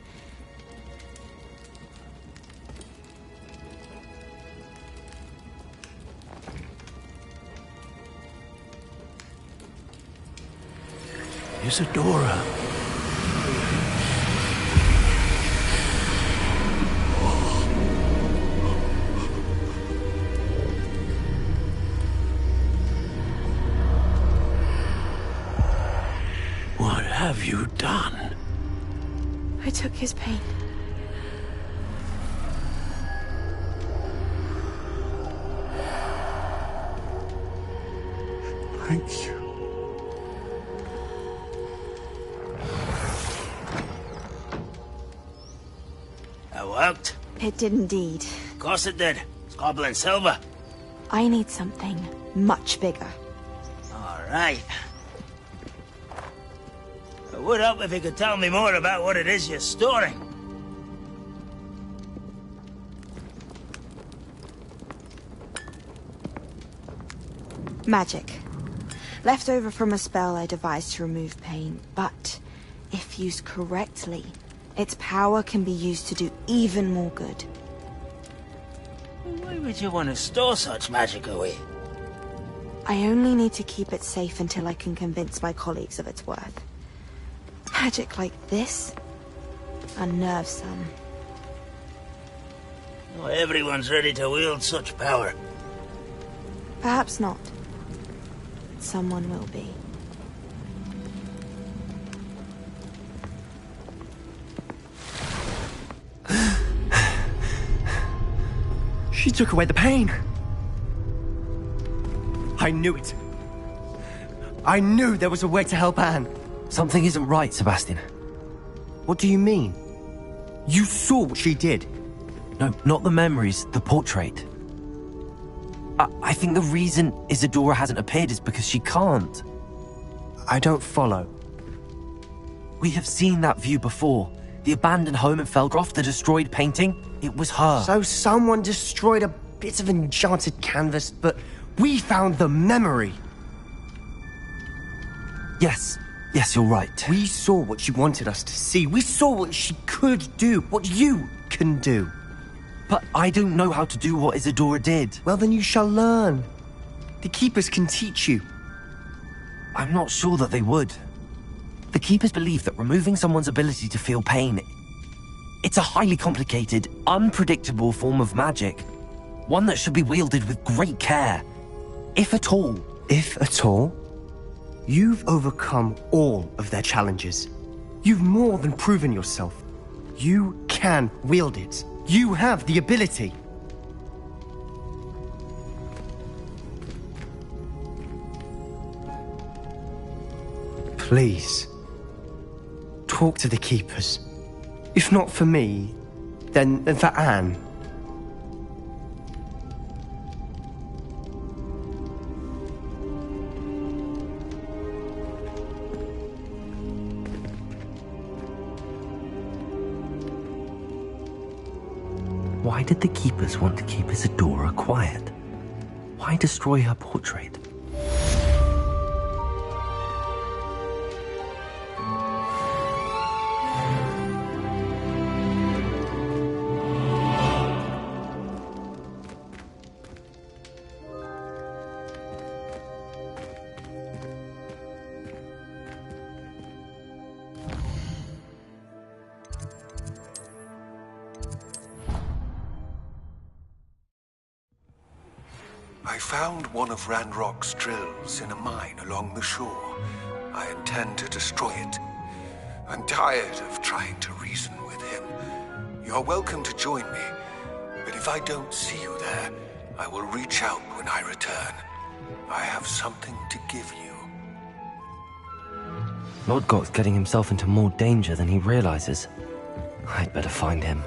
Isadora. What have you done? I took his pain. Thank you. That worked? It did indeed. Of course it did. It's goblin silver. I need something much bigger. All right. It would help if you could tell me more about what it is you're storing. Magic. Left over from a spell I devised to remove pain, but if used correctly, its power can be used to do even more good. Why would you want to store such magic away? I only need to keep it safe until I can convince my colleagues of its worth. Magic like this unnerves some. Not everyone's ready to wield such power. Perhaps not. Someone will be. She took away the pain. I knew it. I knew there was a way to help Anne. Something isn't right, Sebastian. What do you mean? You saw what she did. No, not the memories, the portrait. I think the reason Isadora hasn't appeared is because she can't. I don't follow. We have seen that view before. The abandoned home in Felgroth, the destroyed painting. It was her. So someone destroyed a bit of enchanted canvas, but we found the memory. Yes, you're right. We saw what she wanted us to see. We saw what she could do, what you can do. But I don't know how to do what Isadora did. Well, then you shall learn. The Keepers can teach you. I'm not sure that they would. The Keepers believe that removing someone's ability to feel pain, it's a highly complicated, unpredictable form of magic. One that should be wielded with great care. If at all. If at all? You've overcome all of their challenges. You've more than proven yourself. You can wield it. You have the ability. Please. Talk to the keepers. If not for me, then for Anne. Why did the keepers want to keep Isadora quiet? Why destroy her portrait? I found one of Ranrock's drills in a mine along the shore. I intend to destroy it. I'm tired of trying to reason with him. You're welcome to join me, but if I don't see you there, I will reach out when I return. I have something to give you. Lord Got's getting himself into more danger than he realizes. I'd better find him.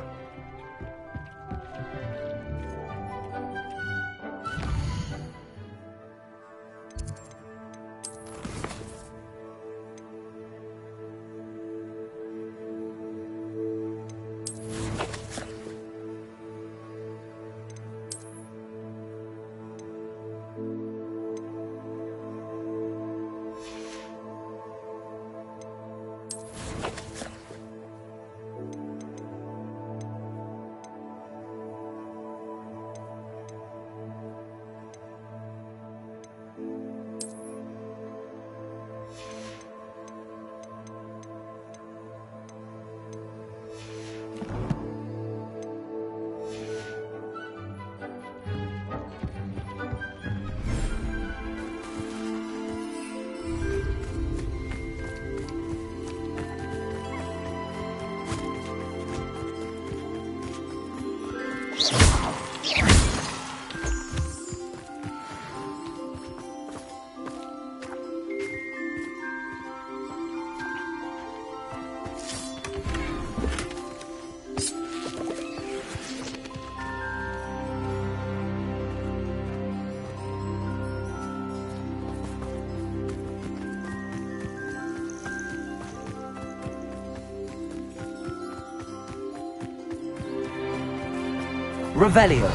Revelio.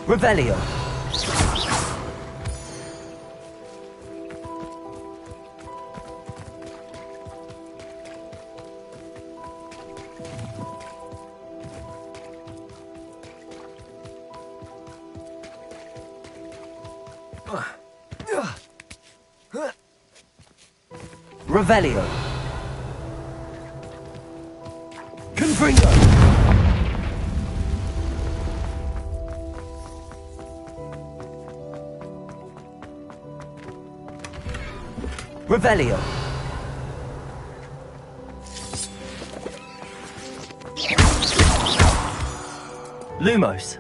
Revelio. Revelio. Confringo. Revelio. Lumos.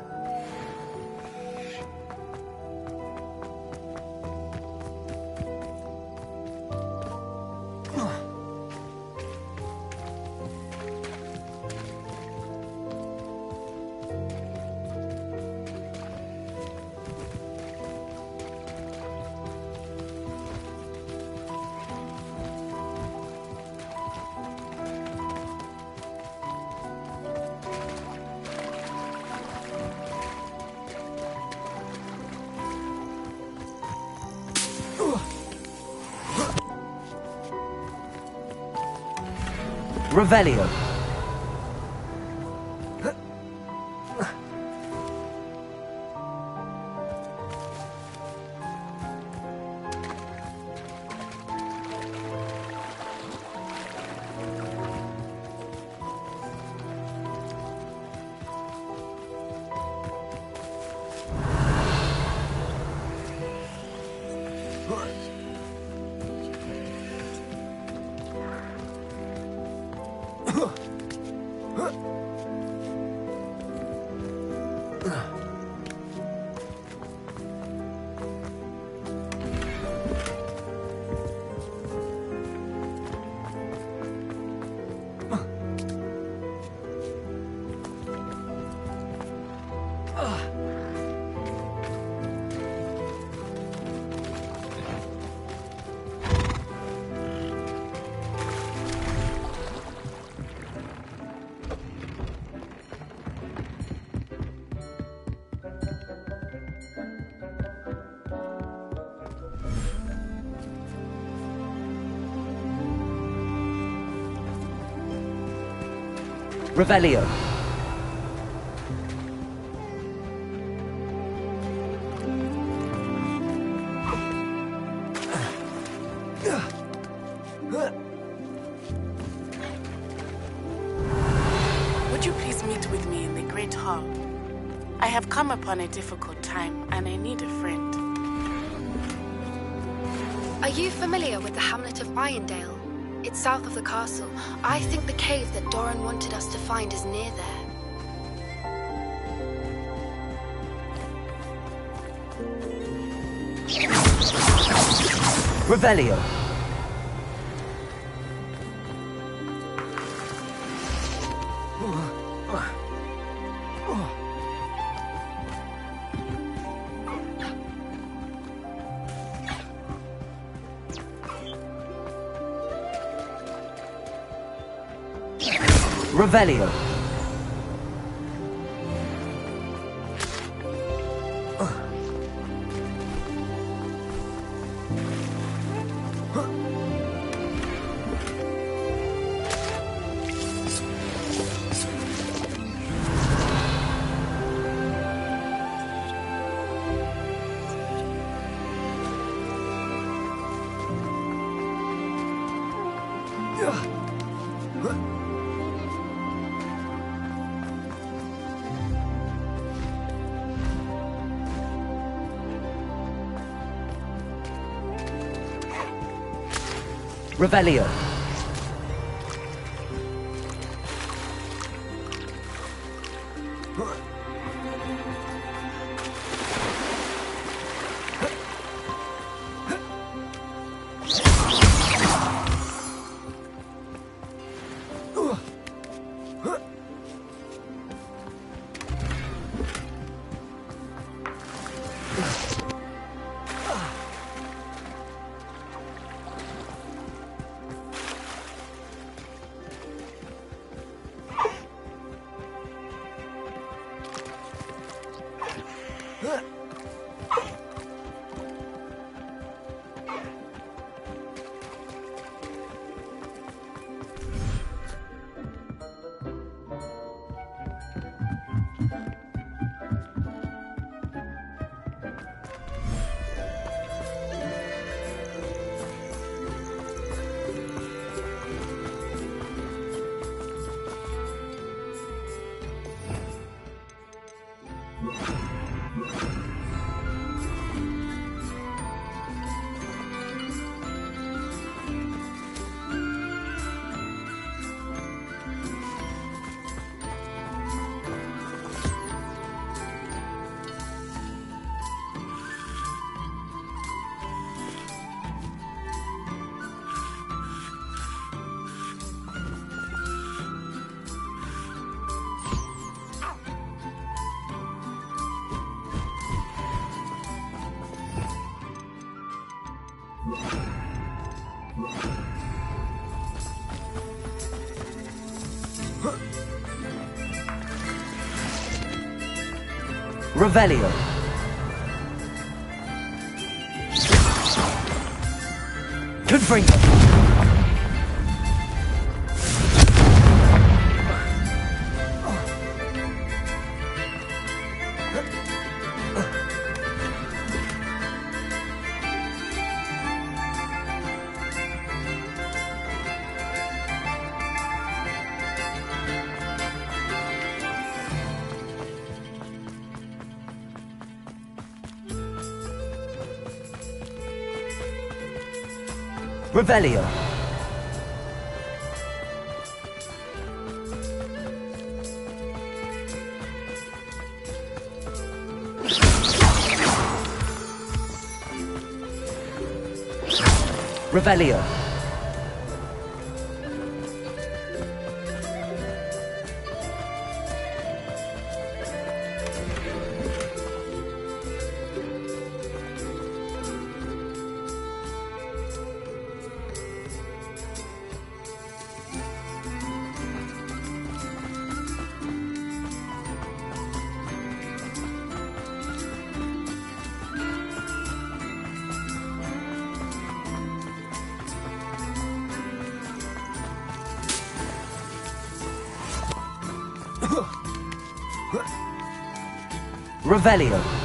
Revelio. Revelio. Would you please meet with me in the Great Hall? I have come upon a difficult time, and I need a friend. Are you familiar with the hamlet of Irondale? It's south of the castle. I think the cave that Doran wanted us to find is near there. Revelio. Revelio. Revelio. Revelio. Confringo. Revelio. Revelio. Revelio.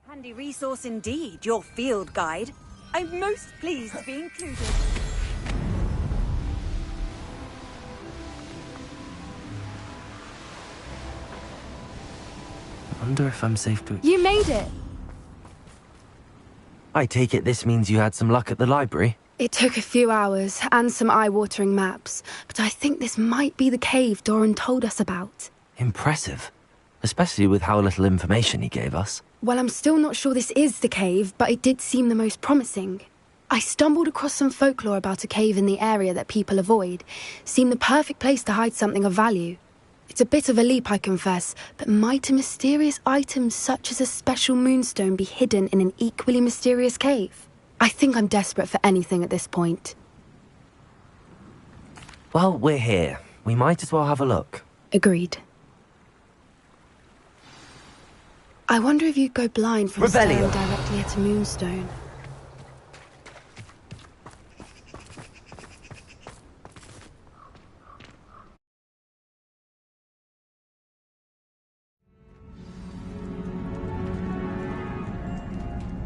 Handy resource indeed, your field guide. I'm most pleased to be included. I wonder if I'm safe to... You made it! I take it this means you had some luck at the library? It took a few hours and some eye-watering maps, but I think this might be the cave Doran told us about. Impressive. Especially with how little information he gave us. Well, I'm still not sure this is the cave, but it did seem the most promising. I stumbled across some folklore about a cave in the area that people avoid. Seemed the perfect place to hide something of value. It's a bit of a leap, I confess, but might a mysterious item such as a special moonstone be hidden in an equally mysterious cave? I think I'm desperate for anything at this point. Well, we're here. We might as well have a look. Agreed. I wonder if you'd go blind from Revelio. staring directly at a moonstone.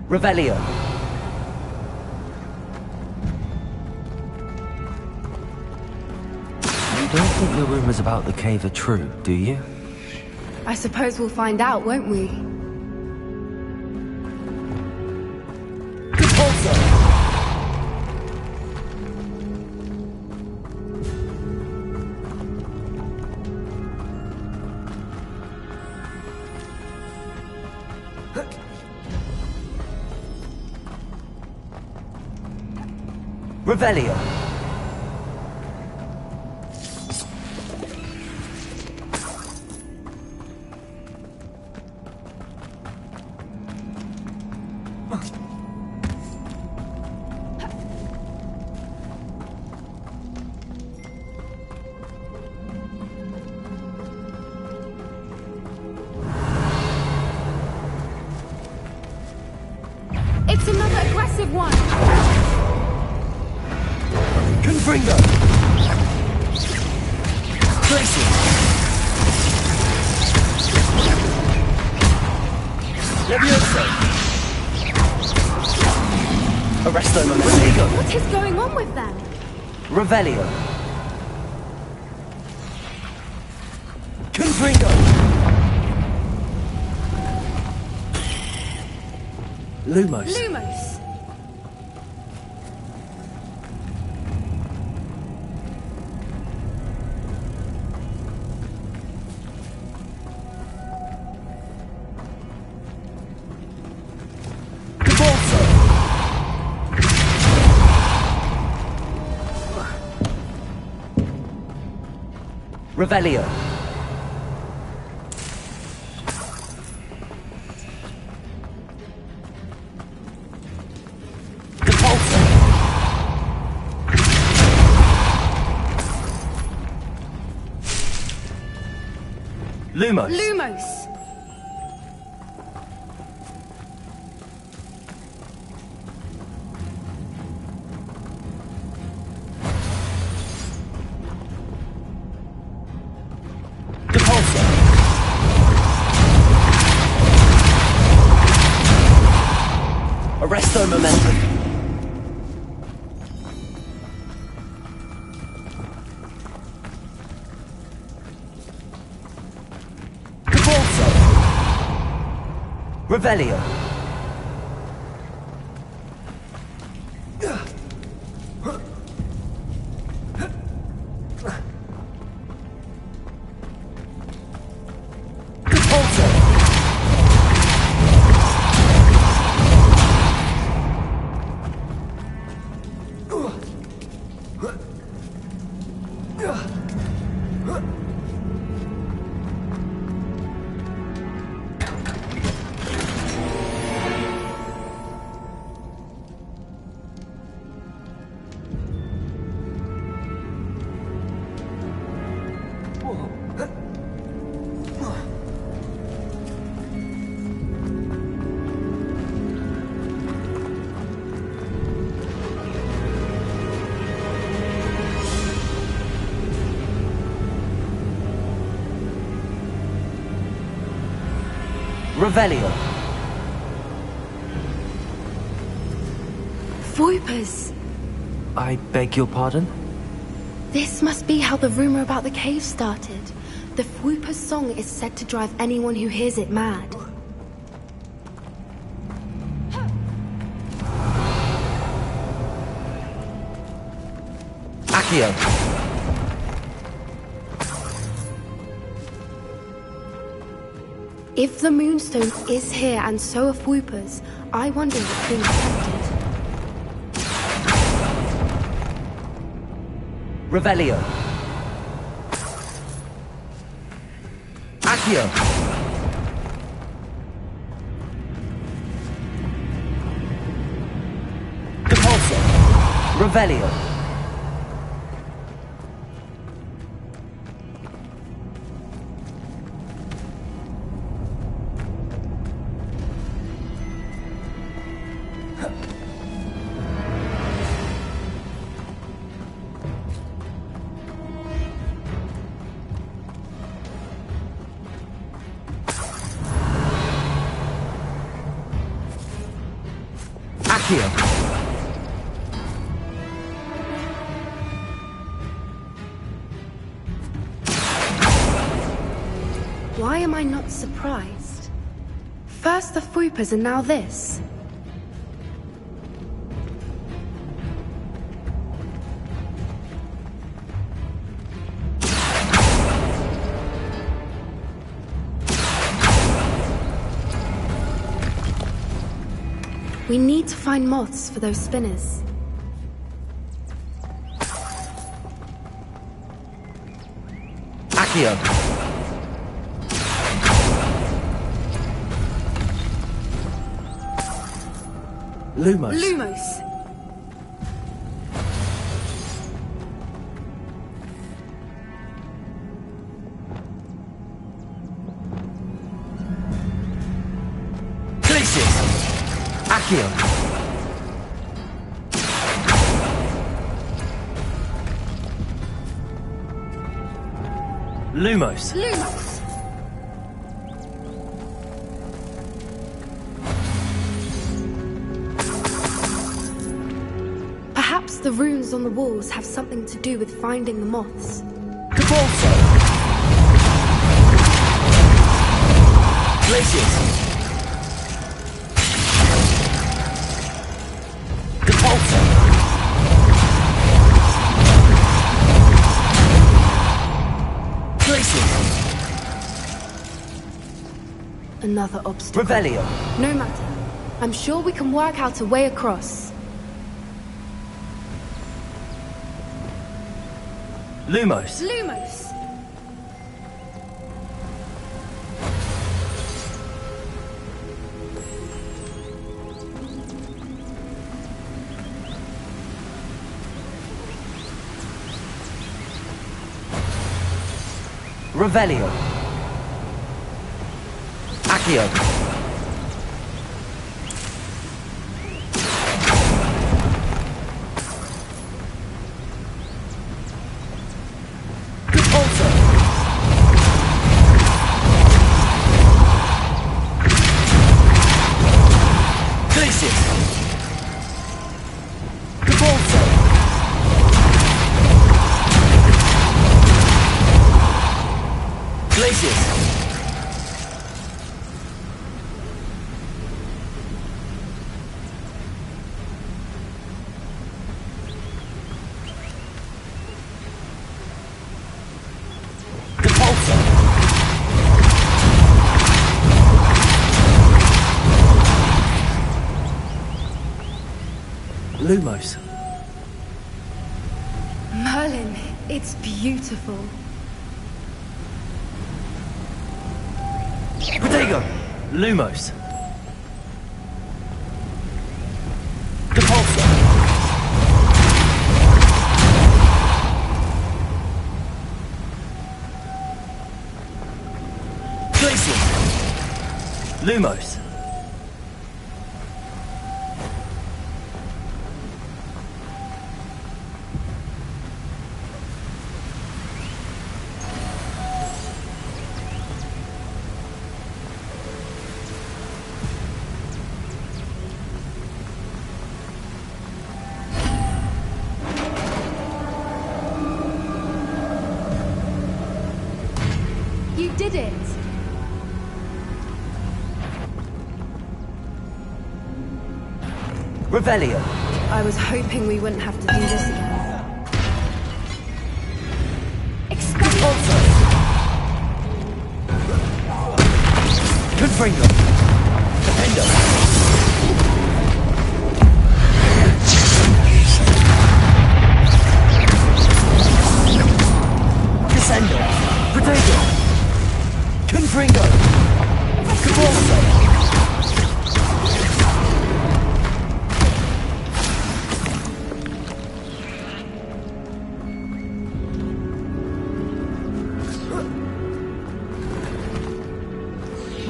Revelio. You don't think the rumors about the cave are true, do you? I suppose we'll find out, won't we? Revelio. It's another aggressive one! Confringo! Placing! Levioso! Arresto Momento! What is going on with them? Revelio! Confringo! Lumos! Lumos! Revelio. Lumos. Lumos! Arresto Momentum. Repulso. Revelio. Revelio. Voipers! I beg your pardon? This must be how the rumor about the cave started. The Voiper's song is said to drive anyone who hears it mad. Accio. If the Moonstone is here and so are Voipers, I wonder if it's being protected. Revelio. Accio. Depulso. Revelio. Accio. Why am I not surprised? First the Fupas and now this. We need to find moths for those spinners. Accio. Lumos. Lumos! Glacius. Accio. Lumos. Lumos! Perhaps the runes on the walls have something to do with finding the moths. Depulso. Glacius. Depulso. Glacius. Another obstacle. Revelio. No matter. I'm sure we can work out a way across. Lumos. Lumos! Revelio. Accio. Depulso. Glacius. Depulso. Glacius. Depulso. Lumos. Merlin, it's beautiful. Protego. Lumos. Depulso. Glacius. Lumos. You did it! Revelio. I was hoping we wouldn't have to do this again. Depulso. Confringo. Defendo.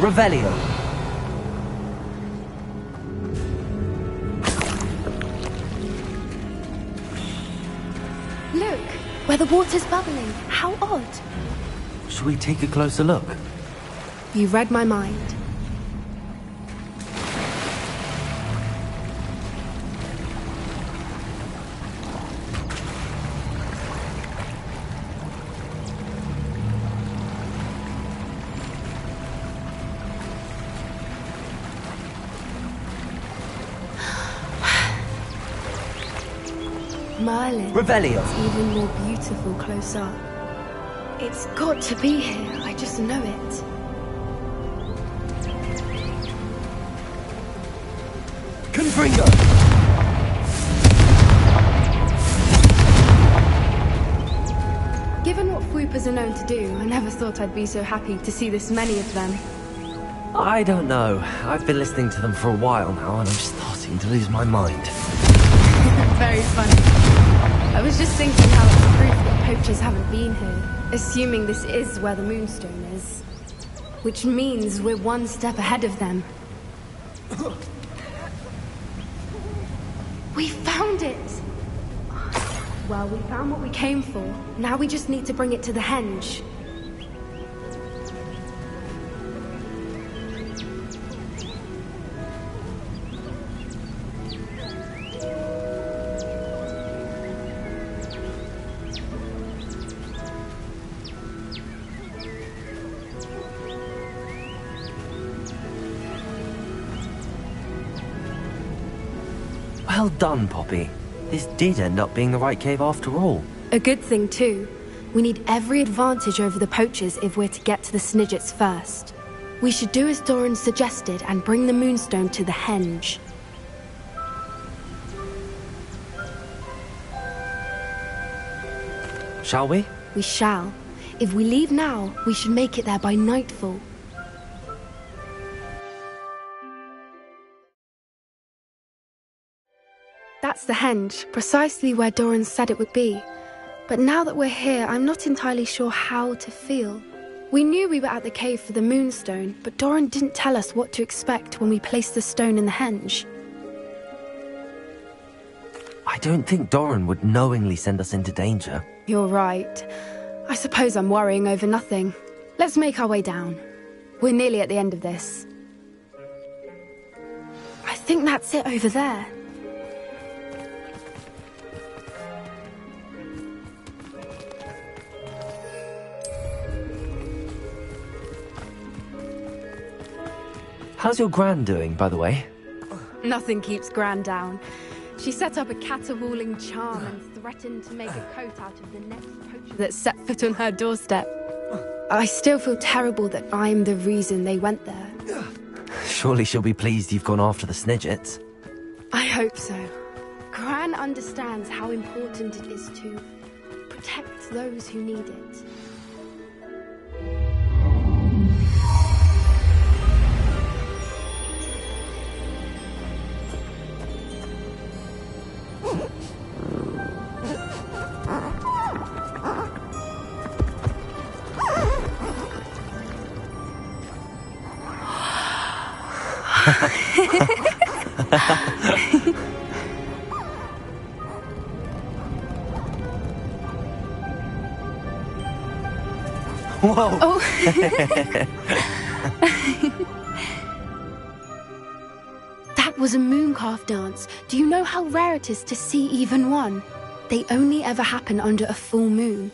Revelio. Look, where the water's bubbling. How odd. Should we take a closer look? You read my mind. Merlin. Revelio. It's even more beautiful close up. It's got to be here. I just know it. Confringo! Given what Fwoopas are known to do, I never thought I'd be so happy to see this many of them. I don't know. I've been listening to them for a while now, and I'm starting to lose my mind. Very funny. I was just thinking how it's proof that poachers haven't been here, assuming this is where the Moonstone is. Which means we're one step ahead of them. We found it! Well, we found what we came for. Now we just need to bring it to the henge. Well done, Poppy. This did end up being the right cave after all. A good thing, too. We need every advantage over the poachers if we're to get to the Snidgets first. We should do as Doran suggested and bring the Moonstone to the henge. Shall we? We shall. If we leave now, we should make it there by nightfall. That's the henge, precisely where Doran said it would be. But now that we're here, I'm not entirely sure how to feel. We knew we were at the cave for the Moonstone, but Doran didn't tell us what to expect when we placed the stone in the henge. I don't think Doran would knowingly send us into danger. You're right. I suppose I'm worrying over nothing. Let's make our way down. We're nearly at the end of this. I think that's it over there. How's your Gran doing, by the way? Nothing keeps Gran down. She set up a caterwauling charm and threatened to make a coat out of the next poacher that set foot on her doorstep. I still feel terrible that I'm the reason they went there. Surely she'll be pleased you've gone after the Snidgets. I hope so. Gran understands how important it is to protect those who need it. Whoa! Oh. That was a mooncalf dance. Do you know how rare it is to see even one? They only ever happen under a full moon.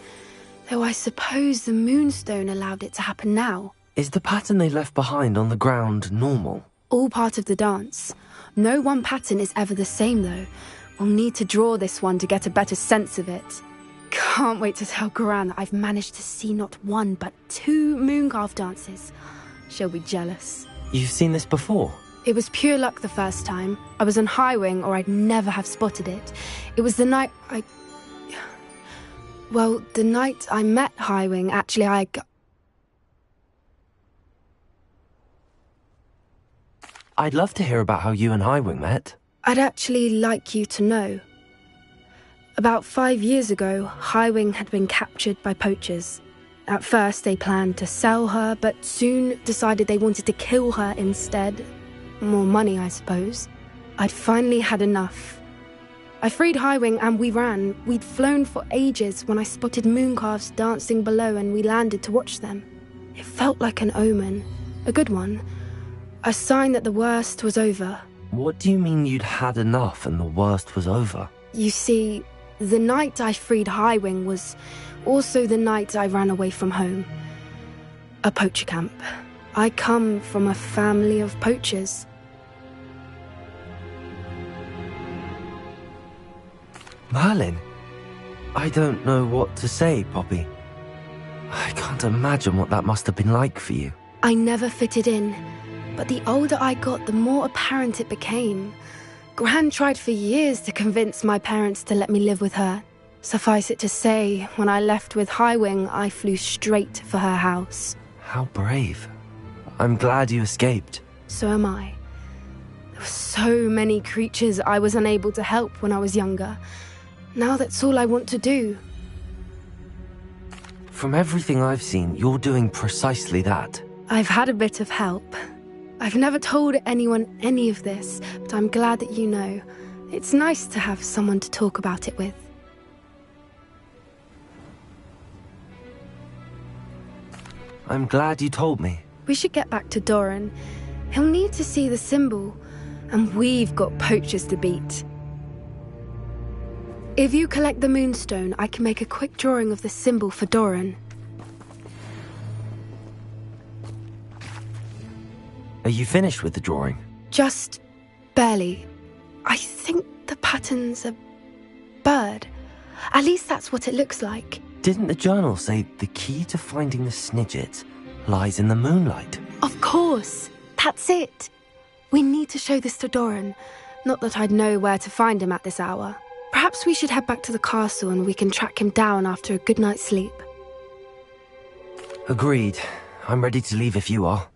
Though I suppose the Moonstone allowed it to happen now. Is the pattern they left behind on the ground normal? All part of the dance. No one pattern is ever the same, though. We'll need to draw this one to get a better sense of it. Can't wait to tell Gran that I've managed to see not one, but 2 mooncalf dances. She'll be jealous. You've seen this before? It was pure luck the first time. I was on Highwing, or I'd never have spotted it. It was the night Well, the night I met Highwing, actually, I'd love to hear about how you and Highwing met. I'd actually like you to know. About 5 years ago, Highwing had been captured by poachers. At first they planned to sell her, but soon decided they wanted to kill her instead. More money, I suppose. I'd finally had enough. I freed Highwing and we ran. We'd flown for ages when I spotted mooncalves dancing below and we landed to watch them. It felt like an omen. A good one. A sign that the worst was over. What do you mean you'd had enough and the worst was over? You see, the night I freed Highwing was also the night I ran away from home. A poacher camp. I come from a family of poachers. Merlin? I don't know what to say, Poppy. I can't imagine what that must have been like for you. I never fitted in, but the older I got, the more apparent it became. Gran tried for years to convince my parents to let me live with her. Suffice it to say, when I left with Highwing, I flew straight for her house. How brave. I'm glad you escaped. So am I. There were so many creatures I was unable to help when I was younger. Now that's all I want to do. From everything I've seen, you're doing precisely that. I've had a bit of help. I've never told anyone any of this, but I'm glad that you know. It's nice to have someone to talk about it with. I'm glad you told me. We should get back to Doran. He'll need to see the symbol, and we've got poachers to beat. If you collect the moonstone, I can make a quick drawing of the symbol for Doran. Are you finished with the drawing? Just barely. I think the pattern's a bird. At least that's what it looks like. Didn't the journal say the key to finding the Snidget lies in the moonlight? Of course. That's it. We need to show this to Doran. Not that I'd know where to find him at this hour. Perhaps we should head back to the castle and we can track him down after a good night's sleep. Agreed. I'm ready to leave if you are.